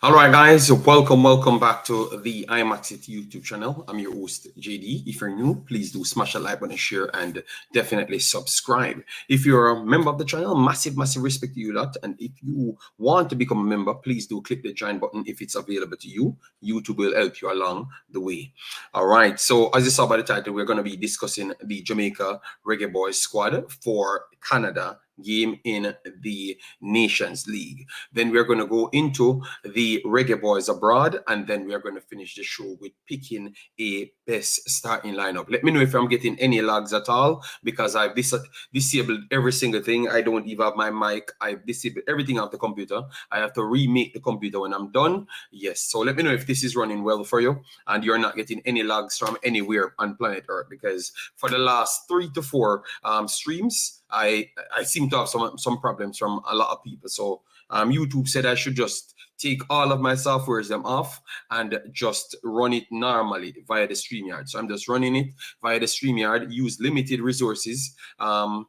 All right, guys, so welcome back to the Imaxit YouTube channel. I'm your host, JD. If you're new, please do smash a like button, share, and definitely subscribe. If you're a member of the channel, massive respect to you lot. And if you want to become a member, please do click the join button if it's available to you. YouTube will help you along the way. All right, so as you saw by the title, we're going to be discussing the Jamaica Reggae Boyz squad for Canada game in the Nations League. Then we're going to go into the Reggae Boyz abroad, and then we're going to finish the show with picking a best starting lineup. Let me know if I'm getting any lags at all, because I've disabled every single thing. I don't even have my mic. I've disabled everything off the computer. I have to remake the computer when I'm done. Yes, so let me know if this is running well for you and you're not getting any lags from anywhere on planet Earth, because for the last 3 to 4 streams, I seem to have some problems from a lot of people. So YouTube said I should just take all of my softwares them off and just run it normally via the StreamYard. So I'm just running it via the StreamYard, use limited resources to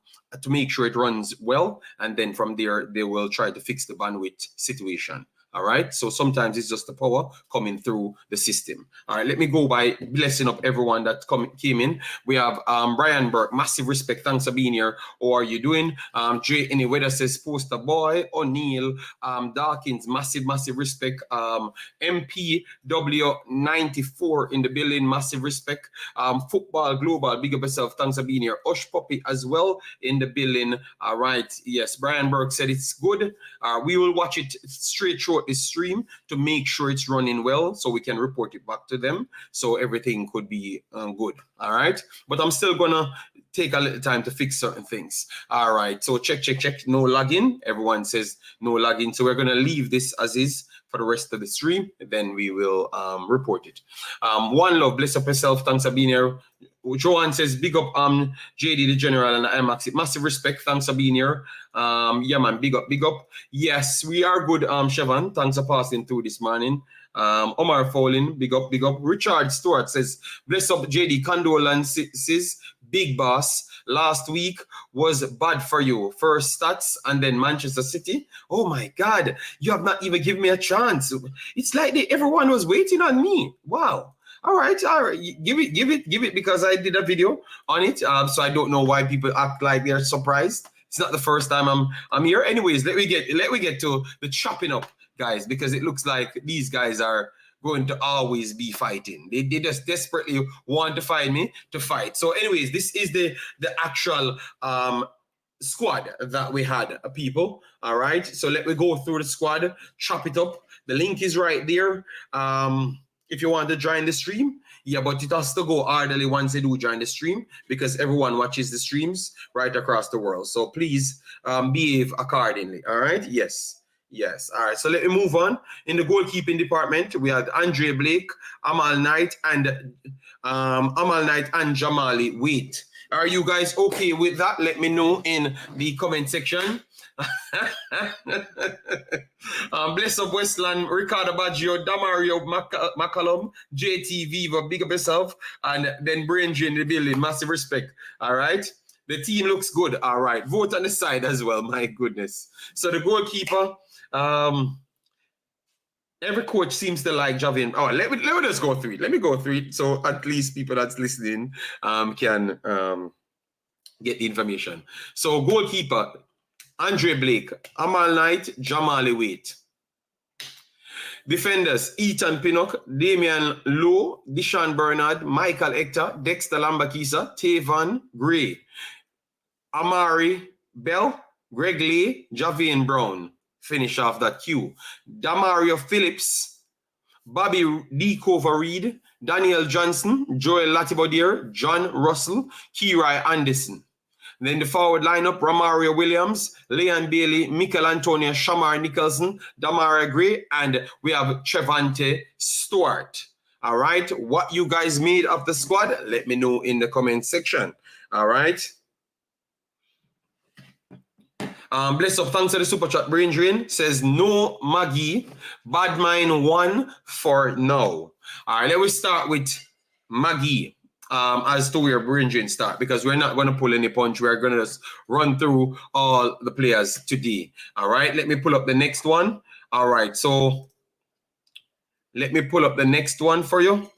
make sure it runs well. And then from there, they will try to fix the bandwidth situation. All right, so sometimes it's just the power coming through the system. All right, let me go by blessing up everyone that came in. We have Brian Burke, massive respect, thanks for being here. How are you doing? Jay Anyweather says poster boy. O'Neill, Dawkins, massive respect. MPW94 in the building, massive respect. Football Global, big up yourself, thanks for being here. Osh Puppy as well in the building. All right, yes, Brian Burke said it's good. We will watch it straight through this stream to make sure it's running well, so we can report it back to them, so everything could be good. All right, but I'm still gonna take a little time to fix certain things. All right, so check, no login. Everyone says no login, so we're gonna leave this as is for the rest of the stream, then we will report it. One love, bless up yourself, thanks for being here. Joanne says, big up JD the General and Imaxit. Massive respect, thanks for being here. Yeah, man, big up. Yes, we are good, Chevan. Thanks for passing through this morning. Omar Fowling, big up. Richard Stewart says, bless up JD, condolences, big boss. Last week was bad for you. First stats and then Manchester City. Oh my God, you have not even given me a chance. It's like everyone was waiting on me. Wow. All right. Give it, because I did a video on it. So I don't know why people act like they're surprised. It's not the first time I'm here. Anyways, let me get to the chopping up, guys, because it looks like these guys are going to always be fighting. They just desperately want to find me to fight. So anyways, this is the actual squad that we had, people. All right, so let me go through the squad, chop it up. The link is right there. If you want to join the stream, yeah, but it has to go orderly once they do join the stream, because everyone watches the streams right across the world. So please behave accordingly. All right, yes. All right, so let me move on. In the goalkeeping department, we had Andre Blake, Amal Knight, and Jamali. Wait, are you guys okay with that? Let me know in the comment section. Bless up Westland, Ricardo Baggio, Damario McCallum, JT Viva, big up yourself, and then Brain in the building. Massive respect. All right, the team looks good. All right, vote on the side as well. My goodness. So the goalkeeper, every coach seems to like Javian. Oh, let me just go through it. Let me go through it, so at least people that's listening can get the information. So goalkeeper, Andre Blake, Amal Knight, Jamali Waite. Defenders, Ethan Pinnock, Damian Lowe, Deshaun Bernard, Michael Hector, Dexter Lambakisa, Tavon Gray, Amari Bell, Greg Lee, Javian Brown. Finish off that queue. Damario Phillips, Bobby D. Cover-Reed, Daniel Johnson, Joel Latibodier, John Russell, Kirai Anderson. Then the forward lineup, Romario Williams, Leon Bailey, Michael Antonio, Shamar Nicholson, Damara Gray, and we have Trevante Stewart. All right, what you guys made of the squad, let me know in the comment section. All right. Bless up, thanks to the super chat. Brain Drain says no Maggie, bad mind 1 for now. All right, let me start with Maggie. As to where Brain Drain start, because we're not going to pull any punch. We're going to just run through all the players today. All right, let me pull up the next one. All right, so Let me pull up the next one for you,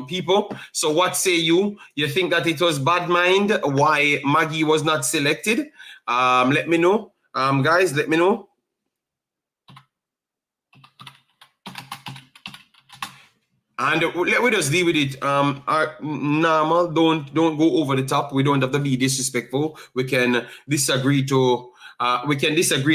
people. So what say you? You think that it was bad mind why Maggie was not selected? Let me know. Guys, let me know. And let me just deal with it. Normal, don't go over the top. We don't have to be disrespectful. We can disagree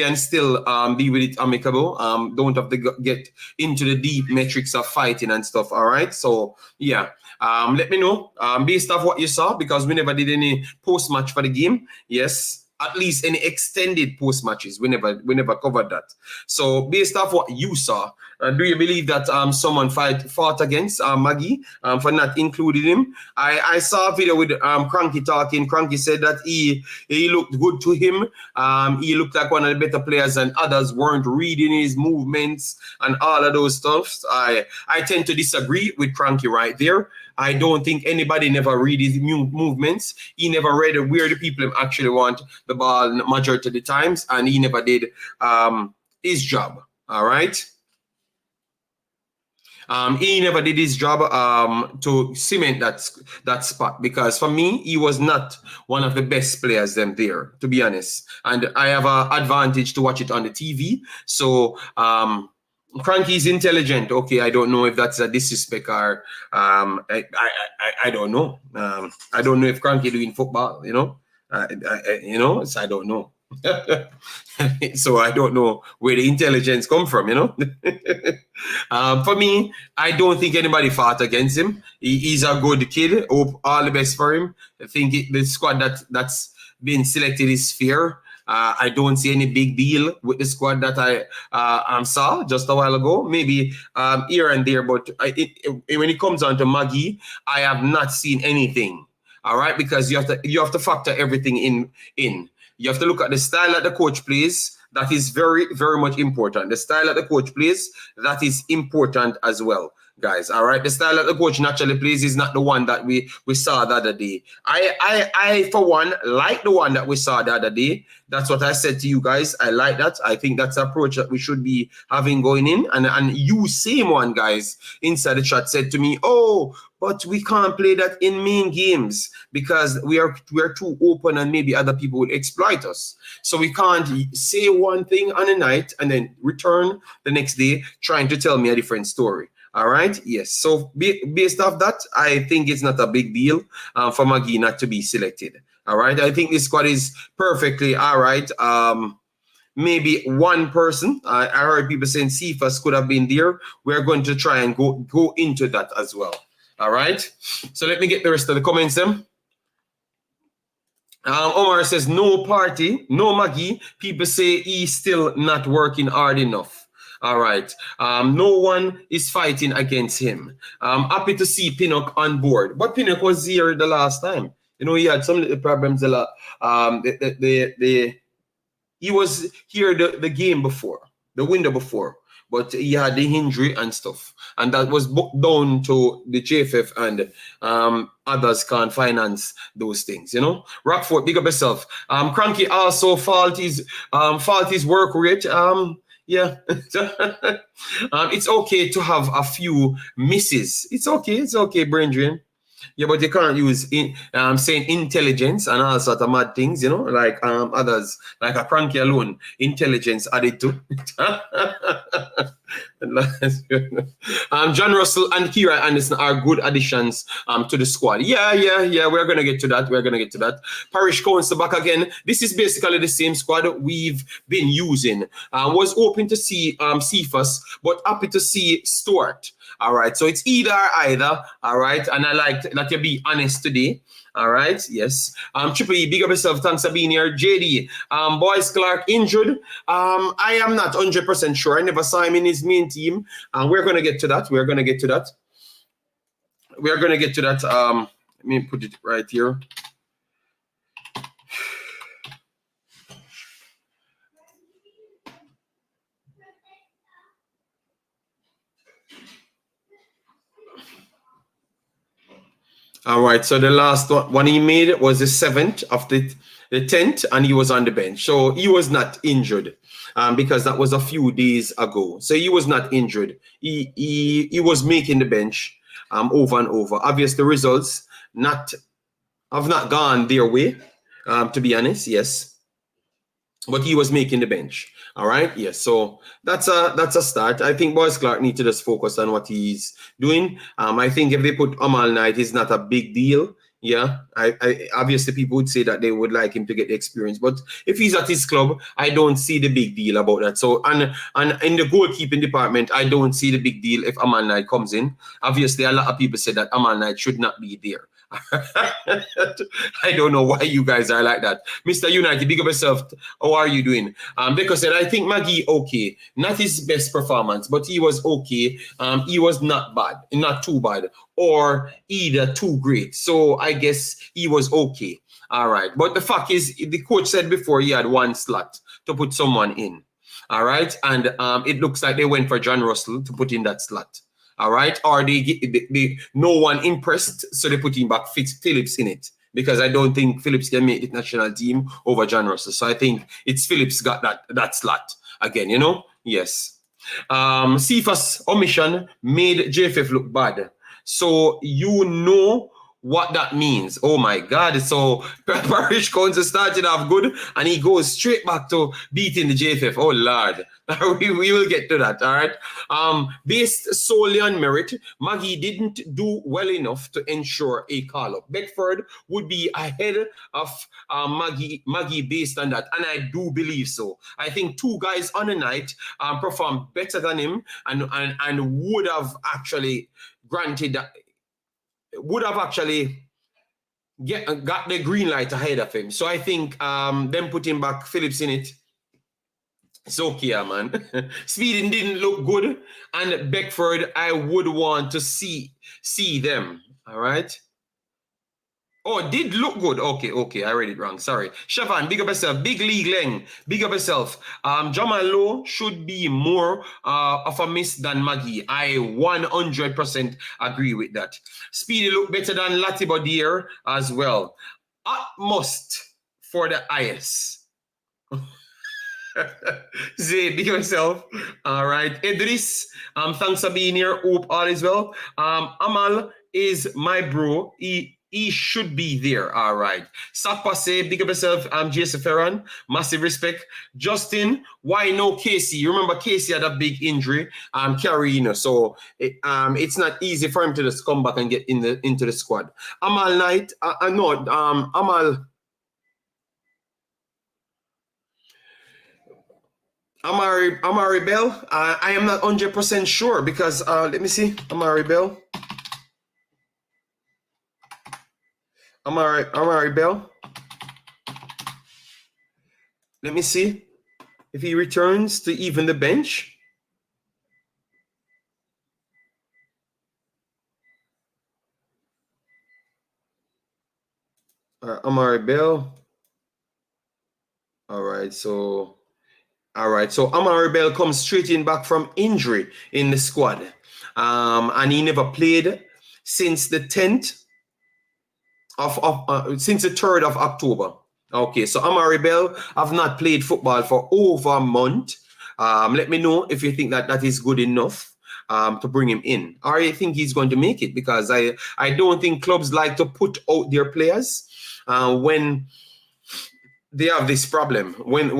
and still be with it amicable. Don't have to get into the deep metrics of fighting and stuff. All right. So yeah. Let me know based off what you saw, because we never did any post match for the game. Yes. At least any extended post matches, we never covered that. So based off what you saw, do you believe that someone fought against Maggie for not including him? I saw a video with Cranky talking. Cranky said that he looked good to him. He looked like one of the better players, and others weren't reading his movements and all of those stuff. I tend to disagree with Cranky right there. I don't think anybody never read his movements. He never read where the people actually want the ball majority of the times, and he never did his job. All right. He never did his job to cement that spot, because for me, he was not one of the best players them there, to be honest. And I have an advantage to watch it on the TV. So Cranky's intelligent. Okay, I don't know if that's a disrespect or I don't know. I don't know if Cranky doing football. You know, so I don't know. So I don't know where the intelligence come from. You know. For me, I don't think anybody fought against him. He's a good kid. Hope all the best for him. I think the squad that's been selected is fair. I don't see any big deal with the squad that I saw just a while ago. Maybe here and there, but when it comes down to Maggie, I have not seen anything. All right, because you have to factor everything in. You have to look at the style that the coach plays. That is very, very much important. The style that the coach plays, that is important as well, guys. All right. The style that the coach naturally plays is not the one that we saw the other day. I for one, like the one that we saw the other day. That's what I said to you guys. I like that. I think that's the approach that we should be having going in. And you, same one, guys, inside the chat said to me, oh, but we can't play that in main games because we are too open and maybe other people will exploit us. So we can't say one thing on a night and then return the next day trying to tell me a different story. All right. Yes. So based off that, I think it's not a big deal for Maggie not to be selected. All right. I think this squad is perfectly all right. Maybe one person. I heard people saying Cephas could have been there. We're going to try and go into that as well. All right. So let me get the rest of the comments then. Omar says, no party, no Maggie. People say he's still not working hard enough. All right. No one is fighting against him. Happy to see Pinnock on board. But Pinnock was here the last time. You know, he had some little problems a lot. He was here the game before, the window before. But he had the injury and stuff. And that was booked down to the JFF, and others can't finance those things, you know. Rockford, big up yourself. Cranky also fault his work rate. Yeah. It's okay to have a few misses. It's okay, brain drain. Yeah, but you can't use saying intelligence and all sort of mad things, you know, like others, like a Cranky alone, intelligence added to. John Russell and Kira Anderson are good additions to the squad. Yeah. We're gonna get to that. Parish Cones back again. This is basically the same squad we've been using. Was hoping to see Cephas, but happy to see Stuart. All right, so it's either. All right, and I like that you be honest today. All right, yes. Triple E, big up yourself. Thanks for being here. JD, Boyz Clark injured. I am not 100% sure. I never saw him in his main team. We're gonna get to that. Let me put it right here. All right. So the last one he made was the 7th of the 10th, and he was on the bench. So he was not injured, because that was a few days ago. So he was not injured. He was making the bench over and over. Obviously, the results have not gone their way, to be honest. Yes. But he was making the bench. All right. Yes. So that's a start. I think Boyz Clarke need to just focus on what he's doing. I think if they put Amal Knight, it's not a big deal. Yeah. I obviously people would say that they would like him to get the experience, but if he's at his club, I don't see the big deal about that. So and in the goalkeeping department, I don't see the big deal if Amal Knight comes in. Obviously, a lot of people say that Amal Knight should not be there. I don't know why you guys are like that. Mr. United, big up yourself. How are you doing? Because I think Maggie, okay. Not his best performance, but he was okay. He was not bad, not too bad, or either too great. So I guess he was okay. All right. But the fact is, the coach said before he had one slot to put someone in. All right. And it looks like they went for John Russell to put in that slot. All right, or they no one impressed, so they put him back Phillips in it, because I don't think Phillips can make the national team over John Russell. So I think it's Phillips got that slot again, you know? Yes. Cephas omission made JFF look bad. So you know what that means. Oh my God. So Parish Council started off good and he goes straight back to beating the JFF. Oh Lord. we will get to that. All right. Based solely on merit, Maggie didn't do well enough to ensure a call-up. Beckford would be ahead of Maggie based on that. And I do believe so. I think two guys on the night performed better than him and would have actually granted that, would have actually got the green light ahead of him. So I think them putting back Phillips in it, it's okay, man. Speeding didn't look good, and Beckford, I would want to see them. All right. Oh, it did look good. Okay, I read it wrong. Sorry. Shavan, big up yourself. Big League Leng, big up yourself. Jamal Lowe should be more of a miss than Maggie. I 100% agree with that. Speedy look better than Latibodir as well. Utmost for the IS. Zay, big up yourself. All right. Idris, thanks for being here. Hope all is well. Amal is my bro. He should be there. All right. Sakpase, big up yourself. Jason Ferran, massive respect. Justin, why no Casey? You remember Casey had a big injury, Carolina, so it's not easy for him to just come back and get into the squad. Amal Knight, Amari Bell, I am not 100% sure because let me see. Amari Bell. Amari Bell. Let me see if he returns to even the bench. Amari Bell. All right, so Amari Bell comes straight in back from injury in the squad. And he never played since the 10th since the 3rd of October. Okay, so Amari Bell have not played football for over a month. Let me know if you think that is good enough to bring him in. Or you think he's going to make it, because I don't think clubs like to put out their players when they have this problem. When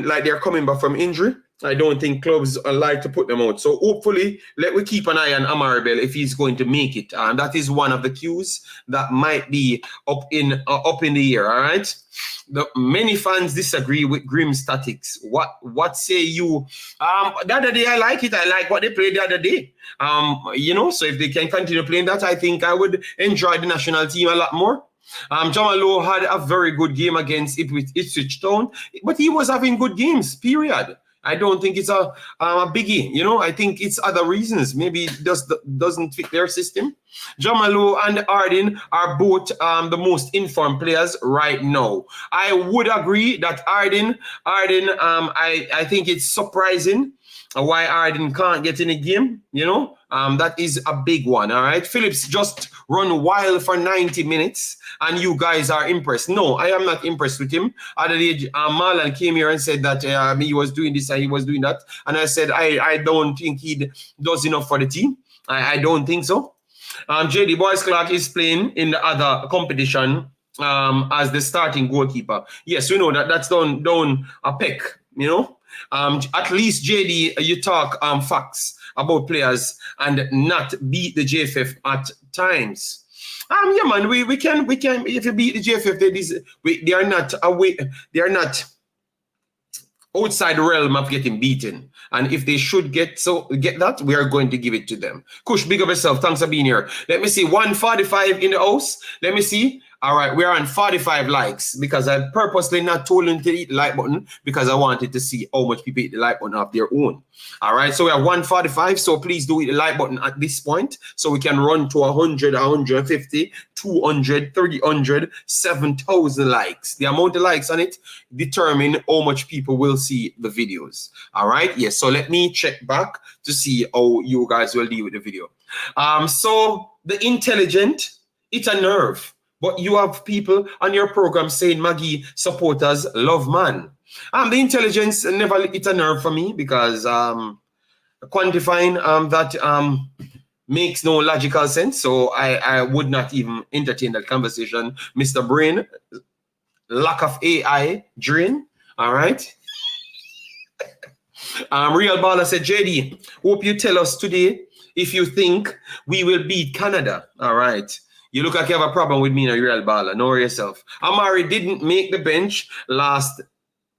like they're coming back from injury, I don't think clubs like to put them out. So hopefully, let we keep an eye on Amari Bell if he's going to make it. And that is one of the cues that might be up in the air. All right. Many fans disagree with Grim Statics. What say you? The other day I like it. I like what they played the other day. You know, so if they can continue playing that, I think I would enjoy the national team a lot more. Jamal Lowe had a very good game against Ipswich Town, but he was having good games, period. I don't think it's a biggie, you know. I think it's other reasons. Maybe it just doesn't fit their system. Jamal Lowe and Arden are both the most informed players right now. I would agree that Arden, I think it's surprising why Arden can't get in the game, you know, that is a big one. All right. Phillips just run wild for 90 minutes and you guys are impressed. No, I am not impressed with him. Other day, Marlon came here and said that he was doing this and he was doing that. And I said, I don't think he does enough for the team. I don't think so. JD Boyz Clark is playing in the other competition as the starting goalkeeper. Yes, we know that that's down a peck, you know. At least JD, you talk facts about players and not beat the JFF at times. Yeah, man, we can if you beat the JFF, they are not away, they are not outside the realm of getting beaten. And if they should get that, we are going to give it to them. Kush, big up yourself. Thanks for being here. Let me see. 145 in the house. Let me see. All right, we're on 45 likes because I purposely not told them to hit the like button because I wanted to see how much people hit the like button of their own. All right, so we have 145. So please do hit the like button at this point so we can run to 100, 150, 200, 300, 7,000 likes. The amount of likes on it determine how much people will see the videos. All right, yes. So let me check back to see how you guys will deal with the video. So the intelligent, it's a nerve. But you have people on your program saying Maggie supporters love man. The intelligence never hit a nerve for me because quantifying that makes no logical sense. So I would not even entertain that conversation. Mr. Brain, lack of AI drain. All right. Real Baller said, JD, hope you tell us today if you think we will beat Canada. All right. You look like you have a problem with me in a Real Baller. Know yourself. Amari didn't make the bench last.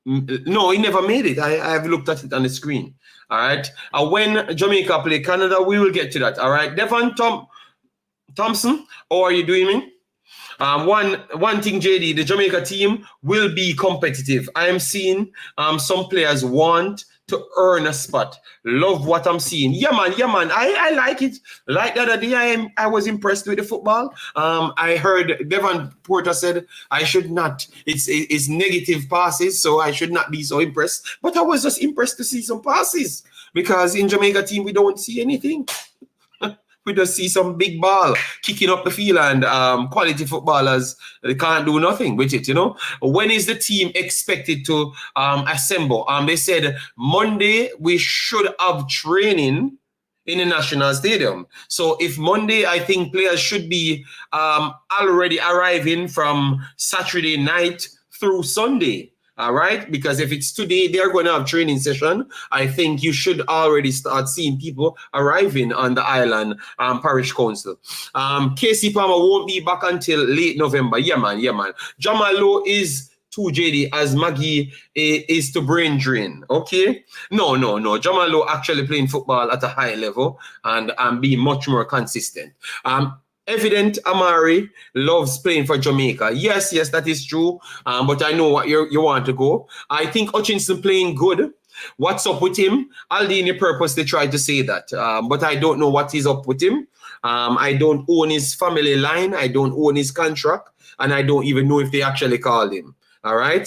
No, he never made it. I have looked at it on the screen. All right. When Jamaica play Canada, we will get to that. All right. Devon Thompson, how are you doing, me? One thing, JD, the Jamaica team will be competitive. I am seeing some players want to earn a spot. Love what I'm seeing. Yeah, man. I like it. Like the other day, I was impressed with the football. I heard Devon Porter said I should not. It's negative passes, so I should not be so impressed. But I was just impressed to see some passes because in Jamaica team we don't see anything. We just see some big ball kicking up the field and quality footballers, they can't do nothing with it, you know. When is the team expected to assemble? They said Monday we should have training in the National Stadium. So if Monday, I think players should be already arriving from Saturday night through Sunday. All right, because if it's today, they're going to have training session. I think you should already start seeing people arriving on the island parish council. Casey Palmer won't be back until late November. Yeah, man. Jamal Lowe is to JD as Maggie is to brain drain. Okay, no. Jamal Lowe actually playing football at a high level and being much more consistent. Evident Amari loves playing for Jamaica. Yes, that is true. But I know what you want to go. I think Hutchinson playing good. What's up with him? Aldini purposely tried to say that. But I don't know what is up with him. I don't own his family line. I don't own his contract. And I don't even know if they actually called him. All right.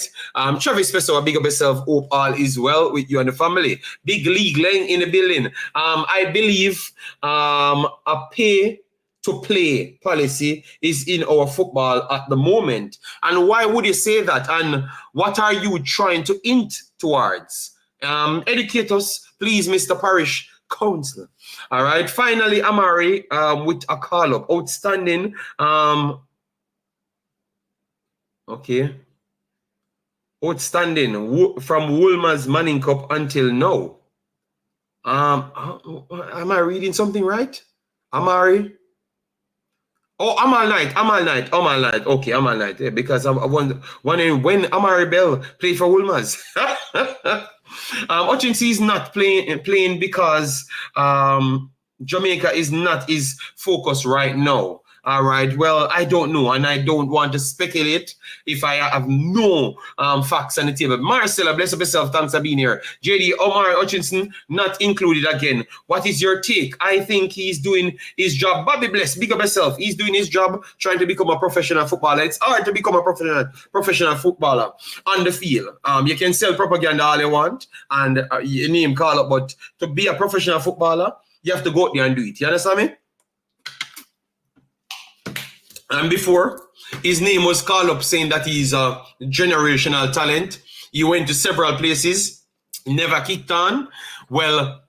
Travis Pessoa, big up yourself. Hope all is well with you and the family. Big League Lang in the building. I believe a pay to play policy is in our football at the moment. And why would you say that? And what are you trying to hint towards? Educate us, please, Mr. Parish Councillor. All right. Finally, Amari with a call-up. Outstanding. Okay. Outstanding from Woolmer's Manning Cup until now. Am I reading something right? Amari? Oh, I'm all night. Okay, I'm all night. Yeah, because I'm wondering when Amari Bell played for Woolmer's. Hutchinson is not playing because Jamaica is not his focus right now. All right. Well, I don't know, and I don't want to speculate if I have no facts on the table. Marcella, bless up yourself. Thanks for being here. JD, Omar Hutchinson, not included again. What is your take? I think he's doing his job. Bobby, bless, big up yourself. He's doing his job, trying to become a professional footballer. It's hard to become a professional footballer on the field. You can sell propaganda all you want and your name call up, but to be a professional footballer, you have to go out there and do it. You understand me? And before, his name was called up saying that he's a generational talent. He went to several places, never kicked on. Well,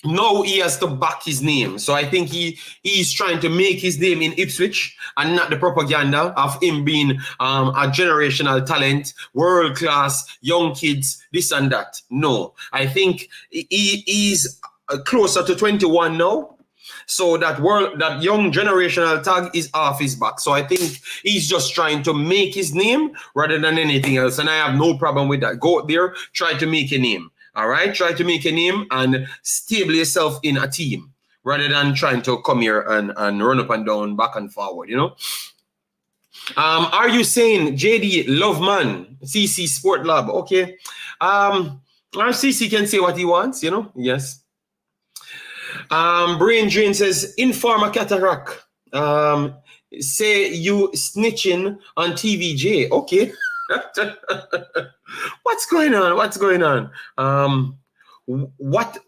now he has to back his name. So I think he's trying to make his name in Ipswich and not the propaganda of him being a generational talent, world class, young kids, this and that. No, I think he's closer to 21 now. So that young generational tag is off his back. So I think he's just trying to make his name rather than anything else. And I have no problem with that. Go out there, try to make a name. All right? Try to make a name and stable yourself in a team rather than trying to come here and run up and down, back and forward, you know? Are you saying JD Loveman, CC Sport Lab? Okay. CC can say what he wants, you know? Yes. Brain Drain says, Informer Cataract. Say you snitching on TVJ. Okay. What's going on? What's going on? What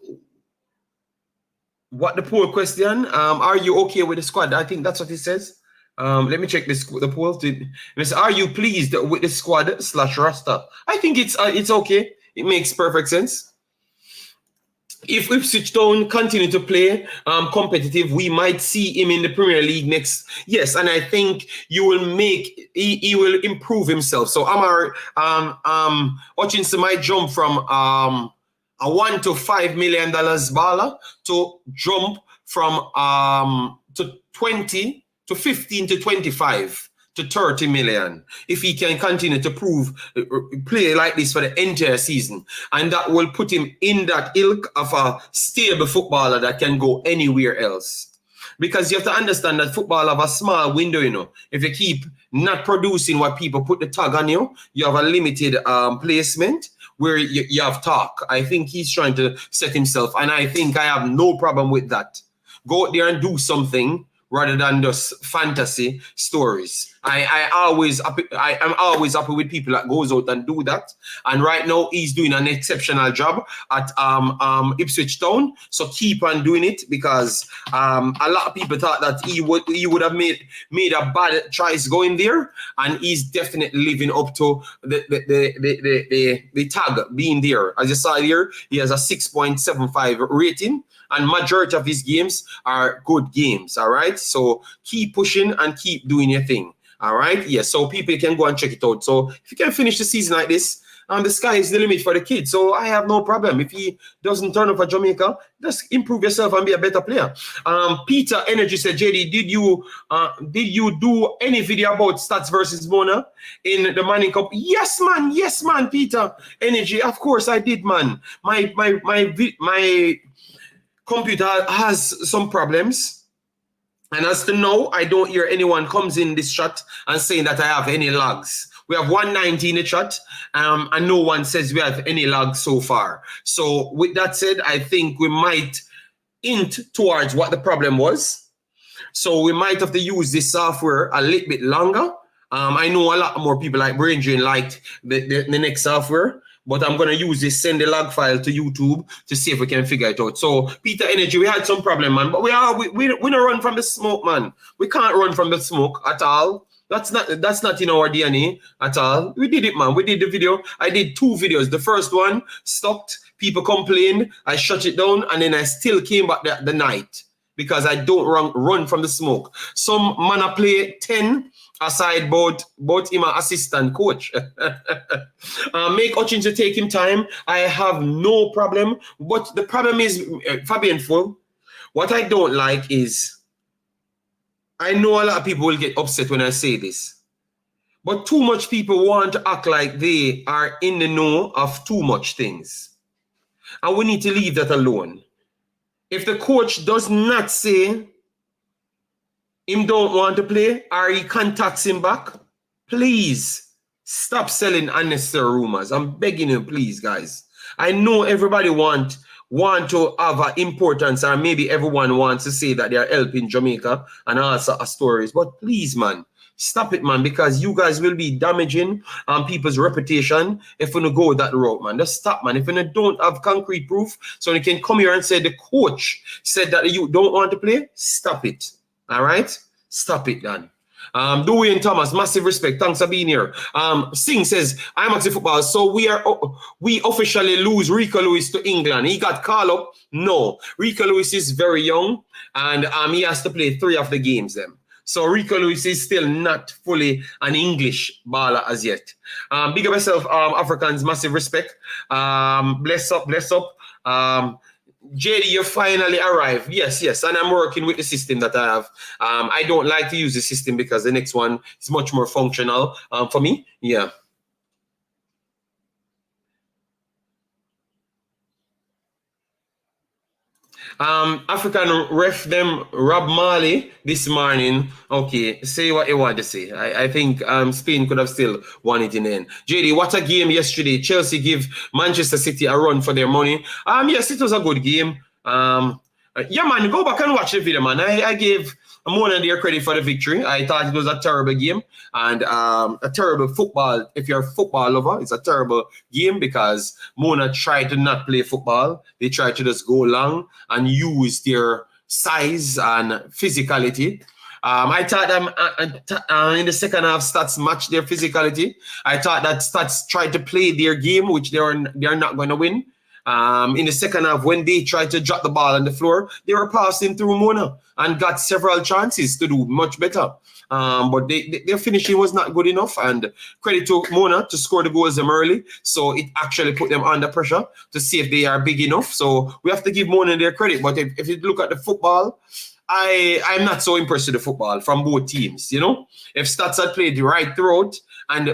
the poll question? Are you okay with the squad? I think that's what it says. Let me check the poll. Are you pleased with the squad / roster? I think it's okay. It makes perfect sense. If Ipswich Town continue to play competitive, we might see him in the Premier League next. Yes, and I think he will improve himself. So Amar Hutchinson might jump from a $1 to $5 million baller to jump from to 20 to 15 to 25 to 30 million if he can continue to play like this for the entire season. And that will put him in that ilk of a stable footballer that can go anywhere else. Because you have to understand that football have a small window, you know. If you keep not producing what people put the tag on you, you have a limited placement where you have talk. I think he's trying to set himself, and I think I have no problem with that. Go out there and do something rather than just fantasy stories. I'm always happy with people that goes out and do that. And right now he's doing an exceptional job at Ipswich Town. So keep on doing it, because a lot of people thought that he would have made a bad choice going there, and he's definitely living up to the tag being there. As you saw here, he has a 6.75 rating. And majority of his games are good games, all right? So keep pushing and keep doing your thing, all right? Yeah, so people can go and check it out. So if you can finish the season like this, the sky is the limit for the kid. So I have no problem. If he doesn't turn up for Jamaica, just improve yourself and be a better player. Peter Energy said, JD, did you do any video about Stats versus Mona in the Manning Cup? Yes, man, Peter Energy. Of course I did, man. My computer has some problems, and as to now, I don't hear anyone comes in this chat and saying that I have any lags. We have 190 in the chat, and no one says we have any lags so far. So with that said, I think we might hint towards what the problem was. So we might have to use this software a little bit longer. I know a lot more people like Brain Drain liked the next software, but I'm going to use this, send the log file to YouTube to see if we can figure it out. So, Peter Energy, we had some problem, man. But we don't run from the smoke, man. We can't run from the smoke at all. That's not in our DNA at all. We did it, man. We did the video. I did 2 videos. The first one stopped. People complained. I shut it down. And then I still came back the night, because I don't run from the smoke. Some man I play 10 aside both him an assistant coach. Make Hutchinson take him time. I have no problem. But the problem is, Fabian Full, what I don't like is, I know a lot of people will get upset when I say this, but too much people want to act like they are in the know of too much things. And we need to leave that alone. If the coach does not say him don't want to play or he contacts him back, please stop selling unnecessary rumors. I'm begging you, please, guys. I know everybody want to have an importance, or maybe everyone wants to say that they are helping Jamaica and all sorts of stories. But please, man, stop it, man, because you guys will be damaging people's reputation if you go that route, man. Just stop, man. If you don't have concrete proof, so you can come here and say the coach said that you don't want to play, stop it. All right? Stop it, Dan. Dwayne Thomas, massive respect. Thanks for being here. Singh says, Imaxit football. So we officially lose Rico Lewis to England. He got called up. No. Rico Lewis is very young and he has to play 3 of the games then. So Rico Lewis is still not fully an English baller as yet. Big up yourself, Africans, massive respect. Bless up, bless up. JD, you finally arrived. Yes, and I'm working with the system that I have. I don't like to use the system because the next one is much more functional for me. Yeah. African ref them Rob Marley this morning. Okay, say what you want to say. I think Spain could have still won it in the end. JD, what a game yesterday. Chelsea give Manchester City a run for their money. Yes, it was a good game. Yeah, man, go back and watch the video, man. I gave Mona their credit for the victory. I thought it was a terrible game and a terrible football. If you're a football lover, it's a terrible game because Mona tried to not play football. They tried to just go long and use their size and physicality. I thought in the second half, Stats matched their physicality. I thought that Stats tried to play their game, which they are not going to win. In the second half, when they tried to drop the ball on the floor, they were passing through Mona and got several chances to do much better. But their finishing was not good enough. And credit to Mona to score the goals them early. So it actually put them under pressure to see if they are big enough. So we have to give Mona their credit. But if you look at the football, I'm not so impressed with the football from both teams. You know, if Stats had played the right throughout and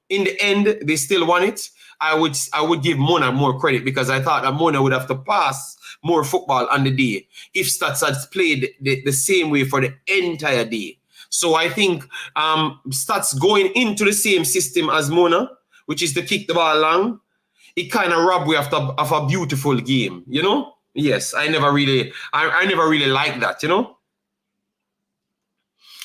in the end they still won it, I would give Mona more credit because I thought that Mona would have to pass more football on the day if Stats had played the same way for the entire day. So I think Stats going into the same system as Mona, which is to kick the ball long, it kind of robbed we of a beautiful game, you know? Yes, I never really liked that, you know?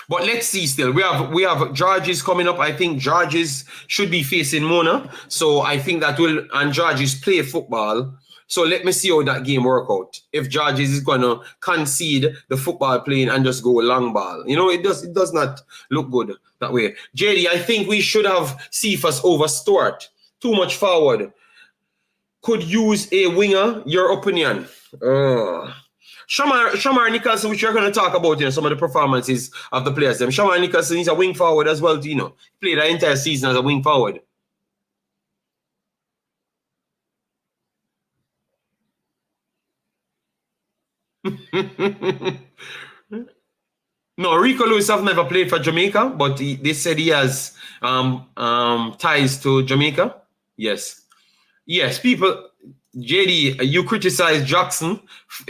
But let's see still. We have Georges coming up. I think Georges should be facing Mona. So I think that will, and Georges play football. So let me see how that game work out. If Georges is going to concede the football playing and just go long ball. You know, it does not look good that way. JD, I think we should have Cephas over Stuart. Too much forward. Could use a winger. Your opinion? Shamar Nicholson, which you're going to talk about, you know, some of the performances of the players. Shamar Nicholson is a wing forward as well, you know. He played the entire season as a wing forward. No, Rico Lewis have never played for Jamaica, but they said he has ties to Jamaica. Yes. Yes, people... JD, you criticized Jackson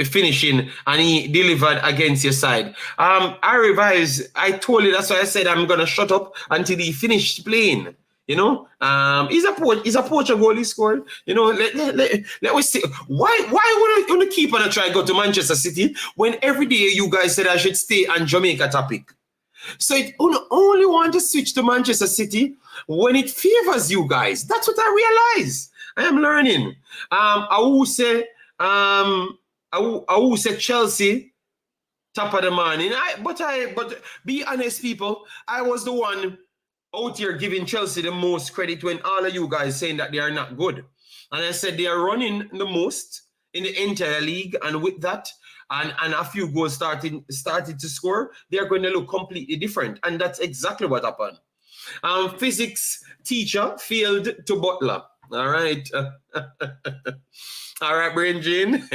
finishing and he delivered against your side. I told you, that's why I said I'm going to shut up until he finished playing. You know, he's a Portugal he scored. You know, let me see. Why would I keep on try to go to Manchester City when every day you guys said I should stay on Jamaica topic? So it only want to switch to Manchester City when it favors you guys. That's what I realize. I am learning. I will say Chelsea top of the morning. But be honest, people, I was the one out here giving Chelsea the most credit when all of you guys saying that they are not good. And I said they are running the most in the entire league, and with that, and a few goals started to score, they are going to look completely different. And that's exactly what happened. Physics teacher failed to Butler. All right. All right, Brain Jane.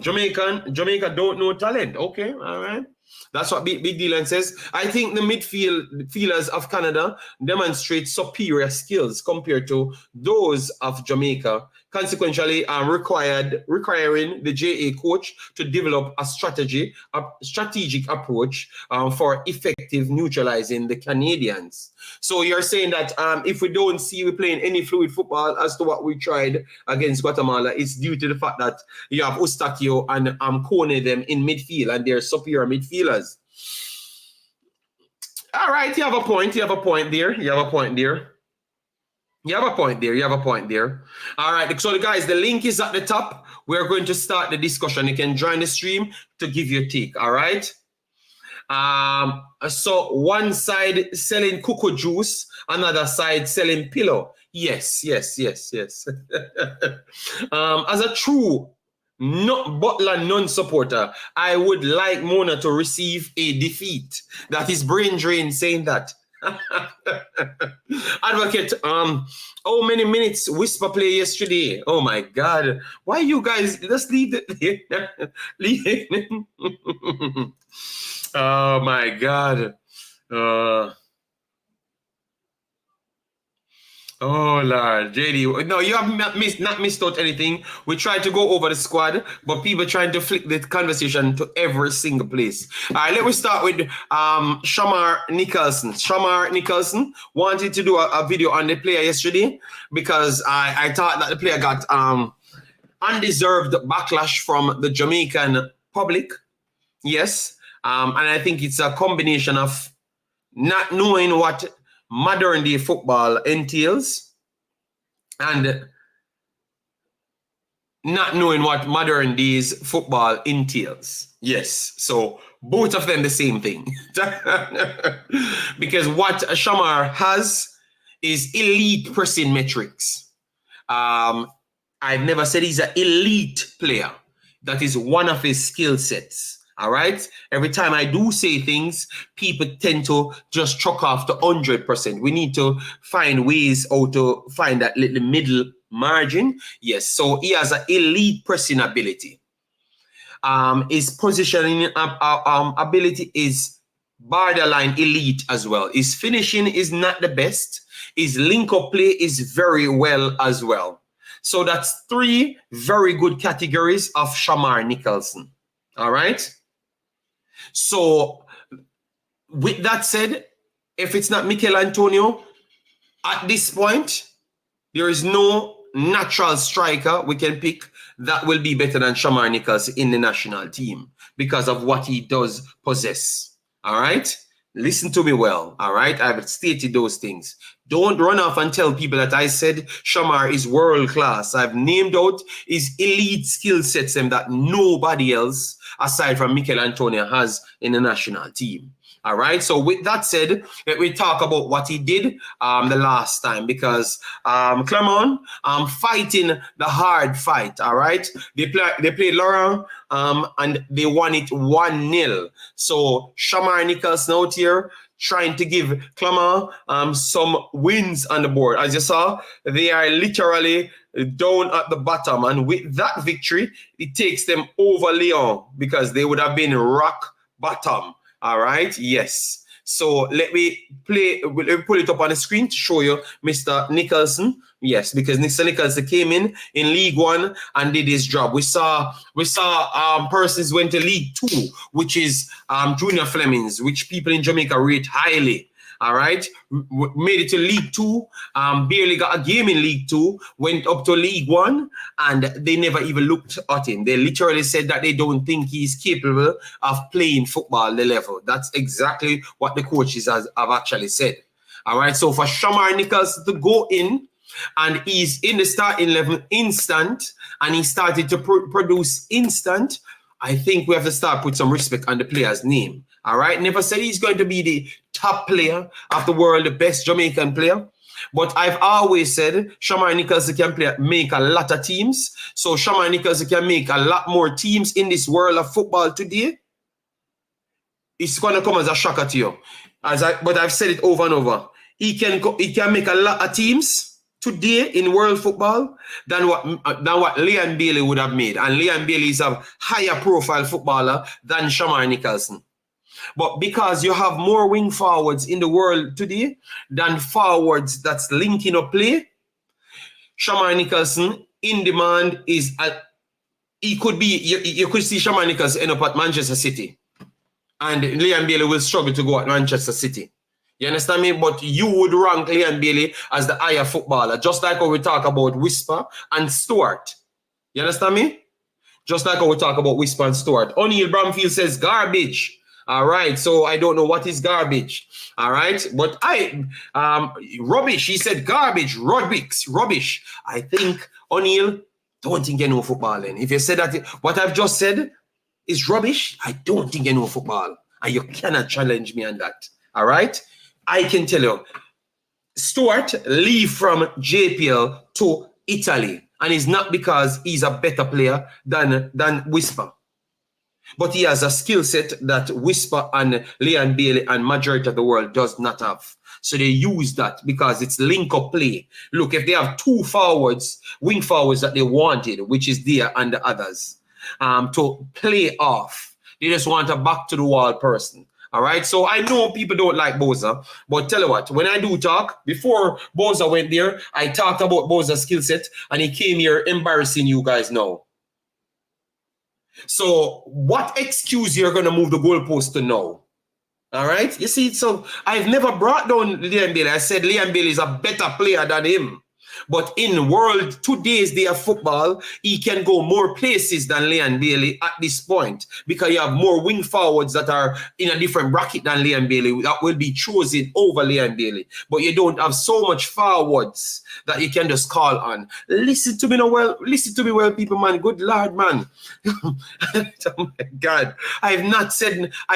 Jamaica don't know talent. Okay, all right. That's what Big Dylan says. I think the midfielders of Canada demonstrate superior skills compared to those of Jamaica. consequentially requiring the JA coach to develop a strategic approach for effective neutralizing the Canadians. So you're saying that if we don't see we playing any fluid football as to what we tried against Guatemala, it's due to the fact that you have Eustáquio and Kone them in midfield, and they're superior midfielders. All right, you have a point. You have a point there. You have a point there. You have a point there. You have a point there. All right, so guys, the link is at the top. We're going to start the discussion. You can join the stream to give your take. All right. So one side selling cocoa juice, another side selling pillow. Yes. As a true Butler non-supporter, I would like Mona to receive a defeat. That is brain drain saying that. Advocate, how many minutes Whisper play yesterday? Oh my God. Why you guys just leave it? Oh my God. Oh Lord, JD. No, you have not missed out anything. We tried to go over the squad, but people trying to flick the conversation to every single place. All right, let me start with Shamar Nicholson. Shamar Nicholson wanted to do a video on the player yesterday because I thought that the player got undeserved backlash from the Jamaican public. Yes, and I think it's a combination of not knowing what modern day football entails and not knowing what modern days football entails. Yes, so both of them the same thing. Because what Shamar has is elite pressing metrics. I've never said he's an elite player. That is one of his skill sets. All right. Every time I do say things, people tend to just chuck off the 100%. We need to find ways how to find that little middle margin. Yes. So he has an elite pressing ability. His positioning ability is borderline elite as well. His finishing is not the best. His link-up play is very well as well. So that's three very good categories of Shamar Nicholson. All right. So with that said, if it's not Mikel Antonio, at this point, there is no natural striker we can pick that will be better than Shamar Nicholson in the national team because of what he does possess. All right? Listen to me well. All right? I've stated those things. Don't run off and tell people that I said Shamar is world class. I've named out his elite skill sets and that nobody else aside from Mikel Antonio has in the national team. All right. So with that said, let me talk about what he did the last time because Clermont fighting the hard fight. All right. They played Laurent and they won it 1-0. So Shamar Nicholson out here trying to give Clermont some wins on the board. As you saw, they are literally down at the bottom. And with that victory, it takes them over Lyon because they would have been rock bottom. All right. Yes. So let me pull it up on the screen to show you Mr. Nicholson. Yes, because Mr. Nicholson came in League One and did his job. We saw persons went to League Two, which is Junior Flemings, which people in Jamaica rate highly. All right, made it to League Two, barely got a game in League Two, went up to League One, and they never even looked at him. They literally said that they don't think he's capable of playing football the level. That's exactly what the coaches have actually said. All right, so for Shamar Nicholson to go in, and he's in the starting 11 instant, and he started to produce instant, I think we have to start put some respect on the player's name. All right. Never said he's going to be the top player of the world, the best Jamaican player. But I've always said Shamar Nicholson can make a lot of teams. So Shamar Nicholson can make a lot more teams in this world of football today. It's going to come as a shocker to you. But I've said it over and over. He can make a lot of teams today in world football than what Leon Bailey would have made. And Leon Bailey is a higher profile footballer than Shamar Nicholson. But because you have more wing forwards in the world today than forwards that's linking up play, Shamar Nicholson in demand is he could be. You could see Shamar Nicholson end up at Manchester City, and Leon Bailey will struggle to go at Manchester City. You understand me? But you would rank Leon Bailey as the higher footballer, just like when we talk about Whisper and Stewart. You understand me? Just like how we talk about Whisper and Stewart. O'Neill Bramfield says garbage. All right, so I don't know what is garbage. All right, but rubbish. He said garbage, rubbish. I think O'Neill, don't think you know football then. If you said that, what I've just said is rubbish, I don't think you know football. And you cannot challenge me on that. All right? I can tell you, Stewart leave from JPL to Italy. And it's not because he's a better player than Whisper. But he has a skill set that Whisper and Leon Bailey and majority of the world does not have. So they use that because it's link-up play. Look, if they have two forwards, wing forwards that they wanted, which is there and the others, to play off, they just want a back-to-the-wall person. All right, so I know people don't like Boza, but tell you what, when I do talk, before Boza went there, I talked about Boza's skill set, and he came here embarrassing you guys now. So what excuse you're going to move the goalpost to now? All right, you see, so I've never brought down Leon Bailey. I said Leon Bailey is a better player than him. But in world today's day of football, he can go more places than Leon Bailey at this point because you have more wing forwards that are in a different bracket than Leon Bailey that will be chosen over Leon Bailey. But you don't have so much forwards that you can just call on. Listen to me now, listen to me well, people, man. Good Lord, man. Oh my God. I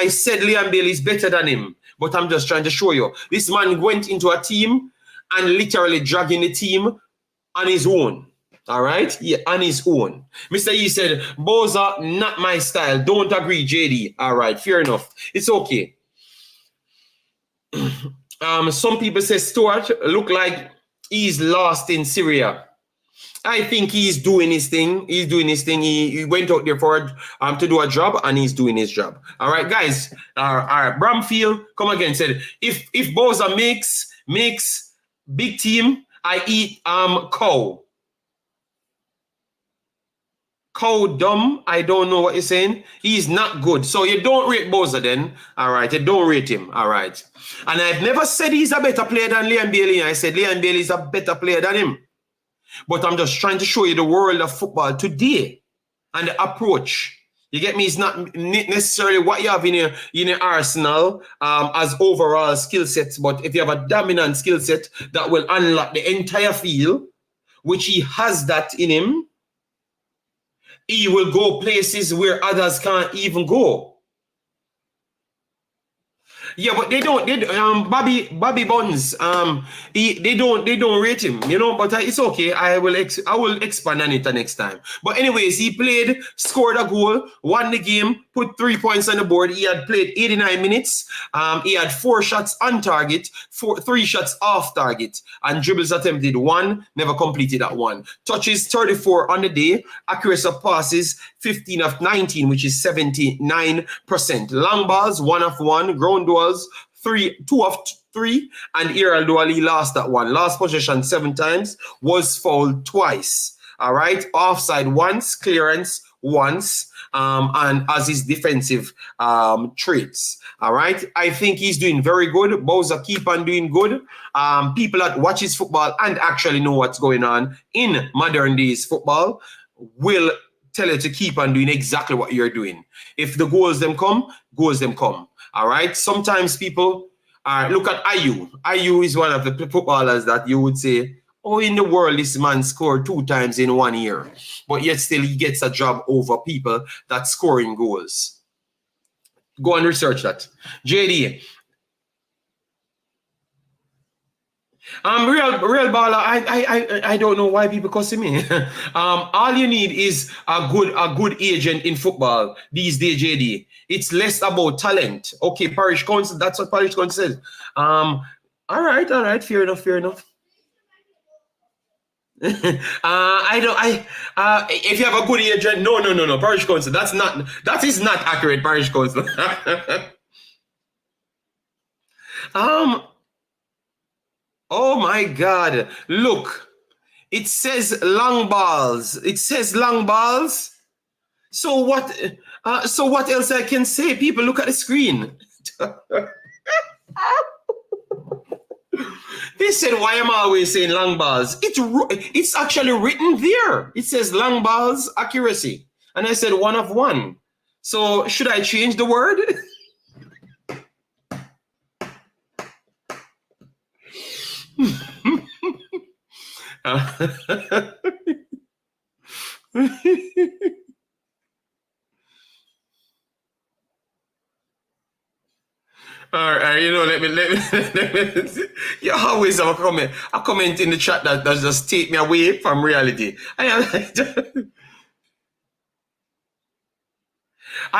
said Leon Bailey is better than him, but I'm just trying to show you. This man went into a team and literally dragging the team on his own. All right? Yeah, on his own. Mr. E said, Boza, not my style. Don't agree, JD. All right, fair enough. It's okay. Some people say Stuart look like he's lost in Syria. I think he's doing his thing. He's doing his thing. He went out there for to do a job, and he's doing his job. All right, guys. All right, Bramfield, come again. Said if Boza makes big team, I eat cow. Cow dumb. I don't know what you're saying. He's not good. So you don't rate Boza then. All right. You don't rate him. All right. And I've never said he's a better player than Leon Bailey. I said Leon Bailey is a better player than him. But I'm just trying to show you the world of football today and the approach. You get me? It's not necessarily what you have in your arsenal as overall skill sets, but if you have a dominant skill set that will unlock the entire field, which he has that in him, he will go places where others can't even go. Yeah, but they don't. Bobby Buns. They don't rate him. You know, but it's okay. I will expand on it next time. But anyways, he played, scored a goal, won the game, put 3 points on the board. He had played 89 minutes. He had 4 shots on target, 3 shots off target, and dribbles attempted 1, never completed that 1. Touches 34 on the day. Accuracy of passes 15 of 19, which is 79%. Long balls 1 of 1. Ground duels 2 of 3, and Iral Duali lost that 1. Last possession 7 times, was fouled twice. All right, offside once, clearance once, and as his defensive traits. All right, I think he's doing very good. Boza keep on doing good. People that watches football and actually know what's going on in modern days football will tell you to keep on doing exactly what you're doing. If the goals them come, goals them come. All right. Sometimes people look at Ayu. Ayu is one of the footballers that you would say, oh, in the world, this man scored 2 times in 1 year. But yet still he gets a job over people that scoring goals. Go and research that. JD. Real baller. I don't know why people cussing me. All you need is a good agent in football these days, JD. It's less about talent. Okay, Parish Council. That's what Parish Council says. All right. Fair enough. If you have a good agent, no. Parish Council. That is not accurate. Parish Council. Oh my God. Look, It says long balls. It says long balls. So what? So what else I can say? People, look at the screen. They said, why am I always saying long balls? It's actually written there. It says long balls accuracy. And I said 1 of 1. So should I change the word? All right, you know, let me you always have a comment in the chat that does just take me away from reality. I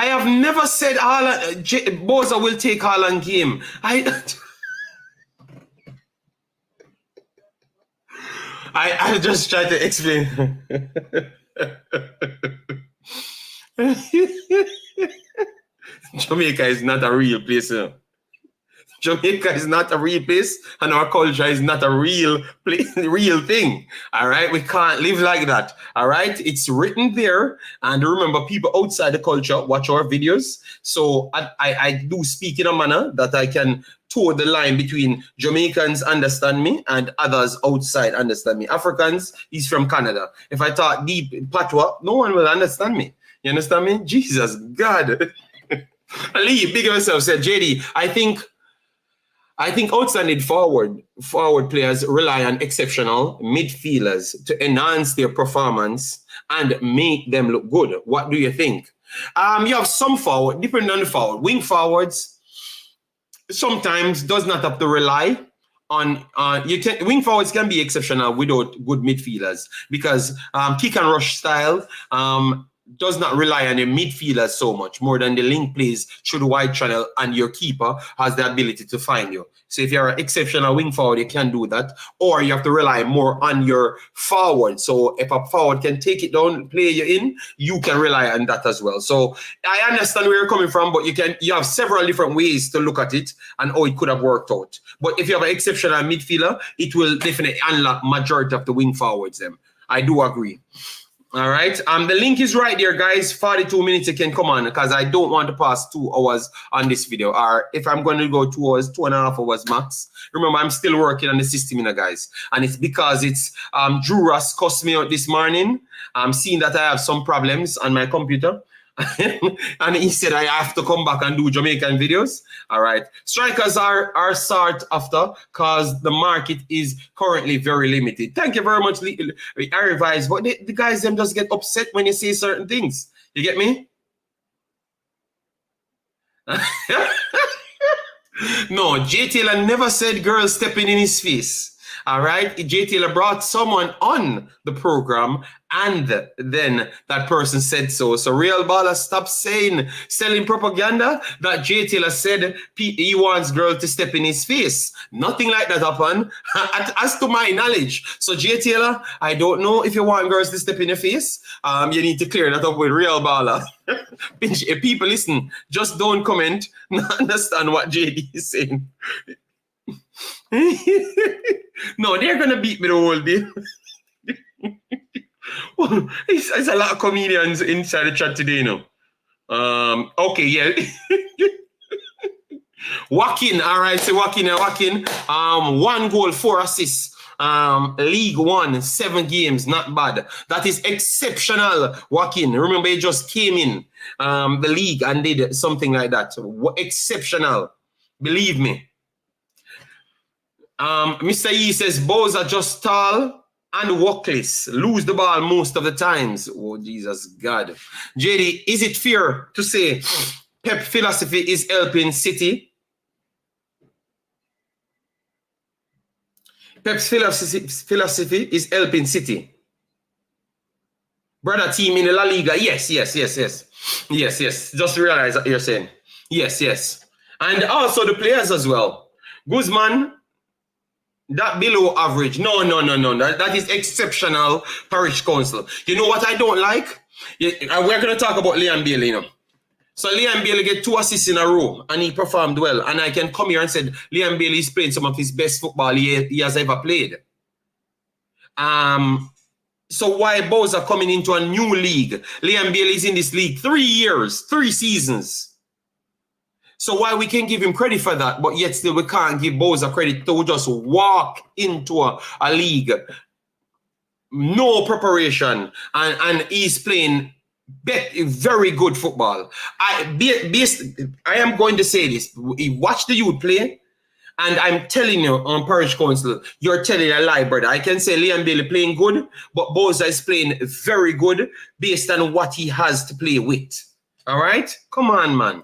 have never said Boza will take Haaland game. I just try to explain. Jamaica is not a real place. Jamaica is not a real place, and our culture is not a real thing. All right, we can't live like that. All right, it's written there, and remember, people outside the culture watch our videos. So I do speak in a manner that I can toe the line between Jamaicans understand me and others outside understand me. Africans, he's from Canada. If I talk deep patois, no one will understand me. You understand me? Jesus God. Ali, big of yourself, said JD. I think outstanding forward players rely on exceptional midfielders to enhance their performance and make them look good. What do you think? You have some forward, depending on the forward. Wing forwards sometimes does not have to rely on wing forwards can be exceptional without good midfielders because kick and rush style does not rely on your midfielders so much more than the link plays through the wide channel, and your keeper has the ability to find you. So if you're an exceptional wing forward, you can do that, or you have to rely more on your forward. So if a forward can take it down, play you in, you can rely on that as well. So I understand where you're coming from, but you have several different ways to look at it and how it could have worked out. But if you have an exceptional midfielder, it will definitely unlock majority of the wing forwards. Them, I do agree. All right. The link is right there, guys. 42 minutes you can come on because I don't want to pass 2 hours on this video. Or if I'm going to go 2 hours, 2.5 hours max. Remember, I'm still working on the system, you know, guys. And it's because it's Drew Ross cussed me out this morning. I'm seeing that I have some problems on my computer. And he said I have to come back and do Jamaican videos. All right. Strikers are sought after because the market is currently very limited. Thank you very much, I revise. But the guys them just get upset when you say certain things. You get me? No, J Taylor never said girls stepping in his face. All right, J Taylor brought someone on the program, and then that person said so. So Real Baller, stop selling propaganda that J Taylor said he wants girls to step in his face. Nothing like that happened, as to my knowledge. So J Taylor, I don't know if you want girls to step in your face. You need to clear that up with Real Baller. People, listen, just don't comment, not understand what JD is saying. No, they're gonna beat me the whole day. Well, it's a lot of comedians inside the chat today, you know. Okay, yeah. Joaquin, all right, so Joaquin, 1 goal, 4 assists. League 1, 7 games, not bad. That is exceptional, Joaquin. Remember, he just came in the league and did something like that. Exceptional, believe me. Mr. E says, Bows are just tall and walkless. Lose the ball most of the times. Oh, Jesus God. JD, is it fair to say Pep philosophy is helping City? Pep's philosophy is helping City. Brother team in the La Liga. Yes. Just realize what you're saying. Yes. And also the players as well. Guzman, that below average. No. That is exceptional parish council. You know what I don't like? We're going to talk about Liam Bailey, you know. So Liam Bailey get 2 assists in a row and he performed well. And I can come here and say Liam Bailey is playing some of his best football he has ever played. So why Boys are coming into a new league? Liam Bailey is in this league 3 years, 3 seasons. So why we can give him credit for that, but yet still we can't give Bowser credit to just walk into a league, no preparation, and he's playing very good football. I am going to say this. Watch the youth play, and I'm telling you on Parish Council, you're telling a lie, brother. I can say Liam Bailey playing good, but Bowser is playing very good based on what he has to play with. All right? Come on, man.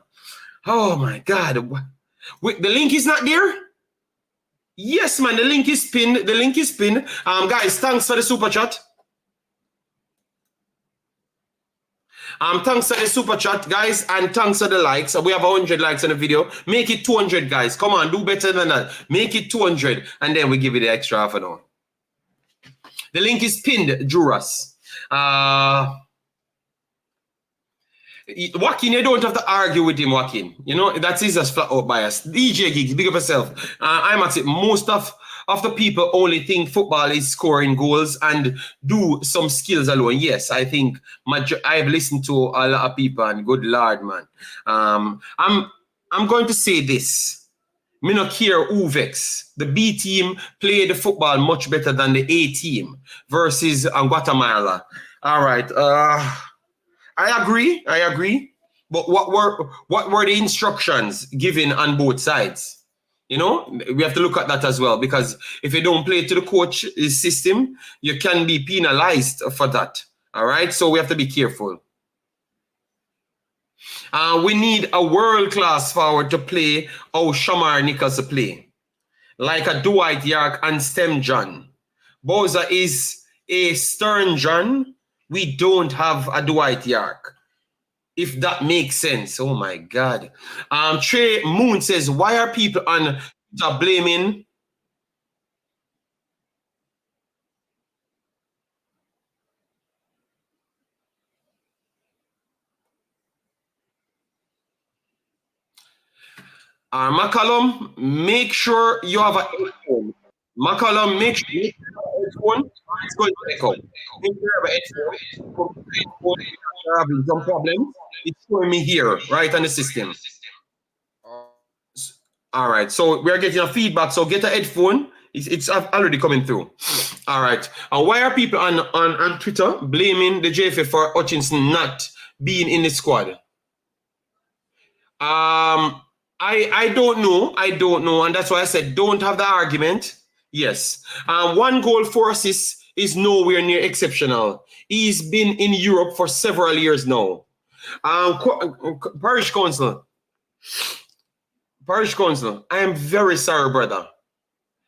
Oh my God. Wait, the link is not there? Yes, man. The link is pinned. The link is pinned. Guys, thanks for the super chat. Thanks for the super chat, guys, and thanks for the likes. We have 100 likes on the video. Make it 200, guys. Come on, do better than that. Make it 200, and then we give you the extra half an hour. The link is pinned, Juras. Joaquin, you don't have to argue with him, Joaquin. You know, that's his flat out bias. DJ Gigs, big up yourself. Imaxit, most of the people only think football is scoring goals and do some skills alone. Yes, I think I've listened to a lot of people, and good Lord, man. I'm going to say this. Me not care who vex. The B team played the football much better than the A team versus Guatemala. All right. I agree. But what were the instructions given on both sides? You know, we have to look at that as well, because if you don't play to the coach's system, you can be penalized for that. All right, so we have to be careful. We need a world-class forward to play how Shamar Nicholson play, like a Dwight York and Stem John. Bowser is a Stern John. We don't have a Dwight York, if that makes sense. Oh my God. Trey Moon says, why are people on blaming? McCallum, make sure you have a headphone. McCallum, make sure you have a headphone. It's going to echo. Make sure you have a headphone. You're having some problems. It's showing me here, right on the system. All right, so we're getting a feedback. So get a headphone. It's already coming through. All right. Why are people on Twitter blaming the JFA for Hutchinson not being in the squad? I don't know. And that's why I said don't have the argument. Yes. 1 goal, 4 assists is nowhere near exceptional. He's been in Europe for several years now. Parish Council, I am very sorry, brother.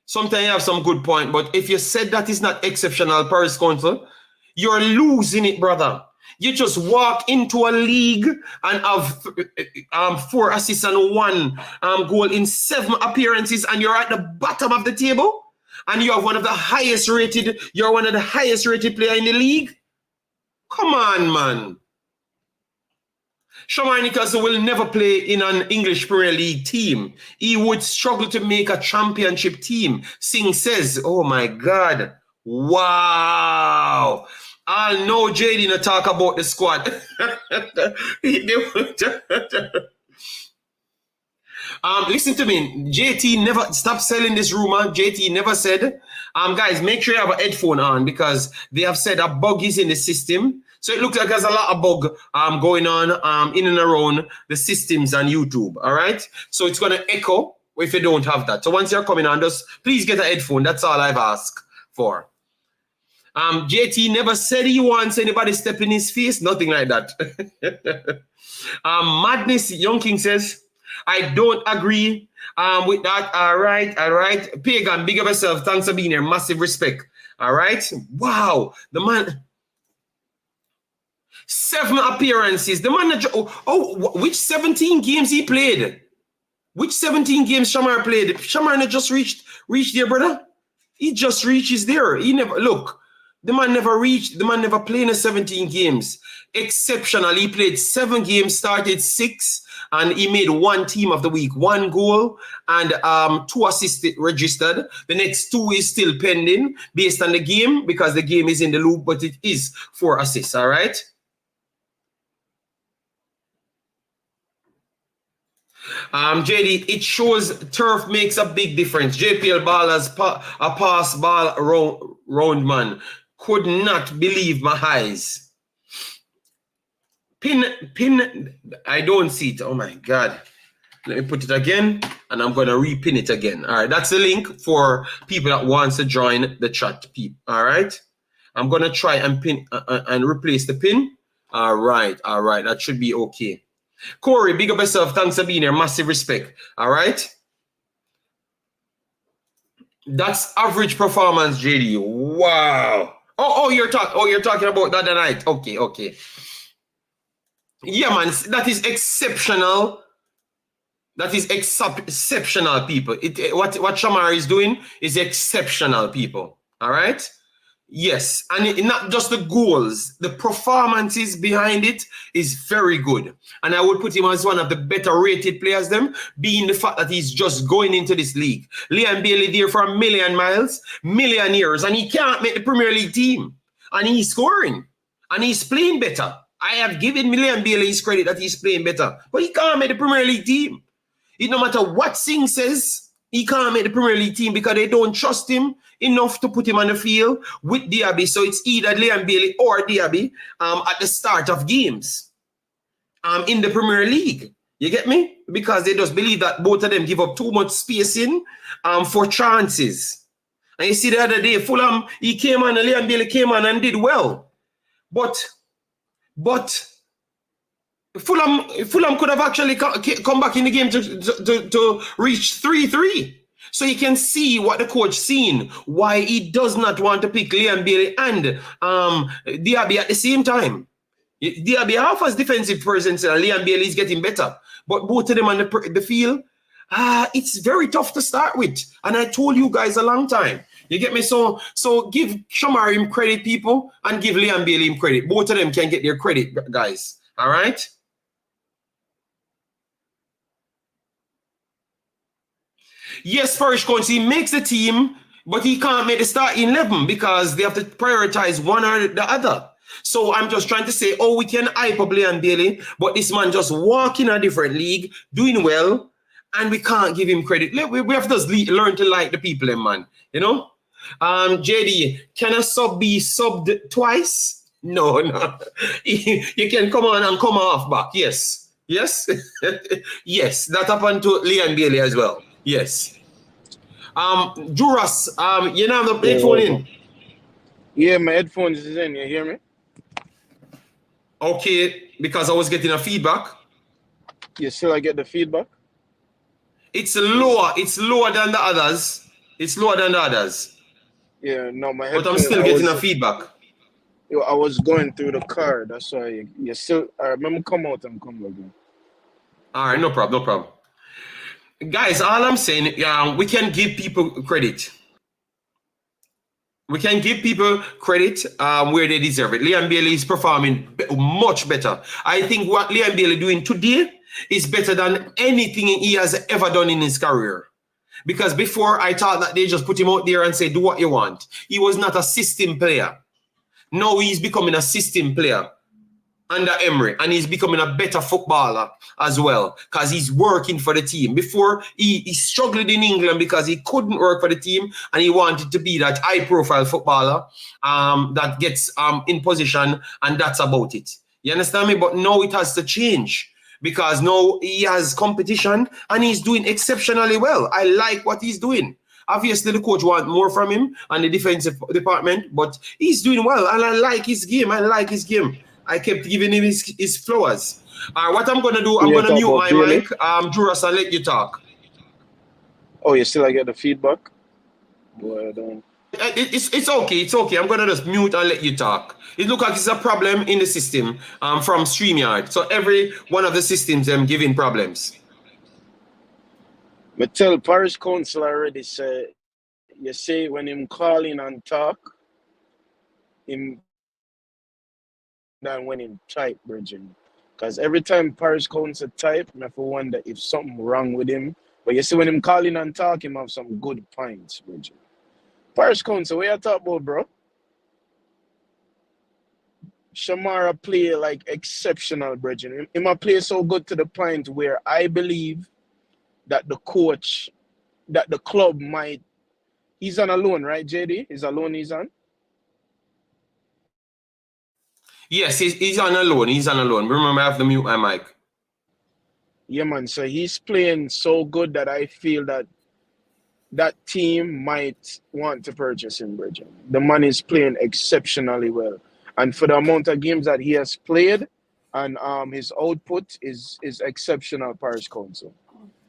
Sometimes you have some good point, but if you said that is not exceptional, Parish Council, you're losing it, brother. You just walk into a league and have 4 assists and 1 goal in 7 appearances, and you're at the bottom of the table, and you have one of the highest rated player in the league. Come on, man. Shamar Nicholson will never play in an English Premier League team. He would struggle to make a championship team. Singh says, oh my God. Wow. I'll know JD to talk about the squad. Listen to me. JT never stop selling this rumor. JT never said. Guys, make sure you have a headphone on, because they have said a bug is in the system. So it looks like there's a lot of bug going on in and around the systems on YouTube. All right. So it's gonna echo if you don't have that. So once you're coming on, just please get a headphone. That's all I've asked for. JT never said he wants anybody step in his face. Nothing like that. Madness Young King says, I don't agree with that. All right. Pagan, big up yourself. Thanks for being here. Massive respect. All right. Wow. The man, 7 appearances. The man, which 17 games he played? Which 17 games Shamar played? Shamar just reached there, brother. He just reaches there. He never, look. The man never reached, the man never played in 17 games. Exceptional. He played 7 games, started 6, and he made 1 team of the week, 1 goal and 2 assists registered. The next 2 is still pending based on the game because the game is in the loop, but it is 4 assists. All right. JD, it shows turf makes a big difference. JPL ballers, a pass ball round man. Could not believe my eyes. Pin, I don't see it. Oh my God. Let me put it again, and I'm going to repin it again. All right, that's the link for people that wants to join the chat. All right, I'm going to try and pin and replace the pin. All right, that should be okay. Corey, big up yourself. Thanks for being here. Massive respect. All right. That's average performance, JD. Wow. Oh, you're talking about the other night. Okay. Yeah, man, that is exceptional. That is exceptional, people. What Shamar is doing is exceptional, people. All right? Yes, and not just the goals, the performances behind it is very good. And I would put him as one of the better rated players, them, being the fact that he's just going into this league. Liam Bailey there for 1,000,000 miles, million years, and he can't make the Premier League team. And he's scoring. And he's playing better. I have given Liam Bailey his credit that he's playing better. But he can't make the Premier League team. It no matter what Singh says, he can't make the Premier League team because they don't trust him enough to put him on the field with Diaby. So it's either Liam Bailey or Diaby at the start of games in the Premier League. You get me? Because they just believe that both of them give up too much spacing for chances. And you see the other day, Fulham, he came on, and Liam Bailey came on and did well. But Fulham could have actually come back in the game to reach 3-3. So you can see what the coach seen, why he does not want to pick Liam Bailey and Diaby at the same time. Diaby half as defensive presence and Liam Bailey is getting better. But both of them on the field, it's very tough to start with. And I told you guys a long time. You get me? So give Shamar him credit, people, and give Liam Bailey him credit. Both of them can get their credit, guys. All right? Yes, Parish Coach, he makes the team, but he can't make the starting 11 because they have to prioritize one or the other. So I'm just trying to say, we can hype up Liam Bailey, but this man just walk in a different league, doing well, and we can't give him credit. We have to learn to like the people, man. You know? JD, can a sub be subbed twice? No. You can come on and come off back. Yes. Yes, that happened to Liam Bailey as well. Yes. Juras, you know the headphone in? Yeah, my headphones is in. You hear me? Okay, because I was getting a feedback. You still I get the feedback? It's lower. It's lower than the others. Yeah, no, my headphones. But I'm still getting a feedback. I was going through the car. That's why you still. I remember come out and come again. All right, no problem. Guys, all I'm saying, we can give people credit. We can give people credit where they deserve it. Liam Bailey is performing much better. I think what Liam Bailey doing today is better than anything he has ever done in his career. Because before, I thought that they just put him out there and say, do what you want. He was not a system player. Now he's becoming a system player under Emery, and he's becoming a better footballer as well because he's working for the team. Before, he struggled in England because he couldn't work for the team and he wanted to be that high-profile footballer that gets in position, and that's about it. You understand me? But now it has to change because now he has competition and he's doing exceptionally well. I like what he's doing. Obviously, the coach wants more from him and the defensive department, but he's doing well, and I like his game. I kept giving him his flowers. What I'm going to do, I'm going to mute my mic, Juras, and let you talk. Oh, you still get the feedback? Boy, I don't. It's okay. I'm going to just mute and let you talk. It looks like it's a problem in the system from StreamYard. So every one of the systems, giving problems. I tell Parish Council already say, you say when him call in and talk, him than when him type, Bridging. Because every time Paris Council type, I have to wonder if something wrong with him. But you see, when him calling and talk, him have some good points, Bridget. Paris Council, what you talk about, bro? Shamara play like exceptional, Bridget. Him a play so good to the point where I believe that the coach, that the club might. He's on a loan, right, JD? He's a loan he's on? Yes, he's on a loan. He's on a loan. Remember, I have to mute my mic. Yeah, man. So he's playing so good that I feel that that team might want to purchase him, Bridget. The man is playing exceptionally well. And for the amount of games that he has played and his output is exceptional, Paris Council.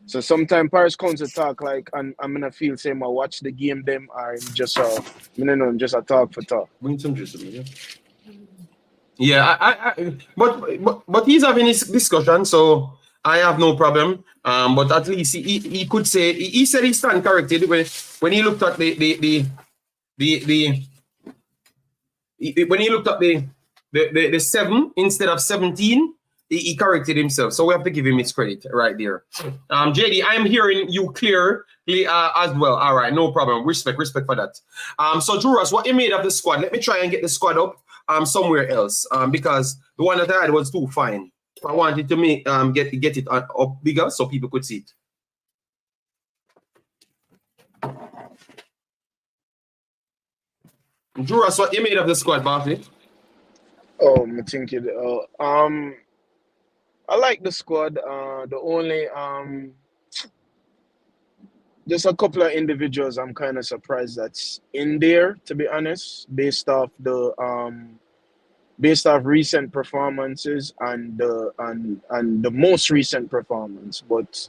So sometimes Paris Council talk like, and I'm gonna feel same I watch the game them or just just a talk for talk. Bring some juice to me, yeah. But he's having his discussion, so I have no problem. But at least he could say he said he stand corrected when he looked at when he looked at the 7 instead of 17. He corrected himself, so we have to give him his credit right there. JD, I'm hearing you clearly as well. All right, no problem. Respect for that. So Juras, what you made of the squad? Let me try and get the squad up somewhere else because the one that I had was too fine. I wanted to make get it up bigger so people could see it. Juras, what you made of the squad, Bartley? Oh, I think it. I like the squad. The only just a couple of individuals I'm kind of surprised that's in there, to be honest, based off recent performances and the most recent performance. But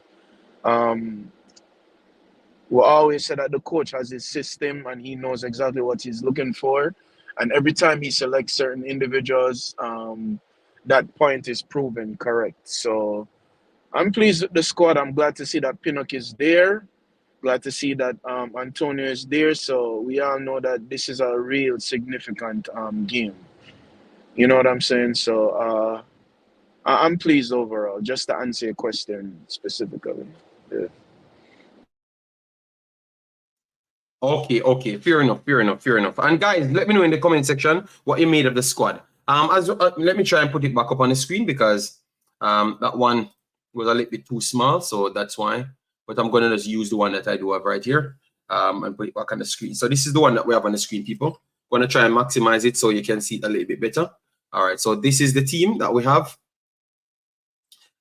we always say that the coach has his system and he knows exactly what he's looking for, and every time he selects certain individuals, that point is proven correct. So I'm pleased with the squad. I'm glad to see that Pinnock is there. Glad to see that Antonio is there. So we all know that this is a real significant game. You know what I'm saying? So I'm pleased overall, just to answer your question specifically. Yeah. Okay. Fair enough. And guys, let me know in the comment section what you made of the squad. Let me try and put it back up on the screen because that one was a little bit too small, so that's why. But I'm gonna just use the one that I do have right here and put it back on the screen. So this is the one that we have on the screen, people. I'm gonna try and maximize it so you can see it a little bit better. All right, so this is the team that we have.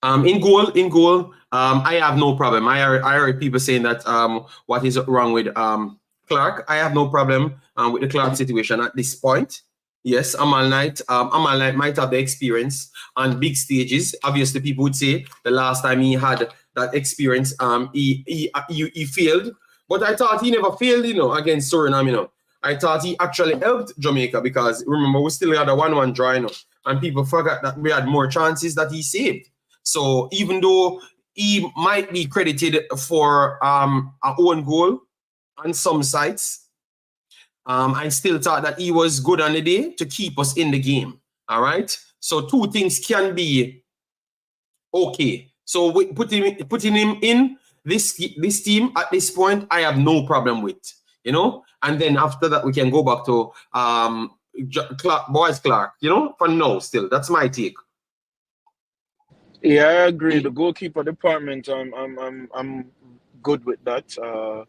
In goal, I have no problem. I heard people saying that what is wrong with Clark. I have no problem with the Clark situation at this point. Yes, Amal Knight might have the experience on big stages. Obviously, people would say the last time he had that experience, he failed. But I thought he never failed, against Suriname, I thought he actually helped Jamaica because remember we still had a 1-1 draw, and people forgot that we had more chances that he saved. So even though he might be credited for our own goal on some sites, I still thought that he was good on the day to keep us in the game. All right. So two things can be okay. So putting him in this team at this point, I have no problem with, And then after that, we can go back to Clark, for now still. That's my take. Yeah, I agree. The goalkeeper department, I'm good with that.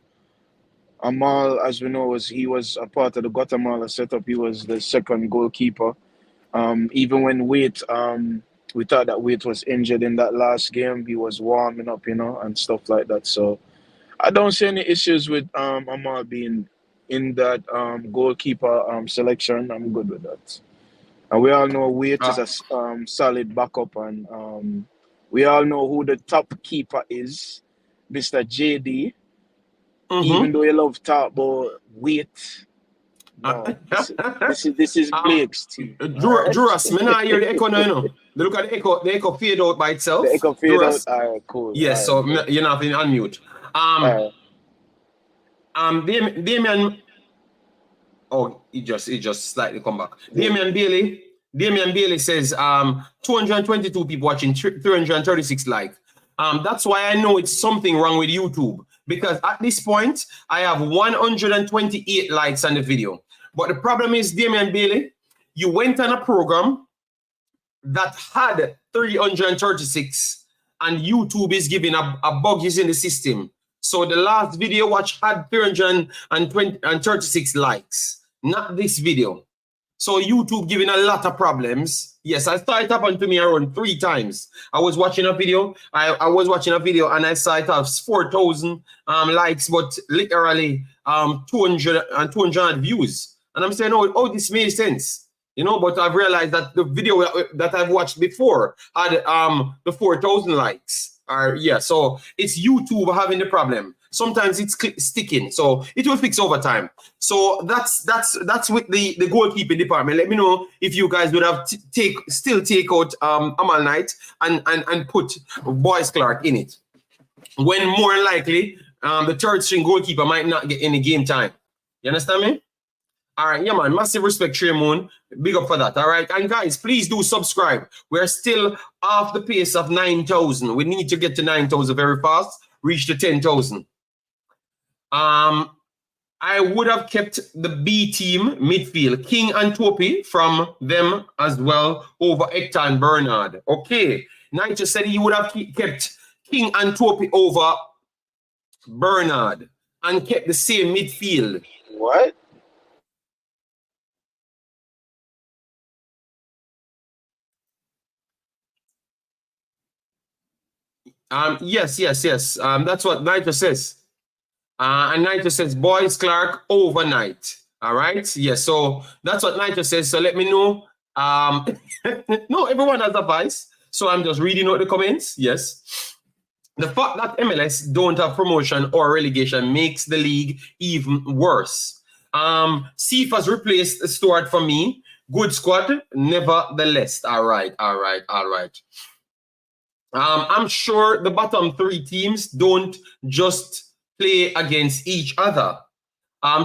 Amal, as we know, he was a part of the Guatemala setup. He was the second goalkeeper. Even when Wait, we thought that Wait was injured in that last game, he was warming up, and stuff like that. So I don't see any issues with Amal being in that goalkeeper selection. I'm good with that. And we all know Wait is a solid backup, and we all know who the top keeper is, Mr. JD. Even though you love talk about Wait, no, this is Blake's team. Juras, me not hear the echo now, Look at the echo fade out by itself. The echo fade out. All right, cool. Yes, all so right, you're not in unmute. Damien. Oh, he just slightly come back. Damian Bailey, Damian Bailey says 222 people watching, 336 likes. That's why I know it's something wrong with YouTube, because at this point I have 128 likes on the video. But the problem is, Damian Bailey, you went on a program that had 336 and YouTube is giving a bug is in the system. So the last video watch had 336 likes, not this video. So YouTube giving a lot of problems. Yes, I saw it happen to me around 3 times. I was watching a video. I was watching a video and I saw it have 4,000 likes, but literally 200 views. And I'm saying, oh, this made sense. You know, but I've realized that the video that I've watched before had the 4,000 likes. So it's YouTube having the problem. Sometimes it's sticking, so it will fix over time. So that's with the goalkeeping department. Let me know if you guys would have still take out Amal Knight and put Boyz Clark in it, when more likely the third string goalkeeper might not get any game time. You understand me? All right, yeah, man. Massive respect, Trey Moon. Big up for that. All right, and guys, please do subscribe. We're still off the pace of 9,000. We need to get to 9,000 very fast. Reach to 10,000. I would have kept the B team midfield, King and Topi, from them as well over Hector and Bernard. Okay, Nigel said he would have kept King and Topi over Bernard and kept the same midfield. What? Yes. That's what Nigel says. And Nigel says Boyz Clark overnight. All right. Yes. So that's what Nigel says. So let me know. No, everyone has a voice. So I'm just reading out the comments. Yes. The fact that MLS don't have promotion or relegation makes the league even worse. CFA's replaced Stuart for me. Good squad, nevertheless. All right. I'm sure the bottom 3 teams don't just play against each other.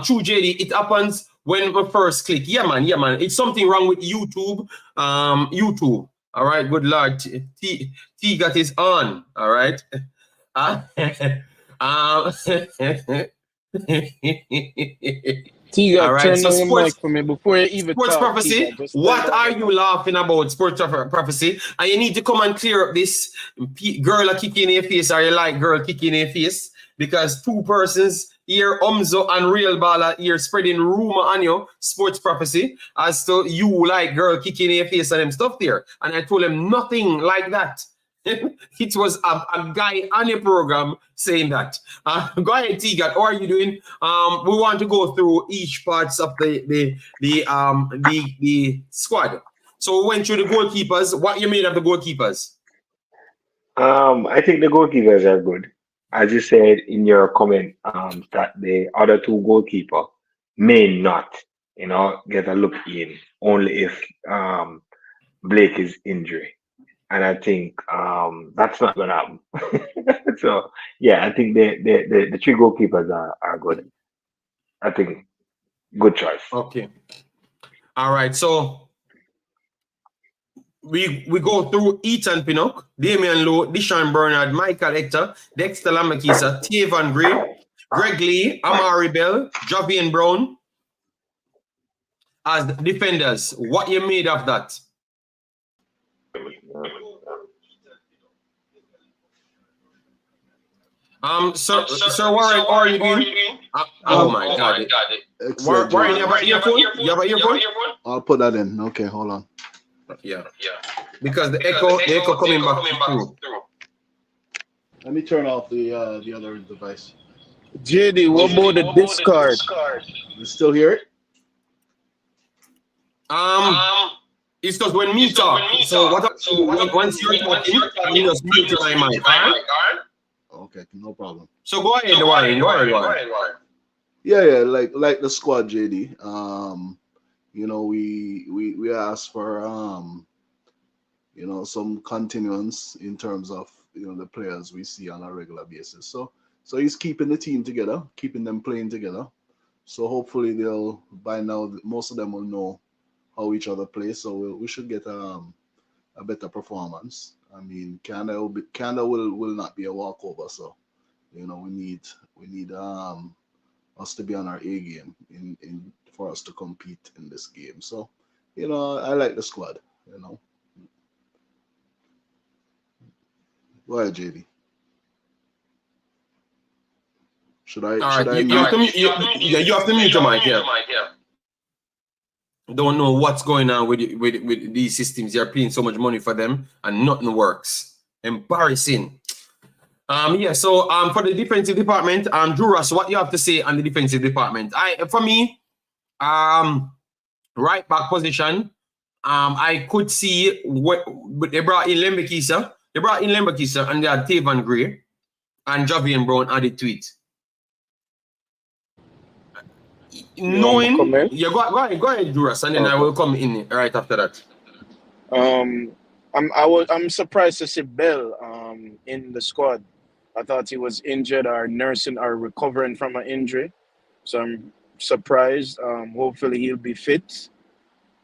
True, JD, it happens when we first click. Yeah, man. It's something wrong with YouTube. YouTube. All right, good Lord. T got his on. All right. T got right, turn on the mic for me before you even Sports talk. Prophecy, what are you laughing about, Sports Prophecy? And you need to come and clear up this girl kicking in your face, or you like girl kicking in your face, because 2 persons here, Umzo and Real Baller here, spreading rumor on you, Sports Prophecy, as to you like girl kicking in your face and them stuff there. And I told him nothing like that. It was a guy on your program saying that. Go ahead, T-Gat. How are you doing? We want to go through each parts of the squad. So we went through the goalkeepers. What you made of the goalkeepers? I think the goalkeepers are good. As you said in your comment, that the other 2 goalkeeper may not, get a look in only if Blake is injured. And I think that's not gonna happen. So yeah, I think the 3 goalkeepers are good. I think good choice. Okay. All right. So we go through Ethan Pinnock, Damian Lowe, Deshaun Bernard, Michael Hector, Dexter Lamakisa, Tavan Gray, Greg Lee, Amari Bell, Javian Brown as defenders. What you made of that? Sir Warren, how are you doing? Oh my God. Warren, you have an earphone? You have an earphone? I'll put that in. Okay, hold on. Yeah. Because the echo coming back through. Let me turn off the other device. JD, what about the discard? You still hear it? It's because when me talk, so once you're talking, you just mute my mic. Okay, no problem. So go ahead, Warren. Yeah, like the squad, JD. We asked for some continuance in terms of the players we see on a regular basis. So he's keeping the team together, keeping them playing together. So hopefully by now most of them will know how each other play. So we should get a better performance. I mean, Canada will not be a walkover. So you know we need us to be on our A game in for us to compete in this game. So you know I like the squad. You know, go ahead, JD. Should I All right, mute? you have to you have to mute your mic. Yeah. Don't know what's going on with these systems. You're paying so much money for them and nothing works. Embarrassing. Yeah. So for the defensive department, Juras, what you have to say on the defensive department? For me, right back position. I could see what they brought in Lembekisa. They brought in Lembekisa and they had Tavan Gray and Javian Brown added to it. Knowing, yeah, go ahead, Juras, and then I will come in right after that. I'm surprised to see Bell in the squad. I thought he was injured or nursing or recovering from an injury, so I'm surprised. Hopefully he'll be fit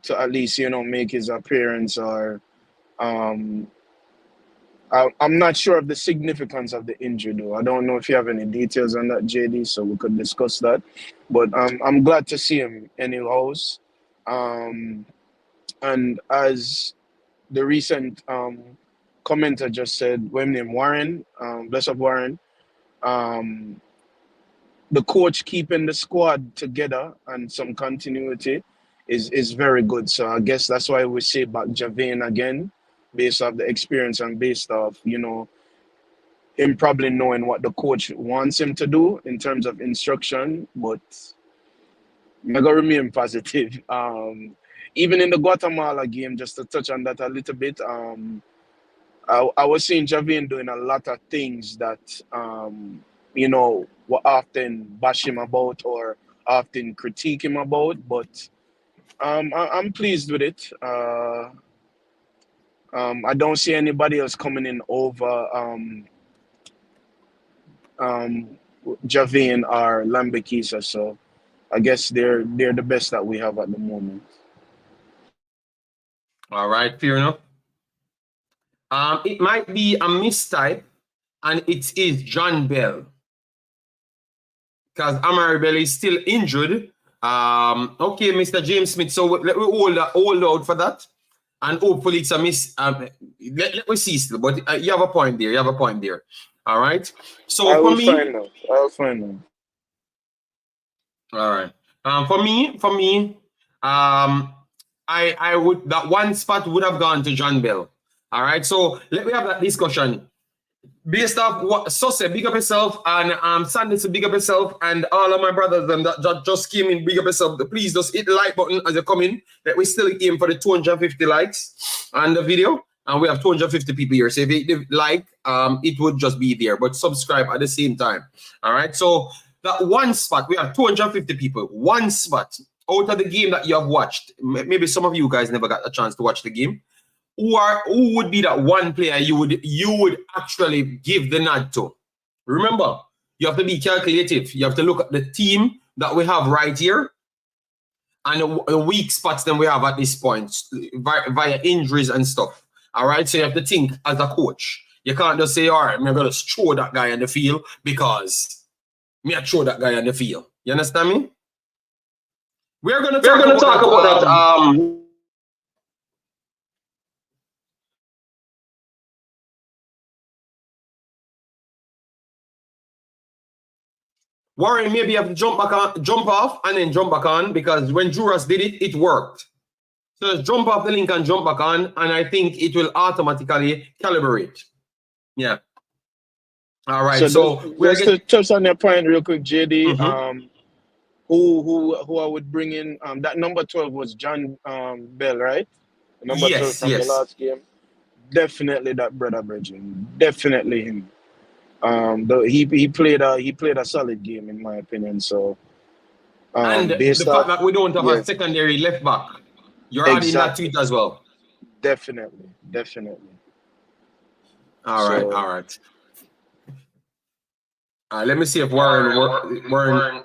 to at least make his appearance. Or I'm not sure of the significance of the injury though. I don't know if you have any details on that, JD, so we could discuss that. But I'm glad to see him anyways. And as the recent commenter just said, Warren, bless up Warren, the coach keeping the squad together and some continuity is very good. So I guess that's why we say back Javian again, based off the experience and based off, him probably knowing what the coach wants him to do in terms of instruction. But I'm going to remain positive. Even in the Guatemala game, just to touch on that a little bit, I was seeing Javian doing a lot of things that, were often bash him about or often critique him about. But I'm pleased with it. I don't see anybody else coming in over Javian or Lambekisa. So I guess they're the best that we have at the moment. All right, fair enough. It might be a mistype, and it is John Bell. Because Amari Bell is still injured. Okay, Mr. James Smith. So let me hold out for that. And hopefully it's a miss. Let me see still. But you have a point there. All right. So I'll find out. All right. For me, I would, that one spot would have gone to John Bell. All right. So let me have that discussion. Based off what Sose, big up yourself, and Sandy, big up yourself, and all of my brothers that just came in, big up yourself. Please just hit the like button as you come in. That we still aim for the 250 likes on the video, and we have 250 people here. So if you hit like, it would just be there, but subscribe at the same time. All right. So that one spot, we have 250 people. One spot out of the game that you have watched. Maybe some of you guys never got a chance to watch the game. Who would be that one player you would actually give the nod to? Remember, you have to be calculative. You have to look at the team that we have right here and the weak spots that we have at this point via injuries and stuff. All right, so you have to think as a coach. You can't just say, all right, I'm going to throw that guy on the field because me I throw that guy on the field. You understand me? We're going to talk about that. Warren, maybe you have to jump off and then jump back on, because when Juras did it, it worked. So just jump off the link and jump back on, and I think it will automatically calibrate. Yeah. All right. So we're just to touch on your point real quick, JD. Who I would bring in? That number 12 was John Bell, right? Number 12 from the last game. Definitely that brother Bridging. Definitely him. He played a solid game in my opinion. So and the fact that we don't have a secondary left back, you're adding that to it as well. Definitely. All right. Let me see if Warren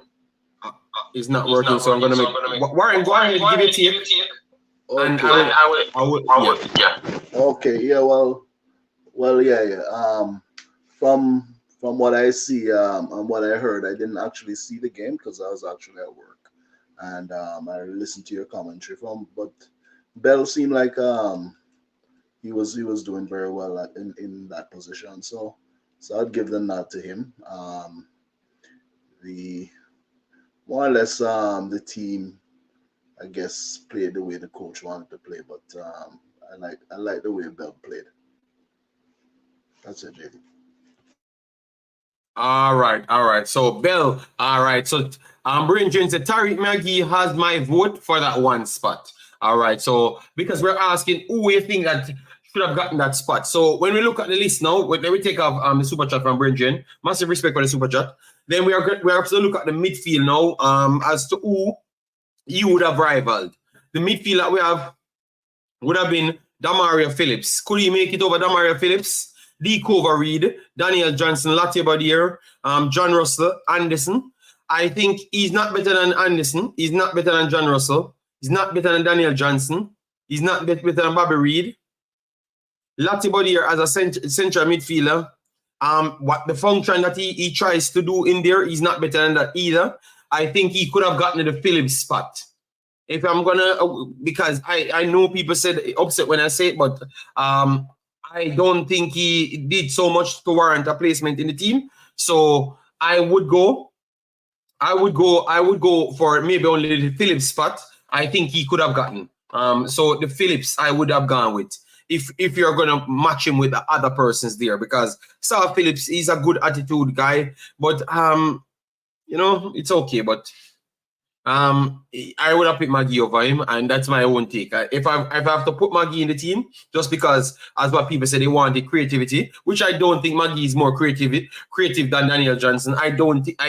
is not working. So I'm gonna make Warren go ahead and give it to you. And Okay. I would, yeah. Okay. Yeah. Well. Yeah. From what I see and what I heard, I didn't actually see the game because I was actually at work, and I listened to your commentary but Bell seemed like he was doing very well in that position. So I'd give them that to him. The more or less the team, I guess, played the way the coach wanted to play, but I like the way Bell played. That's it, JD. All right. So Bell, all right. So Bridget said Tariq Magee has my vote for that one spot. All right. So because we're asking who we think that should have gotten that spot. So when we look at the list now, let me take off the super chat from Bridget. Massive respect for the super chat. Then we have to look at the midfield now. As to who you would have rivaled. The midfield that we have would have been Damario Phillips. Could he make it over Damario Phillips? D. Cover Reed, Daniel Johnson, Latte Badier, John Russell, Anderson. I think he's not better than Anderson. He's not better than John Russell. He's not better than Daniel Johnson. He's not better than Bobby Reed. Latte Badier as a central midfielder. What the function that he tries to do in there, he's not better than that either. I think he could have gotten to the Phillips spot. If I'm gonna, because I know people said upset when I say it, but I don't think he did so much to warrant a placement in the team. So I would go for maybe only the Phillips spot. I think he could have gotten. So the Phillips I would have gone with if you're gonna match him with the other persons there, because Sir Phillips is a good attitude guy, but it's okay, but I would have picked Magee over him, and that's my own take. If I have to put Magee in the team, just because, as what people say, they wanted creativity, which I don't think Magee is more creative than Daniel Johnson. I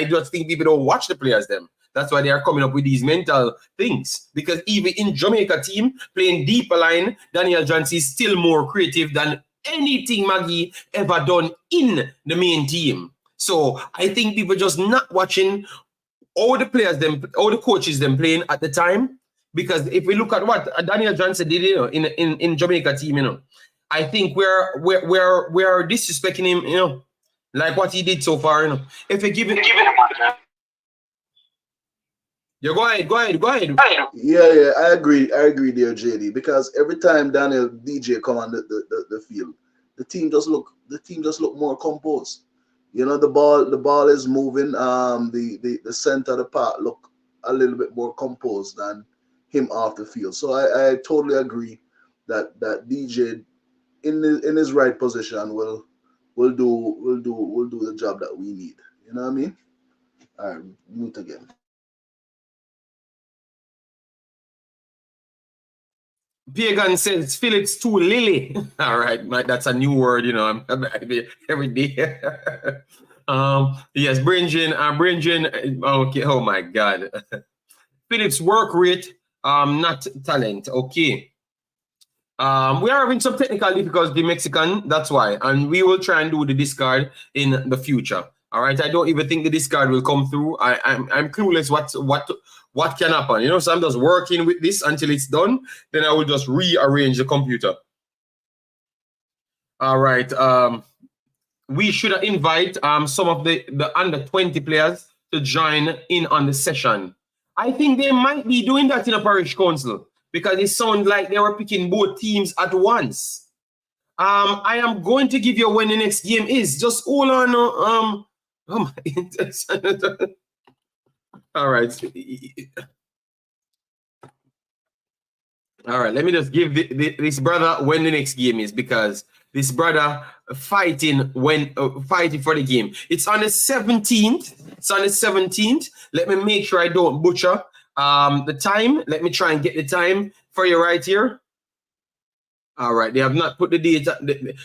just think people don't watch the players them. That's why they are coming up with these mental things. Because even in Jamaica team, playing deeper line, Daniel Johnson is still more creative than anything Magee ever done in the main team. So I think people just not watching all the players, all the coaches, them playing at the time. Because if we look at what Daniel Johnson did, in Jamaica team, I think we're disrespecting him, like what he did so far, If we give it, yeah, go ahead. Yeah, I agree there, JD. Because every time Daniel DJ come on the field, the team just look more composed. The ball is moving. The center of the park look a little bit more composed than him off the field. So I totally agree that DJ in his right position will do the job that we need. You know what I mean? All right, mute again. Pagan says Phillips too Lily. All right, that's a new word, I'm every day. Yes, Brinjin, okay, oh my God. Phillips work rate, not talent. Okay. We are having some technical difficulties, Mexican, that's why. And we will try and do the discard in the future. All right. I don't even think the discard will come through. I'm clueless what can happen. So I'm just working with this until it's done. Then I will just rearrange the computer. All right. We should invite some of the under 20 players to join in on the session. I think they might be doing that in a parish council because it sounds like they were picking both teams at once. I am going to give you when the next game is. Just hold on. Oh my. All right. All right. Let me just give this brother when the next game is, because this brother fighting for the game. It's on the 17th. Let me make sure I don't butcher the time. Let me try and get the time for you right here. All right, they have not put the date.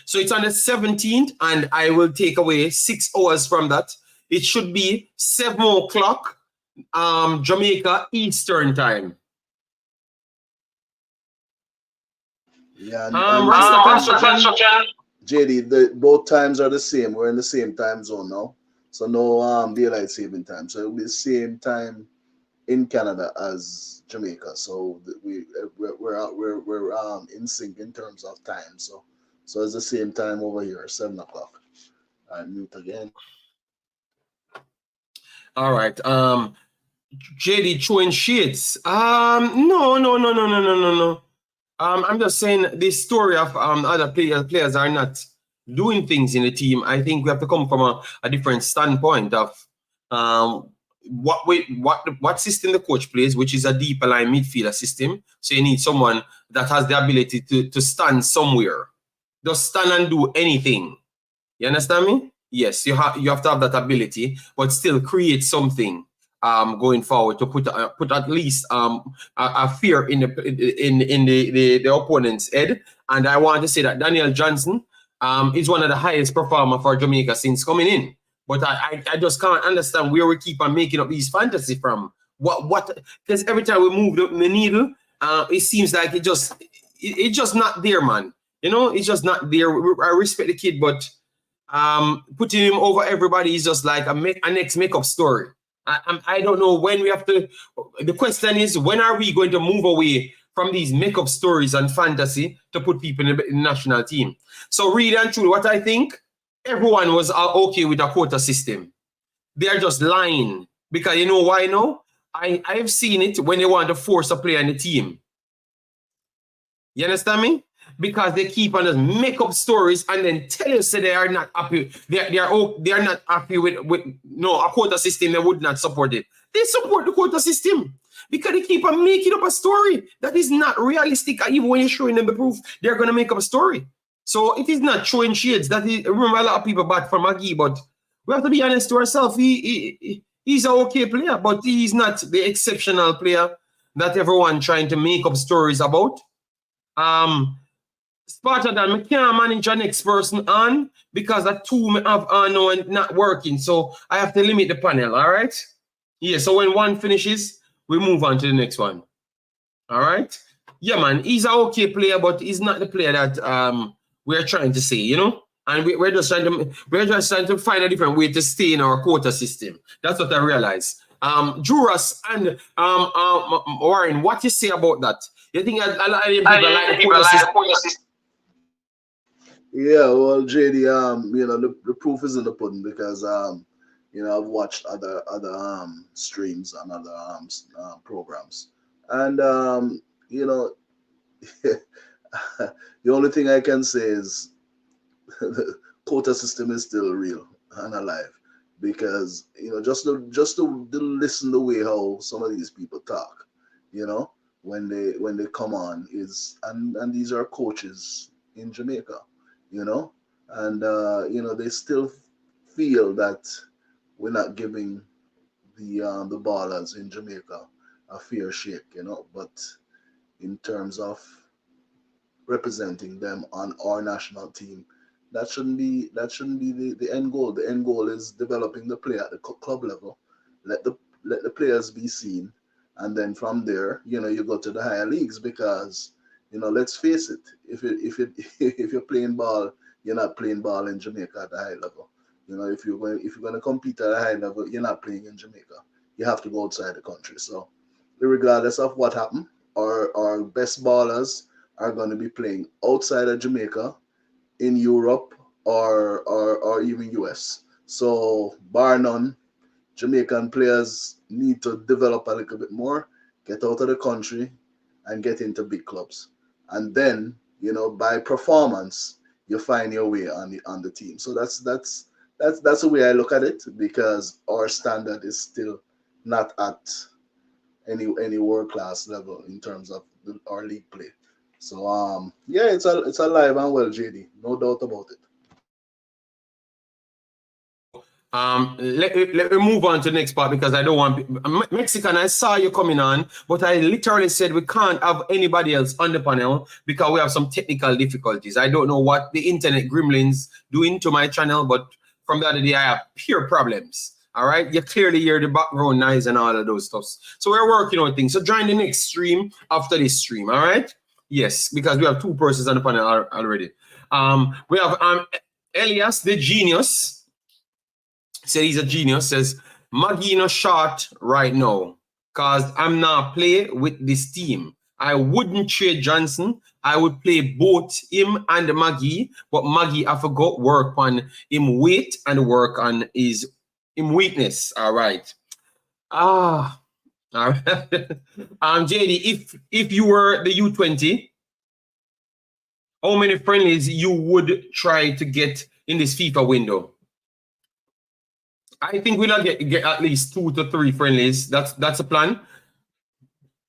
So it's on the 17th, and I will take away 6 hours from that. It should be 7 o'clock Jamaica Eastern time. Yeah, Rasta JD, both times are the same. We're in the same time zone now. So no daylight saving time. So it'll be the same time in Canada as Jamaica. So we're in sync in terms of time. So it's the same time over here, 7 o'clock. Mute again. All right. JD chewing shades. No. I'm just saying this story of other players are not doing things in the team. I think we have to come from a different standpoint of what system the coach plays, which is a deep line midfielder system. So you need someone that has the ability to stand somewhere, just stand and do anything. You understand me? Yes, you have to have that ability, but still create something going forward to put at least a fear in the opponent's head. And I want to say that Daniel Johnson is one of the highest performer for Jamaica since coming in. But I just can't understand where we keep on making up these fantasy from. What? Because every time we move the needle, it seems like it's just not there, man. You know, it's just not there. I respect the kid, but putting him over everybody is just like a next makeup story. I don't know when we have to. The question is, when are we going to move away from these makeup stories and fantasy to put people in the national team? So really and truly, what I think, everyone was okay with a quota system. They're just lying, because you know why? No, I've seen it when they want to force a player in the team. You understand me? Because they keep on just make up stories and then tell you say they are not happy. They are not happy with a quota system. They would not support it. They support the quota system because they keep on making up a story that is not realistic. Even when you're showing them the proof, they're gonna make up a story. So it is not showing shades. Remember, a lot of people bat for Maggie, but we have to be honest to ourselves. He's an okay player, but he's not the exceptional player that everyone trying to make up stories about. Sparta than me can't manage the next person on because the two me have on now and not working. So I have to limit the panel, all right? Yeah, so when one finishes, we move on to the next one. All right? Yeah, man, he's an okay player, but he's not the player that we're trying to say, you know? And we're just trying to find a different way to stay in our quota system. That's what I realize. Juras and Warren, what you say about that? You think a lot of people like the quota system? Yeah, well, JD, the proof is in the pudding because I've watched other streams and other programs, and the only thing I can say is the quota system is still real and alive, because just to listen the way how some of these people talk, when they come on and these are coaches in Jamaica. And they still feel that we're not giving the ballers in Jamaica a fair shake, but in terms of representing them on our national team, that shouldn't be the end goal. The end goal is developing the player at the club level, let the players be seen, and then from there, you go to the higher leagues, because let's face it, if you're playing ball, you're not playing ball in Jamaica at the high level. If you're going to compete at a high level, you're not playing in Jamaica. You have to go outside the country. So, regardless of what happened, our best ballers are going to be playing outside of Jamaica, in Europe, or even US. So, bar none, Jamaican players need to develop a little bit more, get out of the country, and get into big clubs. And then, by performance, you find your way on the team. So that's the way I look at it, because our standard is still not at any world class level in terms of our league play. So it's alive and well, JD, no doubt about it. Let me move on to the next part, because I don't want Mexican. I saw you coming on, but I literally said we can't have anybody else on the panel because we have some technical difficulties. I don't know what the internet gremlins doing to my channel, but from the other day I have pure problems. All right, you clearly hear the background noise and all of those stuffs. So we're working on things. So join the next stream after this stream. All right. Yes, because we have two persons on the panel already. We have Elias, the genius. Said he's a genius. Says Maggie no shot right now. because I'm not playing with this team. I wouldn't trade Johnson. I would play both him and Maggie, but Maggie, I forgot work on him weight and work on his weakness. All right. All right. JD, if you were the U20, how many friendlies you would try to get in this FIFA window? I think we'll get at least 2 to 3 friendlies. That's a plan.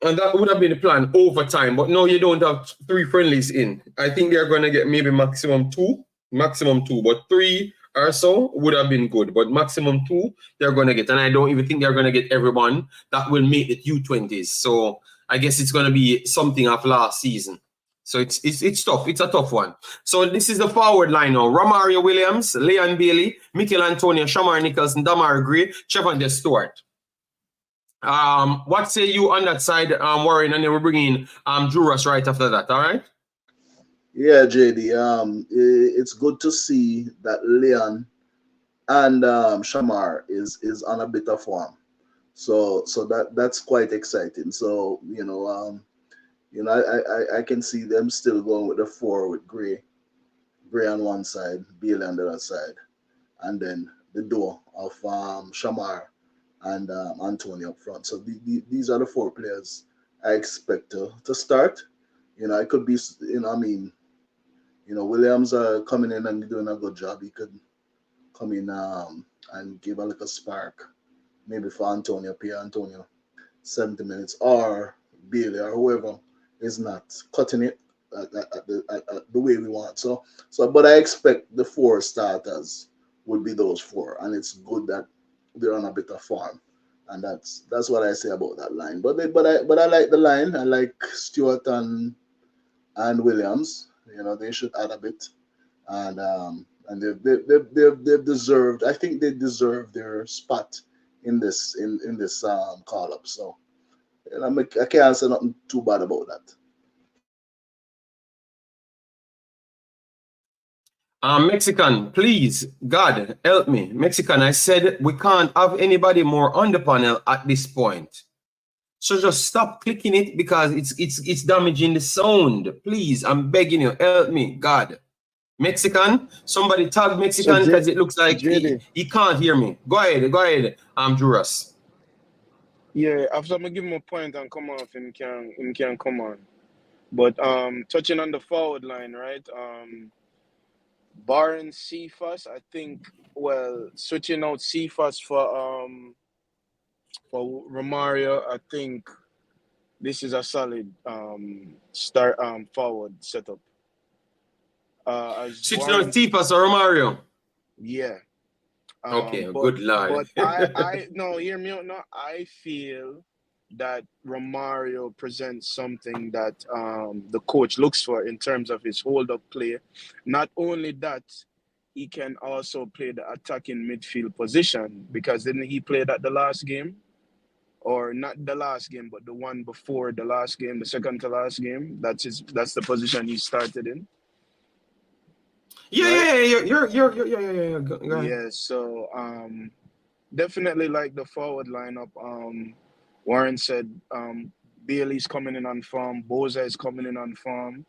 And that would have been the plan over time. But no, you don't have 3 friendlies in. I think they're going to get maybe maximum 2. But 3 or so would have been good. But maximum 2 they're going to get. And I don't even think they're going to get everyone that will make the U20s. So I guess it's going to be something of last season. So it's tough. It's a tough one. So this is the forward line now. Romario Williams, Leon Bailey, Mikel Antonio, Shamar Nicholson, Damar Gray, Chevron Stewart. What say you on that side, Warren? And then we're bringing Juras right after that. All right. Yeah, JD. It's good to see that Leon and Shamar is on a bit of form. So that's quite exciting. So I can see them still going with the 4 with Gray on one side, Bailey on the other side, and then the duo of Shamar and Antonio up front. So these are the 4 players I expect to start. It could be, Williams coming in and doing a good job. He could come in and give a little spark, maybe for Antonio, Pierre Antonio, 70 minutes, or Bailey or whoever is not cutting it at the way we want. But I expect the 4 starters would be those 4, and it's good that they're on a bit of form, and that's what I say about that line. But I like the line. I like Stewart and Williams. They should add a bit, and they've deserved. I think they deserve their spot in this call up. So I can't say nothing too bad about that. Mexican, please, God, help me. Mexican, I said we can't have anybody more on the panel at this point. So just stop clicking it because it's damaging the sound. Please, I'm begging you, help me, God. Mexican, somebody tag Mexican because it looks like he can't hear me. Go ahead, Juras. Yeah, after I give him a point and come off, him can come on. But touching on the forward line, right? Barring Cephas, I think, switching out Cephas for Romario, I think this is a solid start forward setup. Switching out Cephas or Romario? Yeah. Okay, good lord. But I no, hear me out now. I feel that Romario presents something that the coach looks for in terms of his hold-up play. Not only that, he can also play the attacking midfield position, because didn't he play that the last game? Or not the last game, but the one before the last game, the second to last game. That's the position he started in. Yeah, right? Yeah, so definitely like the forward lineup. Warren said Bailey's coming in on form, Boza is coming in on form.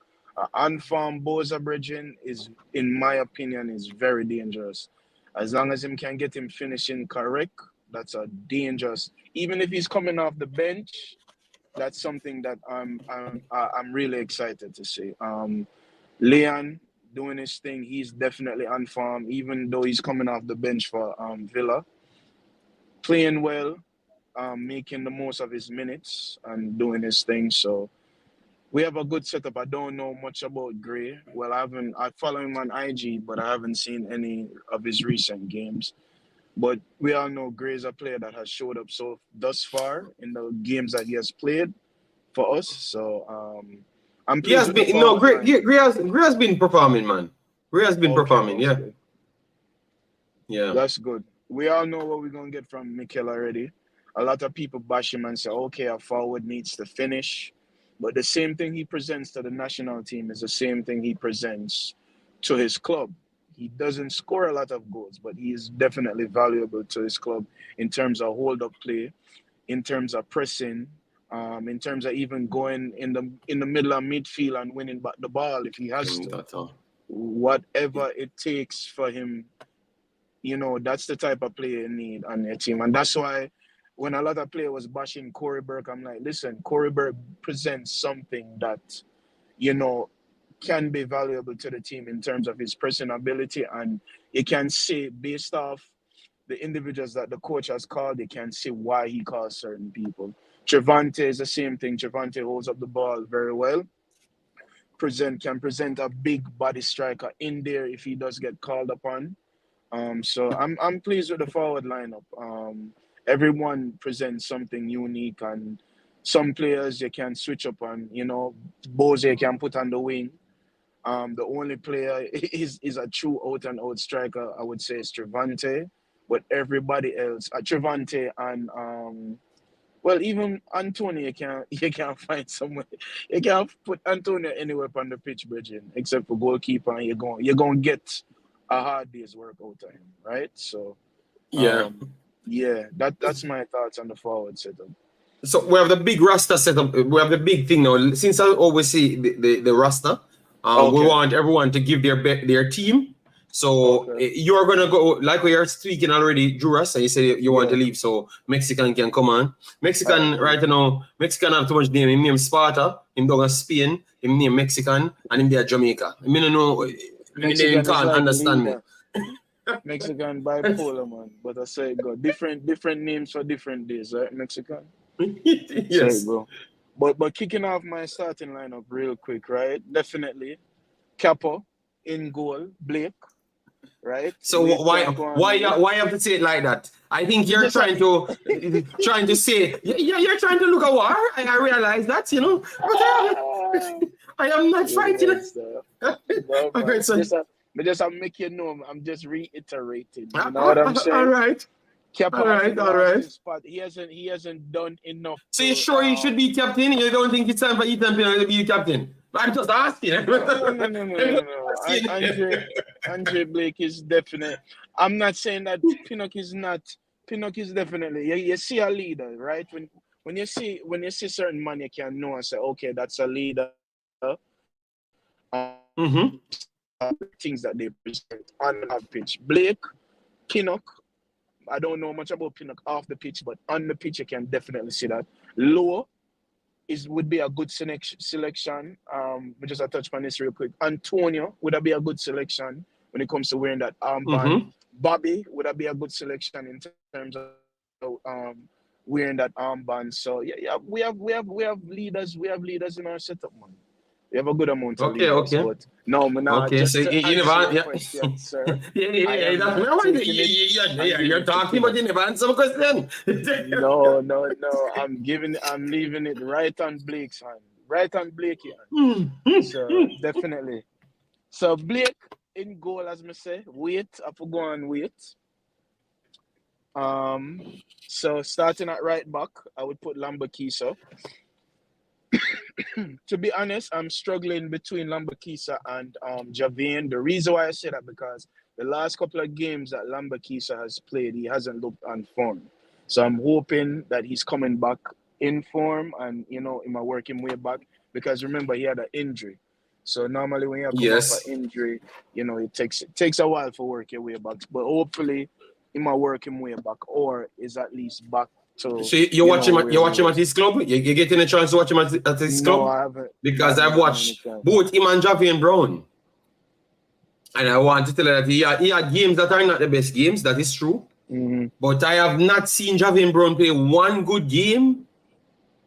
On-form Boza Bridging is, in my opinion, is very dangerous. As long as him can get him finishing correct, that's a dangerous. Even if he's coming off the bench, that's something that I'm really excited to see. Leon doing his thing, he's definitely on form, even though he's coming off the bench for Villa. Playing well, making the most of his minutes and doing his thing. So we have a good setup. I don't know much about Gray. Well, I follow him on IG, but I haven't seen any of his recent games. But we all know Gray is a player that has showed up thus far in the games that he has played for us. So I'm pleased. Gray has been performing, man. Gray has been performing, yeah. Good. Yeah. That's good. We all know what we're gonna get from Mikel already. A lot of people bash him and say, okay, a forward needs to finish. But the same thing he presents to the national team is the same thing he presents to his club. He doesn't score a lot of goals, but he is definitely valuable to his club in terms of hold-up play, in terms of pressing, in terms of even going in the middle of midfield and winning back the ball if he has to. That's all. Whatever it takes for him, that's the type of player you need on your team. And that's why when a lot of players was bashing Corey Burke, I'm like, listen, Corey Burke presents something that, can be valuable to the team in terms of his pressing ability. And you can see based off the individuals that the coach has called, they can see why he calls certain people. Trevante is the same thing. Trevante holds up the ball very well. Can present a big body striker in there if he does get called upon. So I'm pleased with the forward lineup. Everyone presents something unique, and some players you can switch up on. Boze can put on the wing. The only player is a true out and out striker, I would say, is Trevante. But everybody else, Trevante and even Antonio, you can't find somewhere. You can't put Antonio anywhere on the pitch, Bridget, except for goalkeeper, and you're gonna get a hard day's work out of him, right? So that's my thoughts on the forward setup. So we have the big roster setup. We have the big thing now. Since I always see the roster, we want everyone to give their team. So you're gonna go like we are speaking already, Drew Russ, and you said you want to leave, so Mexican can come on. Mexican right now, Mexican have too much name. Him name Sparta, him down Spain, him name Mexican, and him there Jamaica. I don't know. Mexican can't understand me. Mexican bipolar, man. But I say go different names for different days, right? Mexican. Yes, sorry, bro. But kicking off my starting lineup real quick, right? Definitely, Capo in goal, Blake, right? So why you have to say it like that? I think you're trying to say you're trying to look at war. I realize that, but I am not fighting. Just make you know, I'm just reiterating. You know what I'm saying? All right. All right. Spot. He hasn't done enough. So you're sure he should be captain? You don't think it's time for Ethan Pinnock to be captain? I'm just asking. No. Andre Blake is definite. I'm not saying that Pinnock is not. Pinnock is definitely. You see a leader, right? When you see certain man, you can know and say, okay, that's a leader. Things that they present on the pitch. Blake, Pinnock. I don't know much about Pinnock off the pitch, but on the pitch you can definitely see that. Low would be a good selection. We just touch on this real quick. Antonio would be a good selection when it comes to wearing that armband. Bobby would be a good selection in terms of wearing that armband. So yeah, we have leaders. We have leaders in our setup, man. We have a good amount of leaders. Okay. But no, man. Just so you never answer question, sir. You're talking, but you never answer my question. No. I'm leaving it right on Blake's hand. Right on Blake's hand. So definitely. So Blake in goal, as me say. Wait, I forgot on wait. So starting at right back, I would put Lambakisa. To be honest, I'm struggling between Lambakisa and Javane. The reason why I say that because the last couple of games that Lambakisa has played, he hasn't looked on form. So I'm hoping that he's coming back in form and, in my working way back. Because remember, he had an injury. So normally when you have off an injury, it takes a while for work your way back. But hopefully, he might work him way back or is at least back. So you watch him at his club? You're getting a chance to watch him at his club? No, I haven't. Because I've watched both him and Javian Brown. And I want to tell you that he had games that are not the best games, that is true. But I have not seen Javian Brown play one good game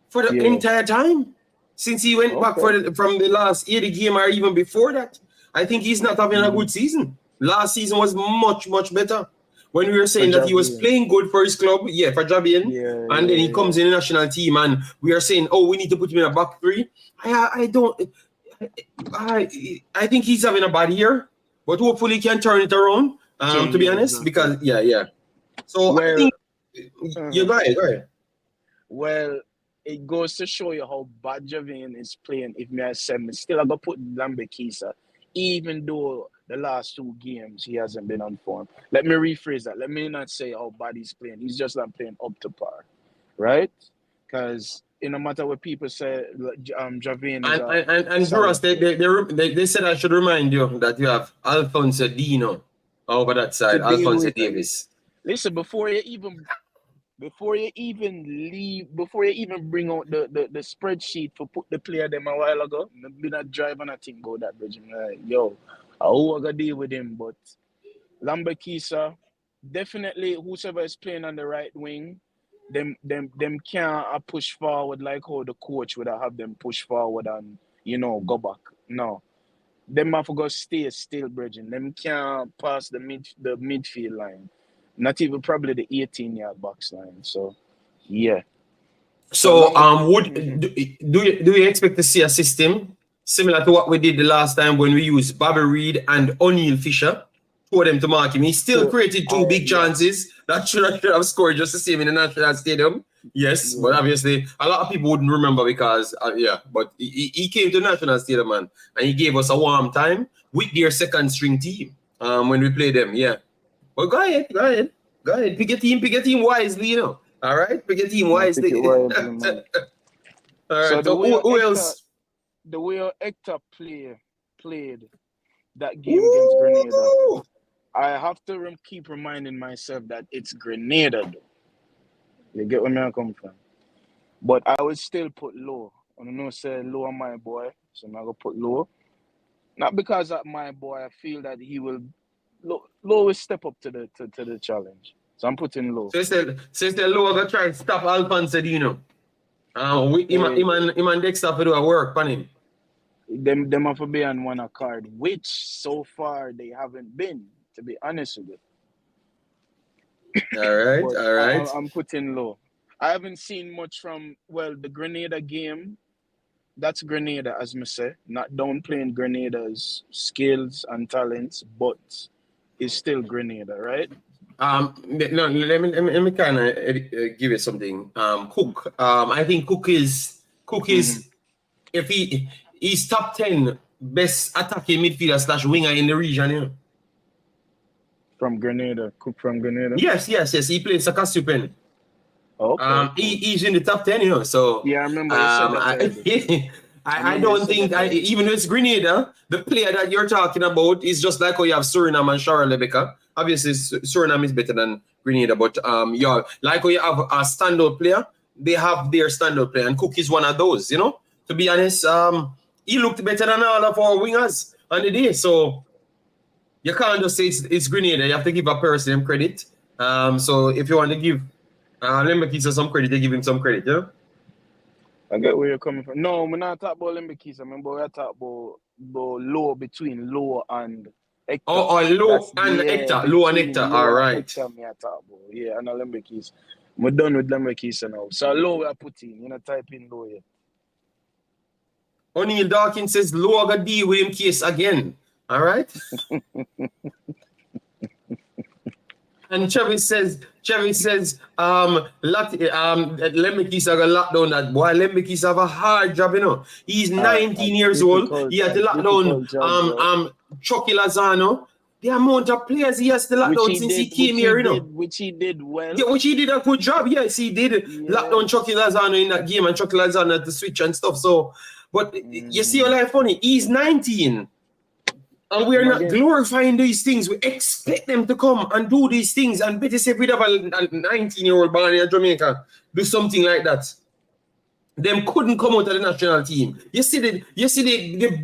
for the entire time. Since he went back from the last 80 game or even before that. I think he's not having a good season. Last season was much, much better. When we were saying that he was playing good for his club, for Javian, and then he comes in the national team, and we are saying, we need to put him in a back three. I think he's having a bad year, but hopefully he can turn it around. To be honest, because So I think you go ahead. Well, it goes to show you how bad Javian is playing. If me I said, still I go put Lambakisa, even though the last two games he hasn't been on form. Let me rephrase that. Let me not say how bad he's playing. He's just not playing up to par. right? Because no matter what people say, Javane is And solid Girlz, player. they said I should remind you that you have Alphonso Dino over that To side, deal Alphonso with. Davis. Listen, before you even bring out the spreadsheet for put the player them a while ago, I've been a drive and I think go that bridge. I'm like, yo, how I gonna deal with him? But Lambakisa, definitely whoever is playing on the right wing, them can't push forward like how the coach would have them push forward and go back. No. Them have to go stay still, bridging. Them can't pass the midfield line. Not even probably the 18-yard box line. So yeah. So Mhm. do you expect to see a system similar to what we did the last time when we used Bobby Reed and O'Neal Fisher for them to mark him? He still created two big chances that should have scored just the same in the National Stadium. Yes, but obviously a lot of people wouldn't remember because but he came to the National Stadium, man, and he gave us a warm time with their second string team when we played them. Yeah, but go ahead. Pick a team wisely, All right, pick a team wisely. Pick it man. All right. So who else? The way Hector played that game against Grenada, I have to keep reminding myself that it's Grenada, though. You get where I come from? But I would still put low. I don't know, say low on my boy, so I'm gonna put low. Not because of my boy, I feel that he will low will step up to the challenge. So I'm putting low. So you say low gonna try to stop Alphonso Dino. Him and Dexter for do a work on him. Them have to be on one accord, which so far they haven't been, to be honest with you. All right. I'm putting low. I haven't seen much from the Grenada game. That's Grenada, as me say. Not downplaying Grenada's skills and talents, but it's still Grenada, right? No, let me kind of give you something. Cook. I think Cook is if he's top 10 best attacking midfielder / winger in the region. From Grenada, Cook from Grenada. Yes. He plays Sakasupen. Okay. He's in the top 10, So yeah, I remember you said that. I don't think even though it's Grenada, the player that you're talking about is just like how you have Suriname and Shamar Nicholson. Obviously, Suriname is better than Grenada, but like how you have a standout player, they have their standout player, and Cook is one of those. To be honest, he looked better than all of our wingers on the day. So you can't just say it's Grenada. You have to give a person credit. So if you want to give Lembekisa some credit, they give him some credit, I get where you're coming from. No, we're not talking about Lembekisa. Remember, we're talking about low between low and Hector. Low and Hector. Low and Hector. All right. Hector, me I talk about. Yeah, and Lembekisa. We're done with Lembekisa now. So low we are putting. Type in low here. O'Neal Dawkins says low got deal with him case again. All right. And Chevy says, Lembekisa got locked down that boy. Lembekisa have a hard job, He's 19 years old. He had to lock down Chucky Lozano. The amount of players he has to lock down since he came here, Which he did well. Yeah, which he did a good job. Yes, he did lock down Chucky Lozano in that game, and Chucky Lozano had to switch and stuff. So, but you see how funny. He's 19. And we are not glorifying these things. We expect them to come and do these things. And better say, if we have a 19-year-old born in Jamaica do something like that, them couldn't come out of the national team. You see the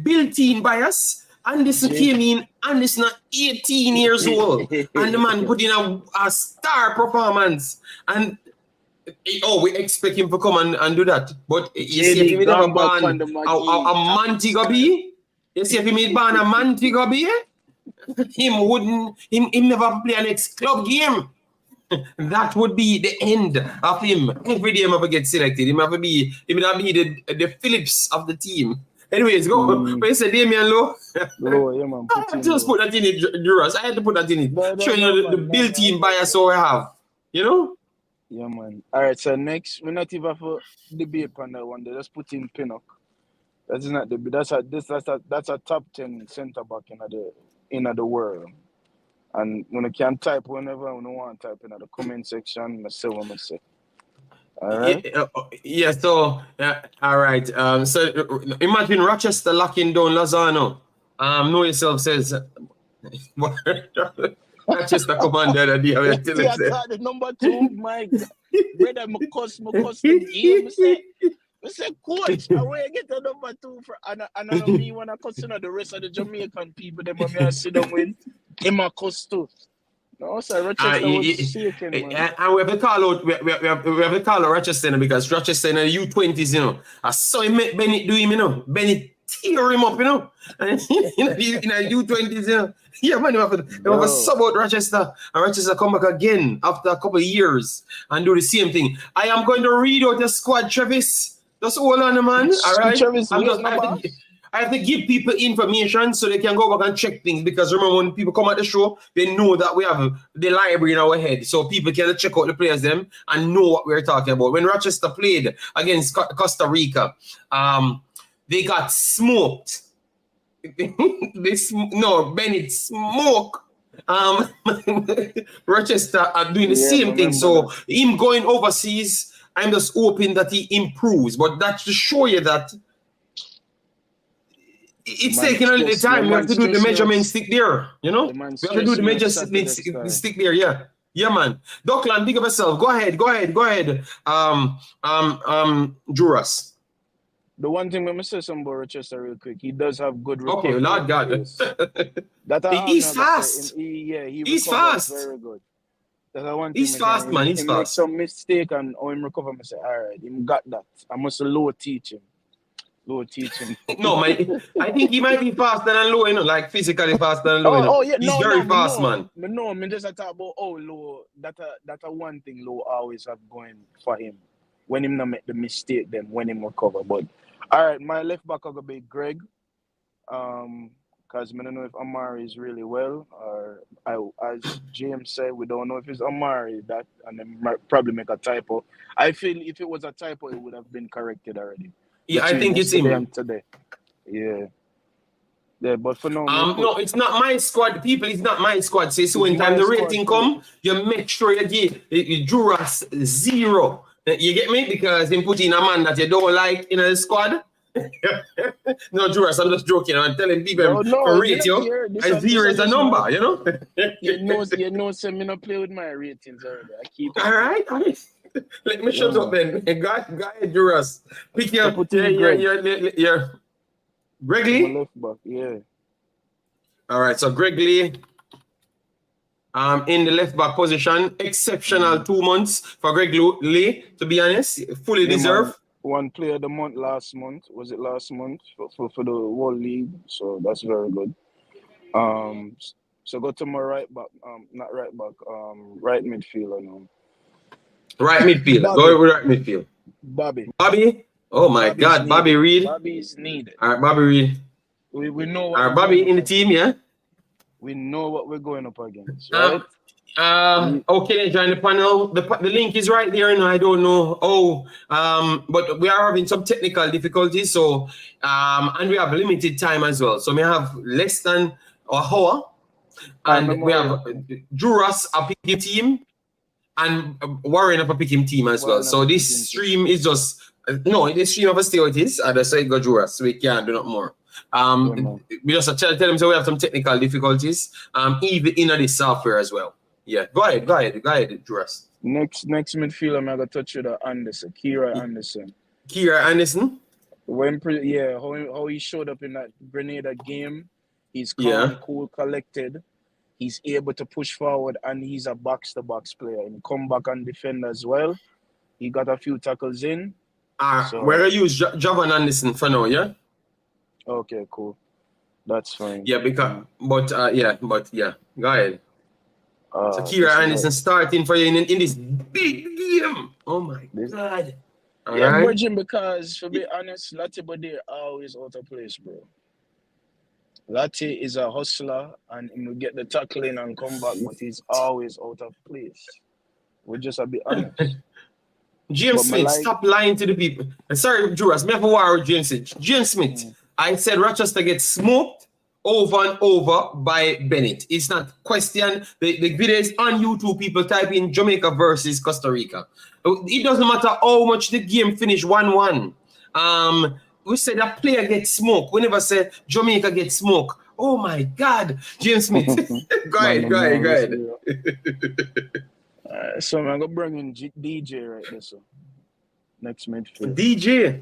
built-in bias. Anderson came in. Anderson not 18 years old, and the man put in a star performance. And we expect him to come and do that. But you see, if he never born a Montego Bay. You see, if he made ban a Montego Bay, him never play an ex-club game. That would be the end of him. Every day he ever get selected. He would be the Phillips of the team. Anyways, go. When you say Damian Low, man. I just put that in it, Duras. I had to put that in it. Showing you the built-in bias we have. Yeah, man. All right, so next, we're not even for debate on that one. They just put in Pinnock. That's not that's a top 10 centre back in the world. And when I can type whenever I want to type in the comment section, I say what I say. All right. Yeah, so all right. So imagine Rochester locking down Lozano. Know yourself says Rochester commander the day. I tell See, him, I say. thought the number 2, my God. Brother, my cuss the game. I say, coach, I want to get the number 2 for and I know me when I cuss the rest of the Jamaican people, them when I sit down with him a cuss too. No, sir, Rochester was shaking, man. And we have to call out we have to call out Rochester because Rochester in the U20s, you know. I saw him make Bennett do him, you know. Bennett tear him up, you know. And in the U20s, you know. Yeah, man, we have to sub out Rochester. And Rochester come back again after a couple of years and do the same thing. I am going to read out the squad, Travis. Just hold on, man. All right. Travis, I have to give people information so they can go back and check things because remember when people come at the show, they know that we have the library in our head. So people can check out the players them and know what we're talking about. When Rochester played against Costa Rica, they got smoked. Bennett smoke. Rochester are doing the same thing. So him going overseas, I'm just hoping that he improves. But that's to show you that it's taking a little time. We have to do the measurement stick there, you know? We have to do the measurement stick there, yeah. Yeah, man. Dockland, big up yourself. Go ahead. Juras. The one thing when I say something about Rochester real quick, he does have good recovery. Okay, Lord God. He's fast. He's fast. Very good. That's one thing. He's fast, man. He's fast. Make some mistake and him recover. I say, all right, him got that. I must low teach him. No, man. I think he might be faster than low, you know, like physically faster than low. Oh, yeah. He's very fast, man. No, I mean just talk about low. That's a one thing low always have going for him. When him not make the mistake, then when him recover. But all right, my left back will be Greg. Because I don't know if Amari is really well, or as James said, we don't know if it's Amari that, and then might probably make a typo. I feel if it was a typo, it would have been corrected already. Yeah, I think it's him. Today. Yeah, but for now, no, it's not my squad. People, it's not my squad. So when time the rating come, you make sure you give Juras 0. You get me? Because him put in a man that you don't like in a squad. No, Juras, I'm just joking. I'm telling people for rate you. And 0 is a number, you know. you know, so me not play with my ratings already. I keep. All right. Let me shut up then. Go ahead, Juras. Pick your Greg Lee. Left back, yeah. All right, so Greg Lee. In the left back position, exceptional 2 months for Greg Lee, to be honest, fully deserved. One player of the month last month, was it last month for the whole league? So that's very good. So go to my right back, not right back, right midfielder now. Right midfield. Go with right midfield. Bobby. Oh my God, needed. Bobby Reed. Bobby is needed. All right, Bobby Reed. We know. All right, Bobby in the team, yeah. We know what we're going up against, right? Okay, join the panel. The link is right there, and I don't know. But we are having some technical difficulties, so and we have limited time as well. So we have less than an hour, and we have Juras a picking team, and Warren up a picking team as well. So this stream is just the stream of a stay it is, and so it got Juras, so we can't do not more. We just tell them so we have some technical difficulties, even in this software as well. Yeah, go ahead, Juras. Next midfielder, I'm gonna touch with Anderson, Kira Anderson. How he showed up in that Grenada game. He's calm, cool, collected. He's able to push forward, and he's a box-to-box player. And come back and defend as well. He got a few tackles in. We're gonna use Javan Anderson for now, yeah. Okay, cool. That's fine. Yeah, but go ahead. So Kira Anderson starting for you in this big game. Oh my God. All right. Imagine because, to be honest, Lati Bode always out of place, bro. Lati is a hustler and he will get the tackling and come back, but he's always out of place. We're just a bit honest. James Smith, stop lying to the people. Sorry, Juras, me have a war with James Smith. James Smith, I said Rochester gets smoked over and over by Bennett. It's not question. The video is on YouTube. People type in Jamaica versus Costa Rica. It doesn't matter how much the game finish 1-1. We said that player gets smoke. We never said Jamaica gets smoke. Oh my God, James Smith. Go ahead. So I'm gonna bring in DJ right there. So next midfield. DJ.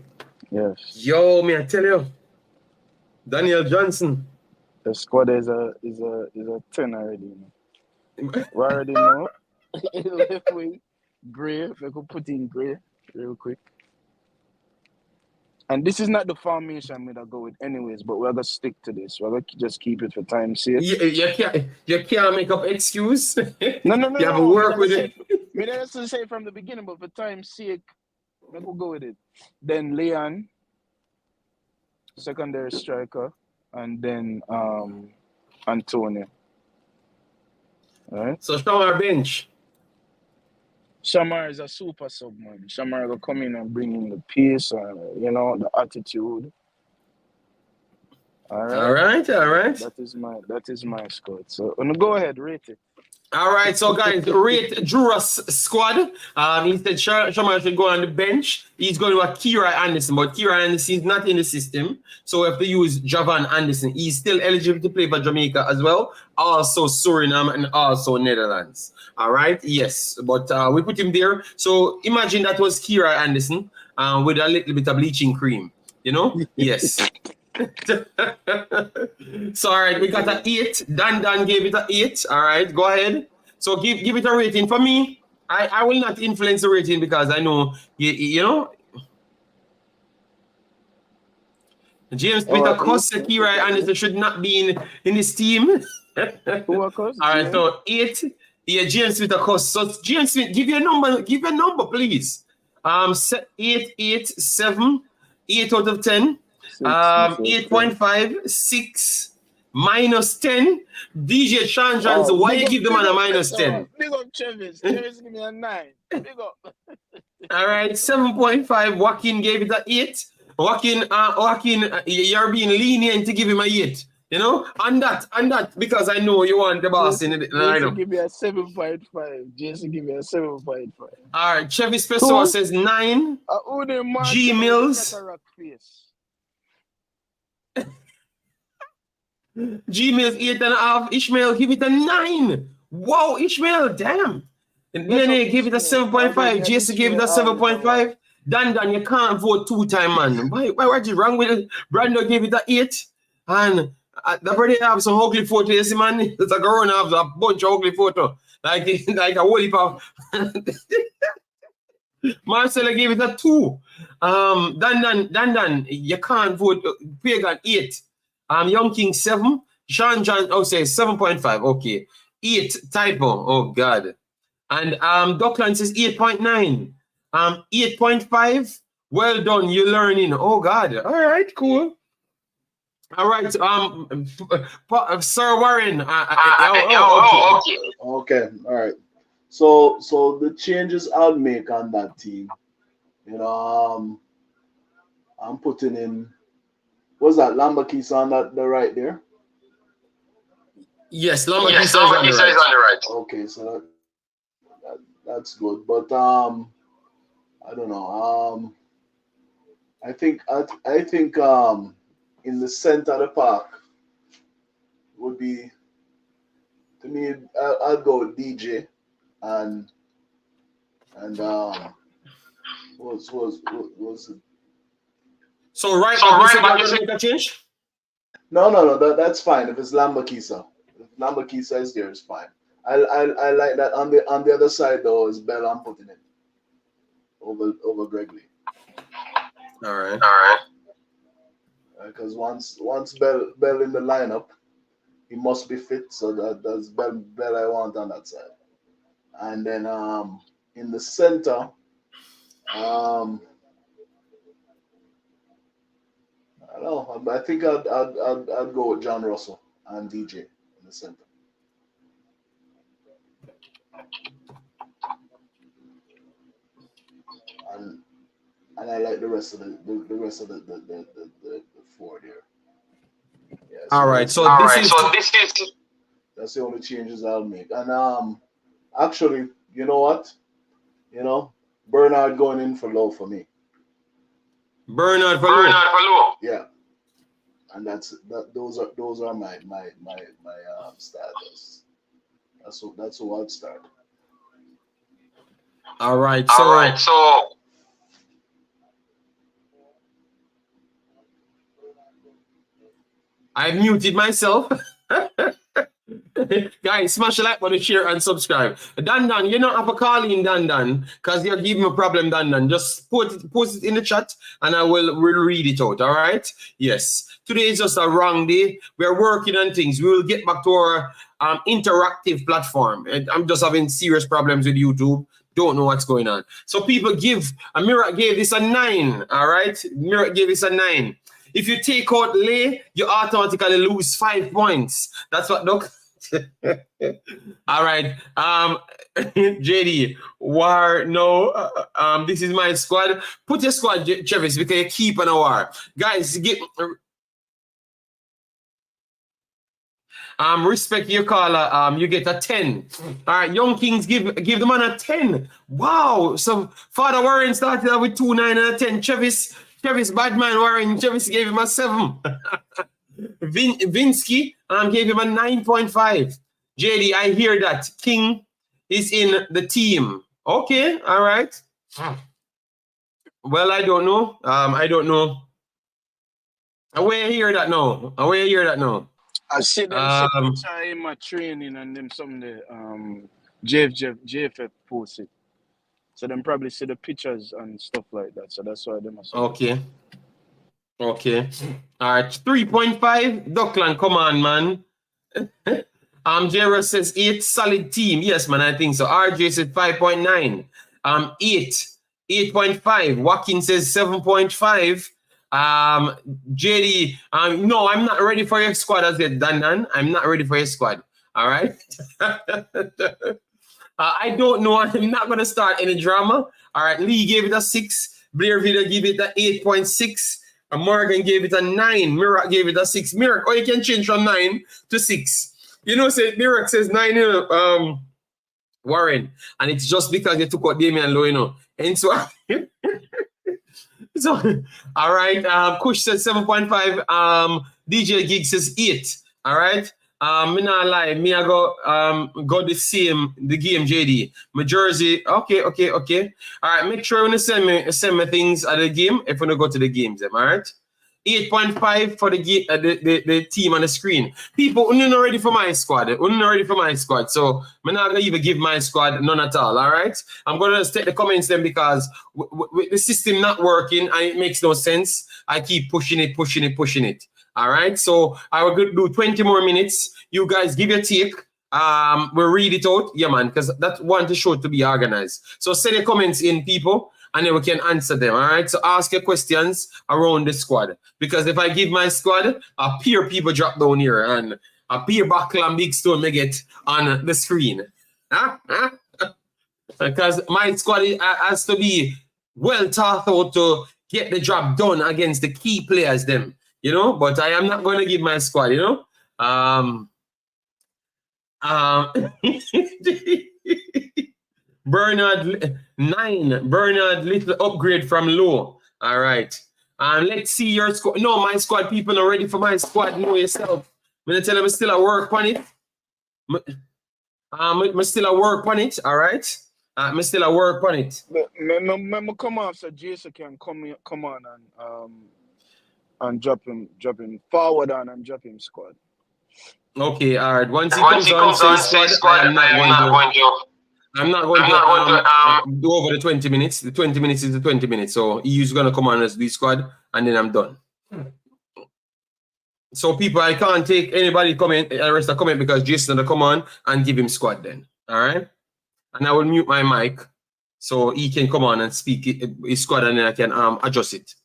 Yes. Yo, me I tell you, Daniel Johnson. The squad is a 10 already. You know. We already know. Left wing, Gray. We could put in Gray real quick. And this is not the formation I'm gonna go with anyways, but we're gonna stick to this. We're gonna just keep it for time's sake. You can't make up excuse. No. You have to work with it. Me that's to say from the beginning, but for time's sake, we'll go with it. Then Leon, secondary striker, and then Antonio. All right. So Shamar bench. Shamar is a super sub, man. Shamar will come in and bring in the pace, the attitude. All right. That is my squad. So go ahead, rate it. All right, so guys, rate Jura's squad. He said Shamar should go on the bench. He's going with Kira Anderson, but Kira Anderson is not in the system. So we have to use Javan Anderson. He's still eligible to play for Jamaica as well. Also Suriname and also Netherlands. All right, yes, but we put him there. So imagine that was Kira Anderson with a little bit of bleaching cream. You know? Yes. So all right, we got an 8. Dan gave it an 8. All right, go ahead. So give it a rating. For me, I will not influence the rating because I know you know James Peter Kira Anderson should not be in this team. All right, so 8. Yeah, James Smith, of course. So James Smith, give your number, please. 8, 8, 7, 8 out of 10. 8.5, 6, -10. DJ Chandran, so why you give the man a -10? Big up Travis. Travis give me a 9. Big up. All right, 7.5. Joaquin gave it an 8. Joaquin, you're being lenient to give him a 8. You know, on that, because I know you want the boss in the lineup. Jason give me a 7.5. Jason give me a 7.5. All right, Chevy Pessoa says 9. G Mills. G Mills 8.5. Ishmael give it a 9. Wow, Ishmael, damn. And Lenny gave it a 7.5. Jason gave it a 7.5. Dan, you can't vote 2-time, man. Why what is wrong with it? Brando gave it a 8. And the brother have some ugly photos, man. It's like a run have a bunch of ugly photos. Like a whole heap of Marcella gave it a 2. Dan, you can't vote Pagan 8. Young King 7. Sean John say 7.5. Okay. 8 typo. Oh God. And Dockland says 8.9. 8.5. Well done, you're learning. Oh God. All right, cool. All right. Sir Warren. Okay. All right. So the changes I'll make on that team, I'm putting in. What's that? Lambakisa on the right there? Yes, Lambakisa is on the right. Okay, so that's good. But I don't know. I think in the center of the park would be, to me, I'd go with DJ and what's it? So right back, you make a change? No, that's fine. If it's Lambakisa. If Lambakisa is there, it's fine. I like that. On the other side though is Bell. I'm putting it over Gregory. All right. Because once Bell in the lineup, he must be fit. So that's Bell I want on that side. And then in the center, I don't know. I think I'd go with John Russell and DJ in the center. And I like the rest of the four there. Yeah, All right. So this is that's the only changes I'll make. And actually, you know what? You know, Bernard going in for low for me. Bernard for low. Yeah. And those are my starters. That's who I'd start. All right. So I've muted myself. Guys, smash the like button, share, and subscribe. Dan, you don't have a call in Dan, because you're giving me a problem, Dan. Just post it in the chat, and I will read it out, all right? Yes. Today is just a wrong day. We're working on things. We will get back to our interactive platform. I'm just having serious problems with YouTube. Don't know what's going on. So people Mira gave this a 9, all right? Mira gave this a 9. If you take out Lay, you automatically lose 5 points. That's what, Doc. All right. JD, war, no. This is my squad. Put your squad, Travis, because you keep an war. Guys, respect your caller. You get a 10. All right, Young Kings give the man a 10. Wow. So Father Warren started out with 2, 9, and a 10. Travis Badman Warren. Travis gave him a 7. Vinsky gave him a 9.5. JD, I hear that. King is in the team. Okay, all right. Well, I don't know. I don't know. Where you hear that now? I see them in my training and them some of the JFF posted. So them probably see the pictures and stuff like that. So that's why they must. Okay. All right. 3.5. Duckland, come on, man. Jero says 8, solid team. Yes, man, I think so. RJ said 5.9. 8.5. Watkins says 7.5. JD, no, I'm not ready for your squad as yet, Dan. I'm not ready for your squad. All right. I don't know. I'm not going to start any drama. All right. Lee gave it a 6. Blair Vida gave it a 8.6. Morgan gave it a 9. Mirak gave it a 6. Mirak, you can change from 9 to 6. You know, Mirak says 9, Warren. And it's just because you took out Damian Lowe, you know. And so, all right. Kush says 7.5. DJ Gig says 8. All right. Me not lie. Me I go the game JD. My jersey. Okay. All right. Make sure you send me things at the game if you go to the games. Them. All right. 8.5 for the team on the screen. People, you're not ready for my squad. So I'm not gonna even give my squad none at all. All right. I'm gonna just take the comments then because with the system not working and it makes no sense. I keep pushing it. All right. So I will do 20 more minutes. You guys give your take. We'll read it out. Yeah, man, because that want the show to be organized. So send your comments in, people, and then we can answer them. All right. So ask your questions around the squad. Because if I give my squad, a peer people drop down here and a peer buckle and big stone may get on the screen. Because my squad has to be well thought out to get the job done against the key players, them. You know, but I am not going to give my squad, you know. Bernard 9. Bernard little upgrade from low. All right. Let's see your squad. No, my squad people are ready for my squad. Know yourself. I'm gonna tell them I'm still at work on it. I'm still at work on it. All right. I'm still at work on it. Me come on so Jason can come on and drop him forward and drop him squad. Okay, all right. Once he comes on squad, I'm not going to do over the 20 minutes. The 20 minutes is the 20 minutes. So he's going to come on as the squad, and then I'm done. So people, I can't take anybody rest a comment because Jason will come on and give him squad then. All right? And I will mute my mic so he can come on and speak his squad, and then I can adjust it.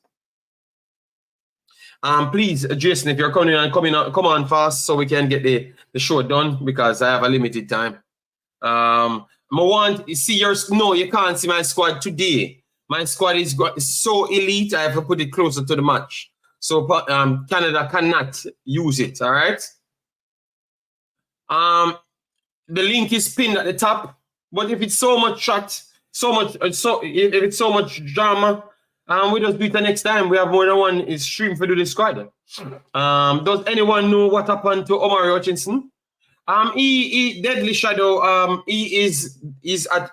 Please, Jason, if you're come on fast so we can get the show done because I have a limited time. No, you can't see my squad today. My squad is so elite, I have to put it closer to the match. So Canada cannot use it. All right. The link is pinned at the top. But if it's so much chat, if it's so much drama, we just do it the next time. We have more than one stream for the squad. Does anyone know what happened to Omari Hutchinson? He Deadly Shadow. He is at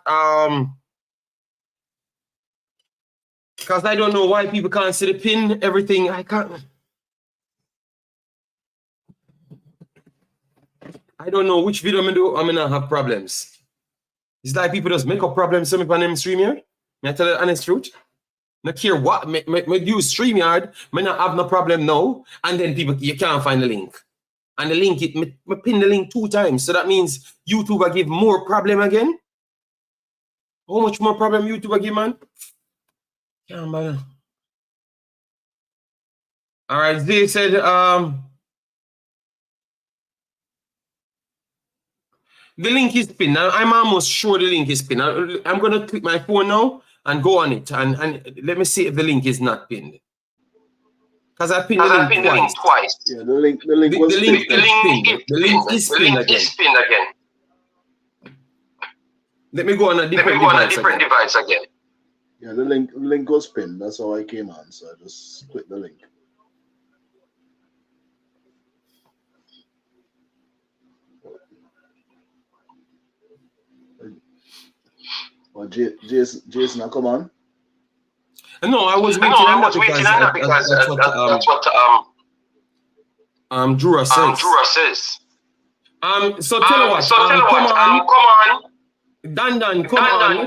because I don't know why people can't see the pin. Everything I can't. I don't know which video I'm gonna have problems. It's like people just make up problems on them StreamYard. May I tell you the honest truth? Not care what me use StreamYard, me not have no problem now. And then people you can't find the link. And the link me pin the link 2 times. So that means YouTube will give more problem again. How much more problem YouTube will give, man? Can't bother. All right, they said the link is pinned. I'm almost sure the link is pinned. I'm going to click my phone now and go on it. And let me see if the link is not pinned. Because I pinned the link twice. Yeah, the link was pinned. The link is pinned again. Let me go on a different device again. Yeah, the link was pinned. That's how I came on. So I just clicked the link. Well, Jason, come on. No, I was waiting on that because that's what Jura says. So tell you what, come on. Dan, come on. In the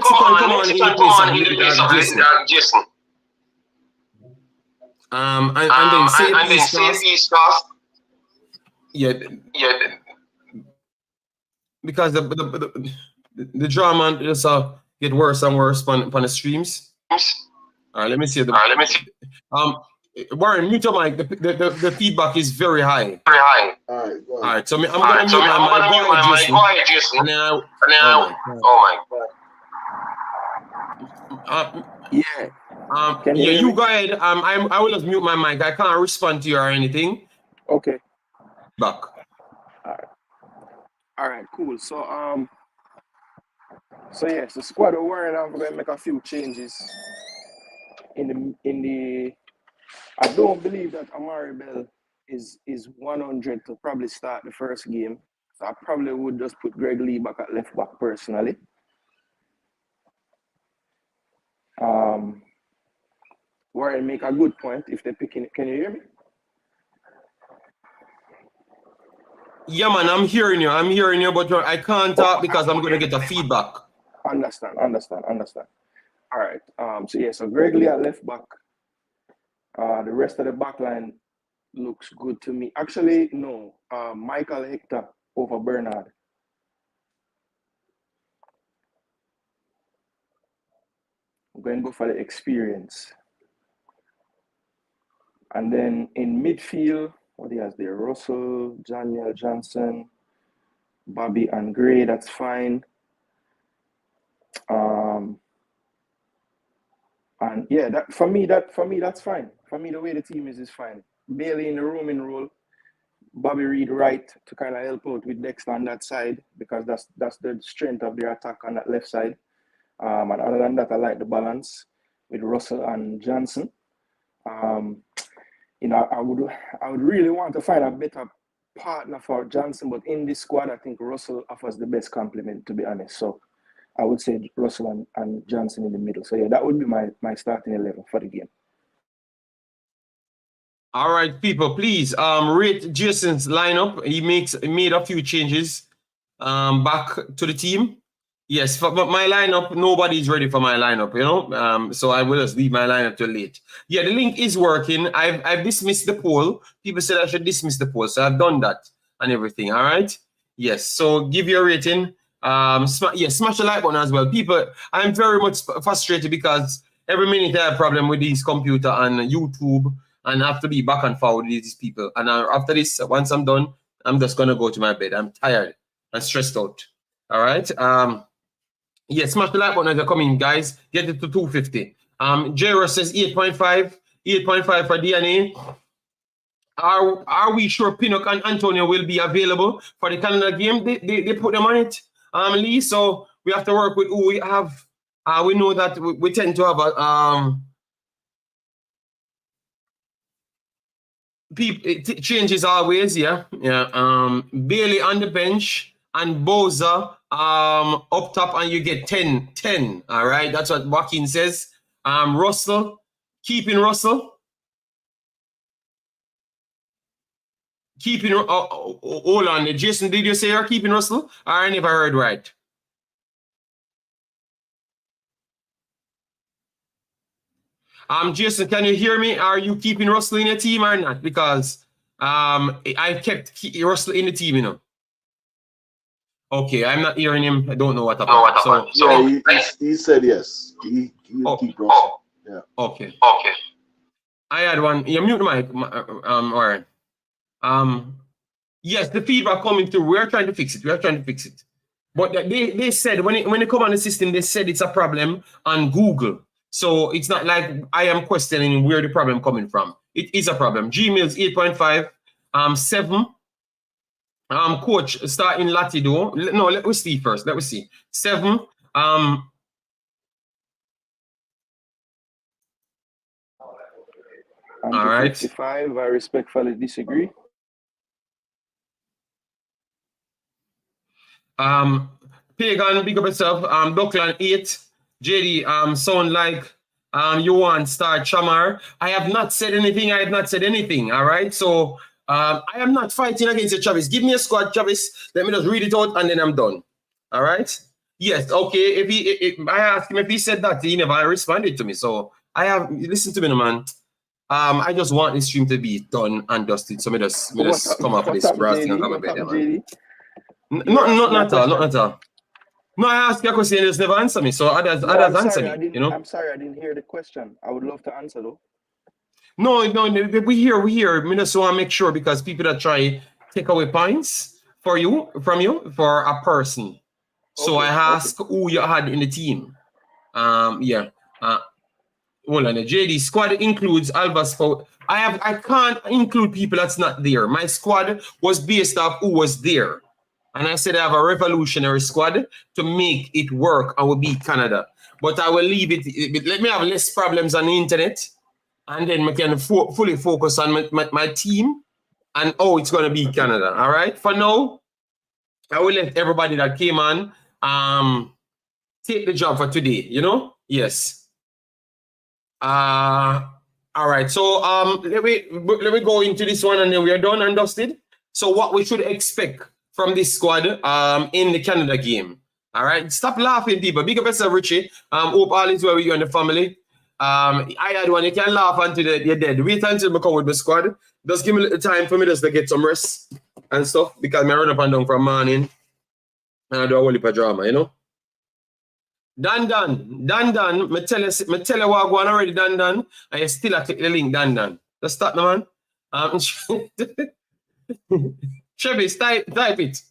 place of Jason. And then save East Coast. Yeah. Because the drama just get worse and worse on the streams. All right, let me see. Warren, mute your mic. The feedback is very high. All right. So I'm gonna mute my mic. Go ahead, Jason. And then oh my God. Yeah. You go ahead. I will just mute my mic. I can't respond to you or anything. Okay. Back. All right. Cool. So yes, the squad are worried. I'm going to make a few changes in the. I don't believe that Amari Bell is 100 to probably start the first game. So I probably would just put Greg Lee back at left back personally. Warren make a good point if they're picking it. Can you hear me? Yeah, man, I'm hearing you, but I can't talk because I'm going to get a feedback. Understand. All right. So Greg Lee at left back. The rest of the back line looks good to me. Actually, no. Michael Hector over Bernard. I'm going to go for the experience. And then in midfield, what he has there? Russell, Daniel Johnson, Bobby and Gray, that's fine. And yeah, that's fine. For me, the way the team is fine. Bailey in the roaming role, Bobby Reed right to kind of help out with Dexter on that side because that's the strength of their attack on that left side. And other than that, I like the balance with Russell and Johnson. I would really want to find a better partner for Johnson, but in this squad, I think Russell offers the best complement, to be honest. So I would say Russell and Johnson in the middle. So yeah, that would be my starting 11 for the game. All right, people, please rate Jason's lineup. He made a few changes back to the team. Yes, but my lineup, nobody's ready for my lineup, you know. So I will just leave my lineup till late. Yeah, the link is working. I've dismissed the poll. People said I should dismiss the poll, so I've done that and everything. All right. Yes. So give your rating. Smash the like button as well. People, I'm very much frustrated because every minute I have a problem with these computer and YouTube, and I have to be back and forward with these people. And after this, once I'm done, I'm just gonna go to my bed. I'm tired and stressed out. All right. Yeah, smash the like button as you're coming, guys. Get it to 250. J-Ross says 8.5. 8.5 for DNA. Are we sure Pinnock and Antonio will be available for the Canada game? They put them on it, Lee. So we have to work with who we have. We know that we tend to have a changes always, yeah. Bailey on the bench and Boza up top, and you get 10. All right, that's what Joaquin says. Russell, keeping Russell. Hold on, Jason, did you say you're keeping Russell? I never heard right. Jason, can you hear me? Are you keeping Russell in your team or not? Because I kept Russell in the team, you know. Okay, I'm not hearing him. I don't know what happened. So he said yes. He keep Russell. Yeah. Okay. I had one. You mute the mic. All right. Yes, the feedback coming through. We are trying to fix it. But they said when they come on the system, they said it's a problem on Google. So it's not like I am questioning where the problem coming from. It is a problem. Gmail's 8.5, 7. Coach start in Latido. No, let me see first. Let me see. 7. On all right. 55, I respectfully disagree. Pagan, big up yourself. Duckland 8. JD, sound like you want start Shamar. I have not said anything. All right. So I am not fighting against you, Travis. Give me a squad, Travis. Let me just read it out and then I'm done. All right. Yes. Okay. If I asked him if he said that, he never responded to me. So I have listen to me, man. I just want this stream to be done and dusted. So me just come up with this brass thing and come up with it. Not at all. No, I asked you a question, you just never answer me. So others answer me. You know. I'm sorry, I didn't hear the question. I would love to answer though. No, we hear. We just want to make sure because people that try take away points from you for a person. So I ask who you had in the team. Yeah. Hold on. The JD squad includes Alva's. I can't include people that's not there. My squad was based off who was there. And I said I have a revolutionary squad to make it work and will beat Canada. But I will leave it. Let me have less problems on the internet. And then we can fully focus on my team and it's going to beat Canada. All right? For now, I will let everybody that came on take the job for today. You know? Yes. All right. So let me go into this one and then we are done and dusted. So what we should expect from this squad in the Canada game. All right, stop laughing, people. Big up yourself, Richie. Hope all is well with you and the family. I had one. You can laugh until you're dead. Wait until I come with the squad. Just give me a little time for me just to get some rest and stuff because I run up and down from morning and I do a whole heap of drama, you know. Dan. Me tell you what going already, Dan. And you still have to click the link, Dan. Just start now, man. Travis, type it.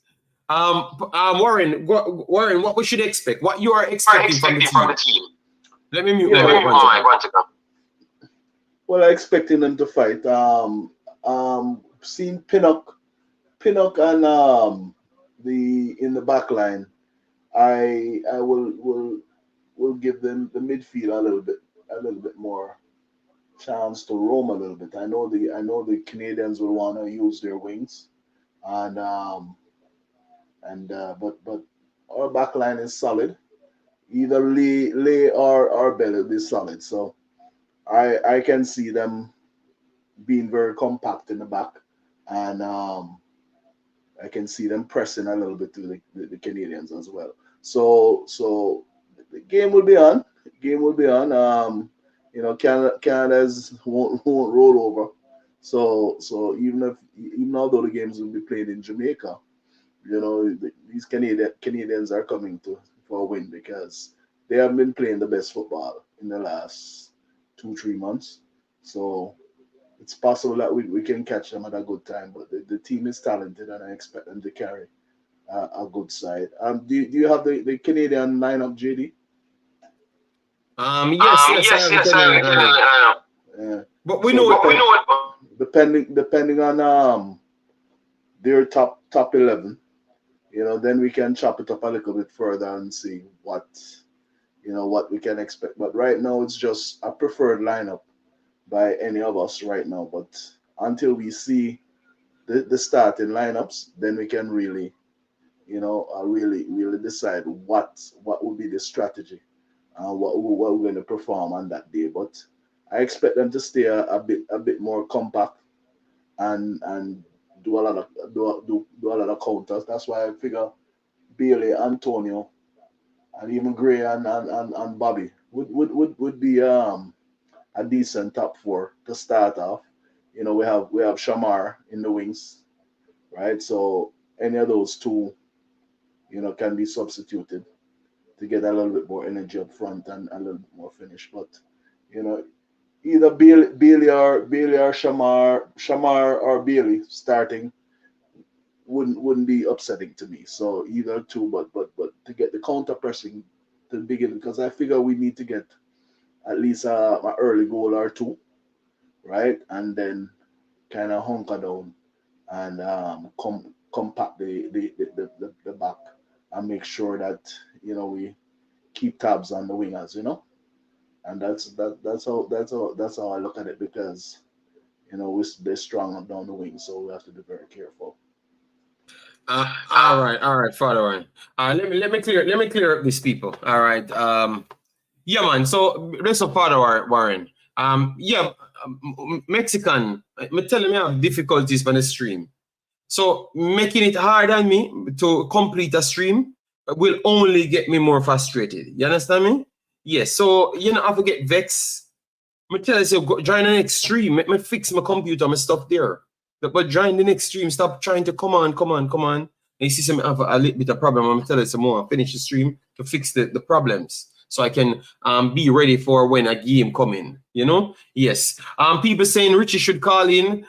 Warren, what we should expect? What you are expecting from the team? Let me mute my mic. Well, I'm expecting them to fight. Seeing Pinnock and in the back line, I will give them the midfield a little bit more chance to roam a little bit. I know the Canadians will want to use their wings. But our back line is solid. Either Lay or Bell will be solid. So I can see them being very compact in the back, and I can see them pressing a little bit to the Canadians as well. So the game will be on. You know, Canada's won't roll over. So even although the games will be played in Jamaica, you know, these Canadians are coming for a win because they have been playing the best football in the last 2-3 months. So it's possible that we can catch them at a good time. But the team is talented, and I expect them to carry a good side. Do you have the Canadian lineup, JD? Yes, I know. But we know it. depending on their top 11, then we can chop it up a little bit further and see what we can expect. But right now it's just a preferred lineup by any of us right now. But until we see the starting lineups, then we can really really decide what would be the strategy and what we're going to perform on that day. But I expect them to stay a bit more compact and do a lot of counters. That's why I figure Bailey, Antonio, and even Gray and Bobby would be a decent top four to start off. We have Shamar in the wings, right? So any of those two, can be substituted to get a little bit more energy up front and a little bit more finish. But either Bailey or Shamar or Bailey starting wouldn't be upsetting to me. So either two, but to get the counter pressing to begin, because I figure we need to get at least an early goal or two, right? And then kind of hunker down and compact the back and make sure that we keep tabs on the wingers, and that's how I look at it, because they're strong up down the wing, so we have to be very careful. All right, Father Warren. Let me clear up these people. All right. Yeah, man. So this is Father Warren. Mexican. Me telling me I have difficulties on the stream. So making it hard on me to complete a stream will only get me more frustrated. You understand me? Yes. So I have to get vexed. Me tell you, join the next stream. Make me fix my computer, my stuff there. But join the next stream. Stop trying to come on. And you see some have a little bit of problem. I'm telling you some more. Finish the stream to fix the problems, so I can be ready for when a game come in. Yes. People saying Richie should call in.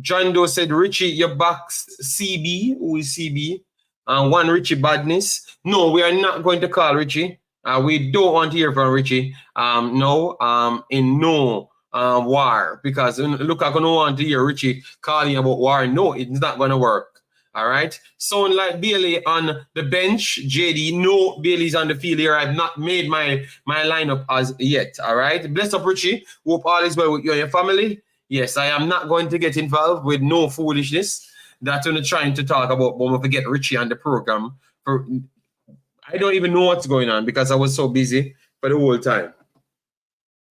John Doe said, Richie, your back CB. Who is CB? One Richie Badness. No, we are not going to call Richie. We don't want to hear from Richie. In no war, because look, I don't want to hear Richie calling about war. No, it's not going to work. All right. Sound like Bailey on the bench. JD, no, Bailey's on the field here. I've not made my lineup as yet. All right. Bless up, Richie. Hope all is well with you and your family. Yes, I am not going to get involved with no foolishness that I'm trying to talk about, but we get Richie on the program. I don't even know what's going on because I was so busy for the whole time.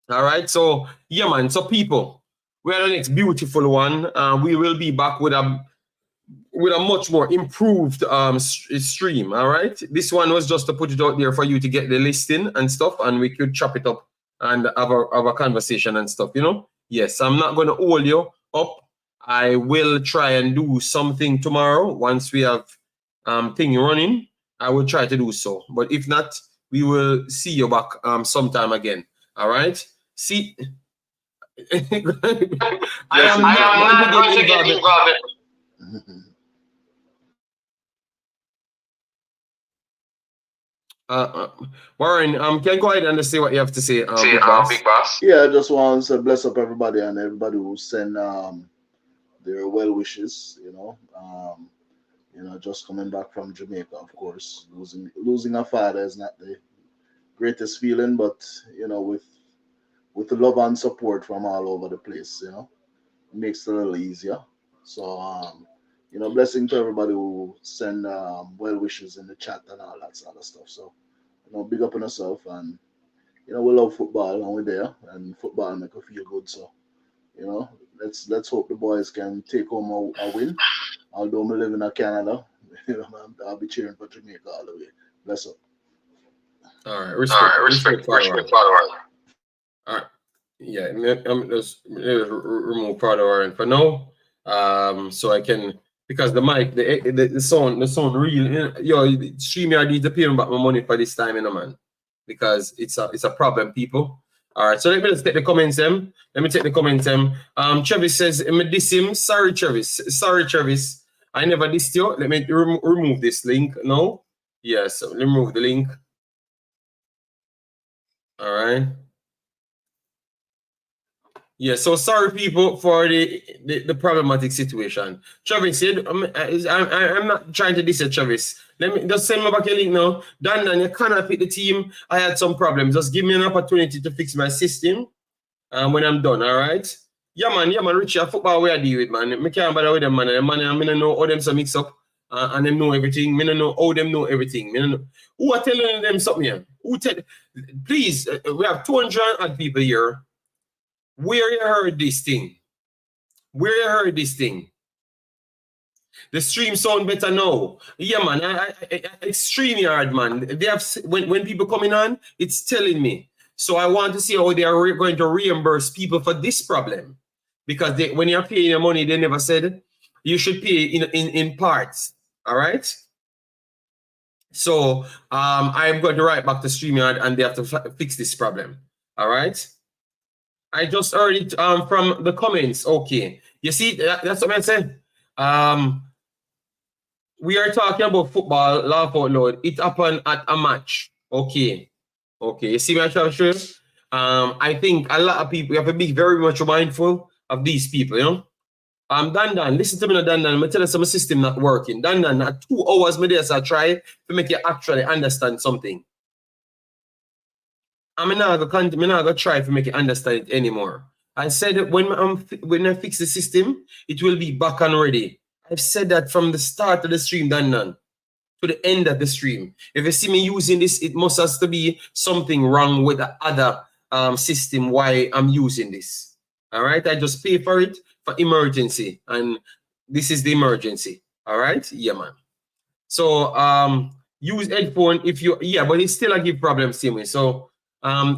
All right. So, yeah, man. So, people, we are the next beautiful one. We will be back with a much more improved stream. All right. This one was just to put it out there for you to get the listing and stuff, and we could chop it up and have a conversation and stuff, Yes, I'm not going to hold you up. I will try and do something tomorrow once we have thing running. I will try to do so. But if not, we will see you back sometime again. All right? See? I am not going to get involved. Warren, can you go ahead and say what you have to say, Big Boss? Yeah, I just want to bless up everybody and everybody who send their well wishes. Just coming back from Jamaica, of course, losing a father is not the greatest feeling, but with the love and support from all over the place, it makes it a little easier. So blessing to everybody who send well wishes in the chat and all that sort of stuff. So big up on yourself, and we love football and we're there, and football make us feel good. So let's hope the boys can take home a win. Although we live in Canada, I'll be cheering for Jamaica all the way. Bless up. All right, respect. All right, yeah. I'm just remove part of our for now, so I can, because the mic, the sound real. StreamYard needs to pay me back my money for this time, man, because it's a problem, people. All right, so let me just take the comments. Let me take the comments. Travis says, "I diss him." Sorry, Travis. I never dissed you. Let me remove this link. No? Yes, so remove the link. All right. Yeah, so sorry people for the problematic situation. Travis said, I'm not trying to diss it, Travis. Let me just send me back your link now. Dan, you cannot pick the team. I had some problems. Just give me an opportunity to fix my system when I'm done, all right? Yeah, man, Richie, football where I deal with, man. I can't bother with them, man. I don't know how them some mix up and them know everything. I don't know how them know everything. I don't know. Who are telling them something here? Please, we have 200 odd people here. Where you heard this thing? Where you heard this thing? The stream sound better now. Yeah, man. Extremely hard, man. They have when people coming on, it's telling me. So I want to see how they are going to reimburse people for this problem, because when you're paying your money, they never said you should pay in parts. All right. So I'm going to write back to StreamYard and they have to fix this problem. All right. I just heard it from the comments. Okay. You see, that's what I said. We are talking about football, laugh out loud. It happened at a match. Okay. Okay. You see what I'm sure? I think a lot of people, we have to be very much mindful of these people, you know? Dan, listen to me now, Dan. I'm tell you some system not working. Dan, at 2 hours, me there, so I try to make you actually understand something. I'm not gonna try to make you understand it anymore. I said when I fix the system, it will be back and ready. I've said that from the start of the stream, Dan, to the end of the stream. If you see me using this, it must have to be something wrong with the other system why I'm using this. All right, I just pay for it for emergency, and this is the emergency. All right, yeah, man. So use headphone if you but it still a give problems same way. So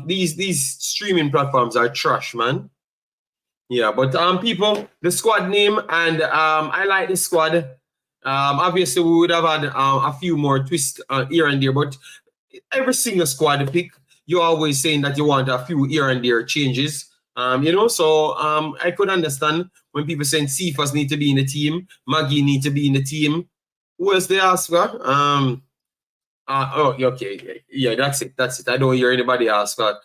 these streaming platforms are trash, man. Yeah, but people, the squad name, and I like the squad. Obviously we would have had a few more twists here and there, but every single squad pick, you're always saying that you want a few here and there changes. You know, so I could understand when people saying Cephas need to be in the team, Maggie need to be in the team. Who else they ask for? Okay. Yeah, that's it. That's it. I don't hear anybody ask for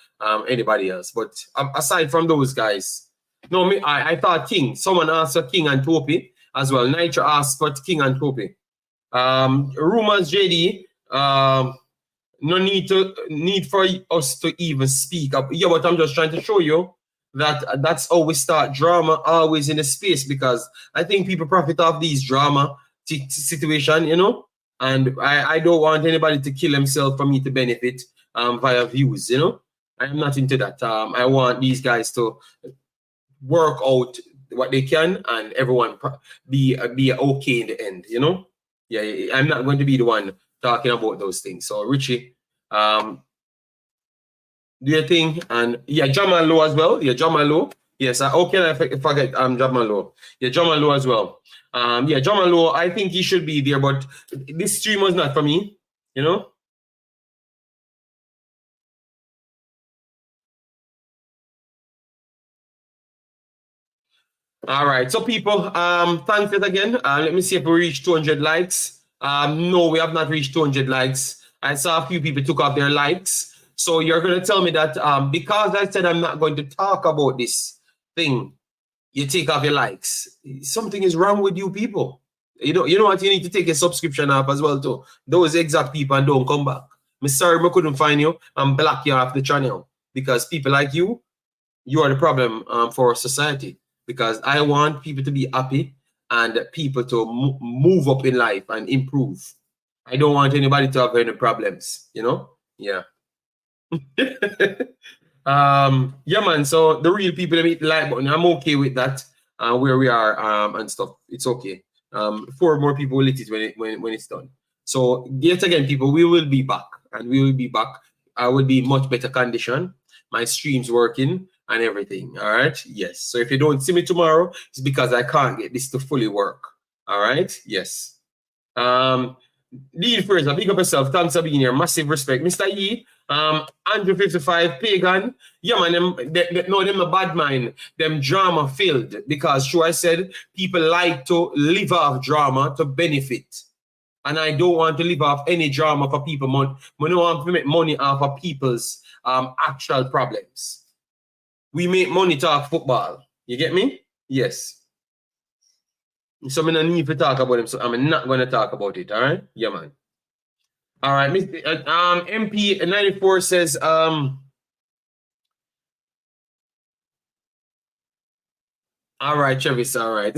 anybody else. But aside from those guys, no, I thought King. Someone asked for King and Topi as well. Nitro asked for King and Topi. Rumors, JD. No need for us to even speak up. Yeah, but I'm just trying to show you that that's how we start drama always in the space, because I think people profit off these drama situation, you know, and I don't want anybody to kill himself for me to benefit via views, you know. I'm not into that. I want these guys to work out what they can and everyone be okay in the end, you know. Yeah, I'm not going to be the one talking about those things. So Richie, do your thing. And yeah, Jamal Low as well. Yeah, Jamal Low. Yes, how can I forget Jamal Low? Yeah, Jamal Low as well. Yeah, Jamal Low, I think he should be there, but this stream was not for me, you know. All right, so people, thanks yet again. Let me see if we reach 200 likes. No, we have not reached 200 likes. I saw a few people took off their likes. So you're going to tell me that because I said I'm not going to talk about this thing, you take off your likes. Something is wrong with you people. You know what? You need to take a subscription off as well too. Those exact people and don't come back. I'm sorry I couldn't find you and block you off the channel, because people like you are the problem for society. Because I want people to be happy and people to move up in life and improve. I don't want anybody to have any problems, you know? Yeah. Yeah, man. So the real people that hit the like button, I'm okay with that. Where we are and stuff. It's okay. 4 more people will hit it when it's done. So yet again, people, we will be back, and we will be back. I will be in much better condition. My stream's working and everything. All right. Yes. So if you don't see me tomorrow, it's because I can't get this to fully work. All right. Yes. Lead Fraser, big up yourself. Thanks for being here. Massive respect. Mr. Yee, Andrew 55, Pagan. Yeah, man, them a bad mind. Them drama filled. Because sure, I said people like to live off drama to benefit. And I don't want to live off any drama for people. I don't want to make money off of people's actual problems. we make money talk football. You get me? Yes. So I don't need to talk about him, so I'm not going to talk about it, all right? Yeah, man. All right, MP 94 says, all right, Travis, all right.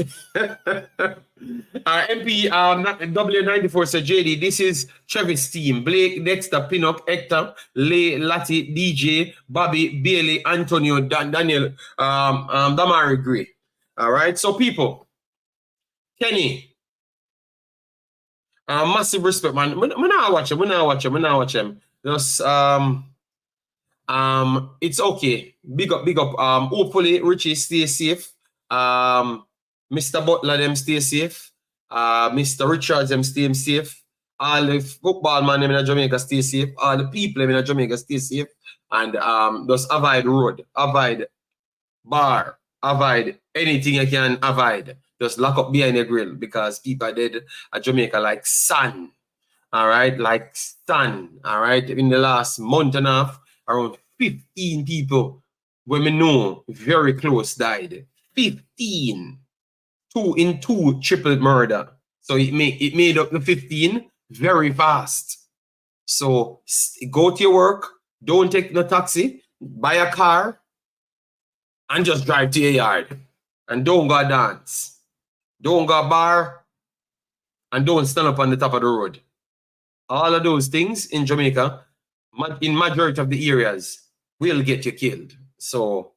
MP W94 said, JD, this is Travis' team. Blake, Dexter, Pinnock, Hector, Lay, Lati, DJ, Bobby, Bailey, Antonio, Daniel, Damari Gray. All right, so people, Kenny, massive respect, man. We not watch him. Just, it's okay. Big up. Hopefully Richie stay safe. Mr. Butler them stay safe. Mr. Richards them stay safe. All the football man them in Jamaica stay safe. All the people in Jamaica stay safe. And just avoid road, avoid bar, avoid anything you can avoid. Just lock up behind the grill because people are dead at Jamaica like sun. All right, like sun. All right, in the last month and a half, around 15 people when we know very close died. 15. 2 in 2 triple murder. So it made up the 15 very fast. So go to your work, don't take no taxi, buy a car, and just drive to your yard. And don't go dance. Don't go bar, and don't stand up on the top of the road. All of those things in Jamaica, in majority of the areas, will get you killed. So,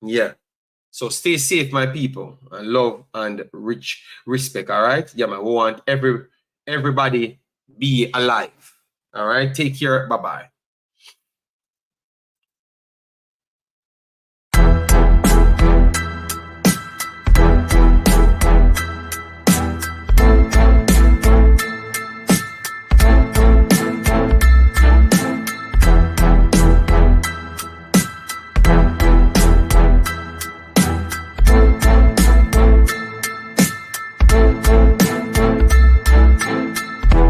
yeah. So stay safe, my people, and love and rich respect, all right? Yeah, man, we want everybody be alive, all right? Take care, bye-bye.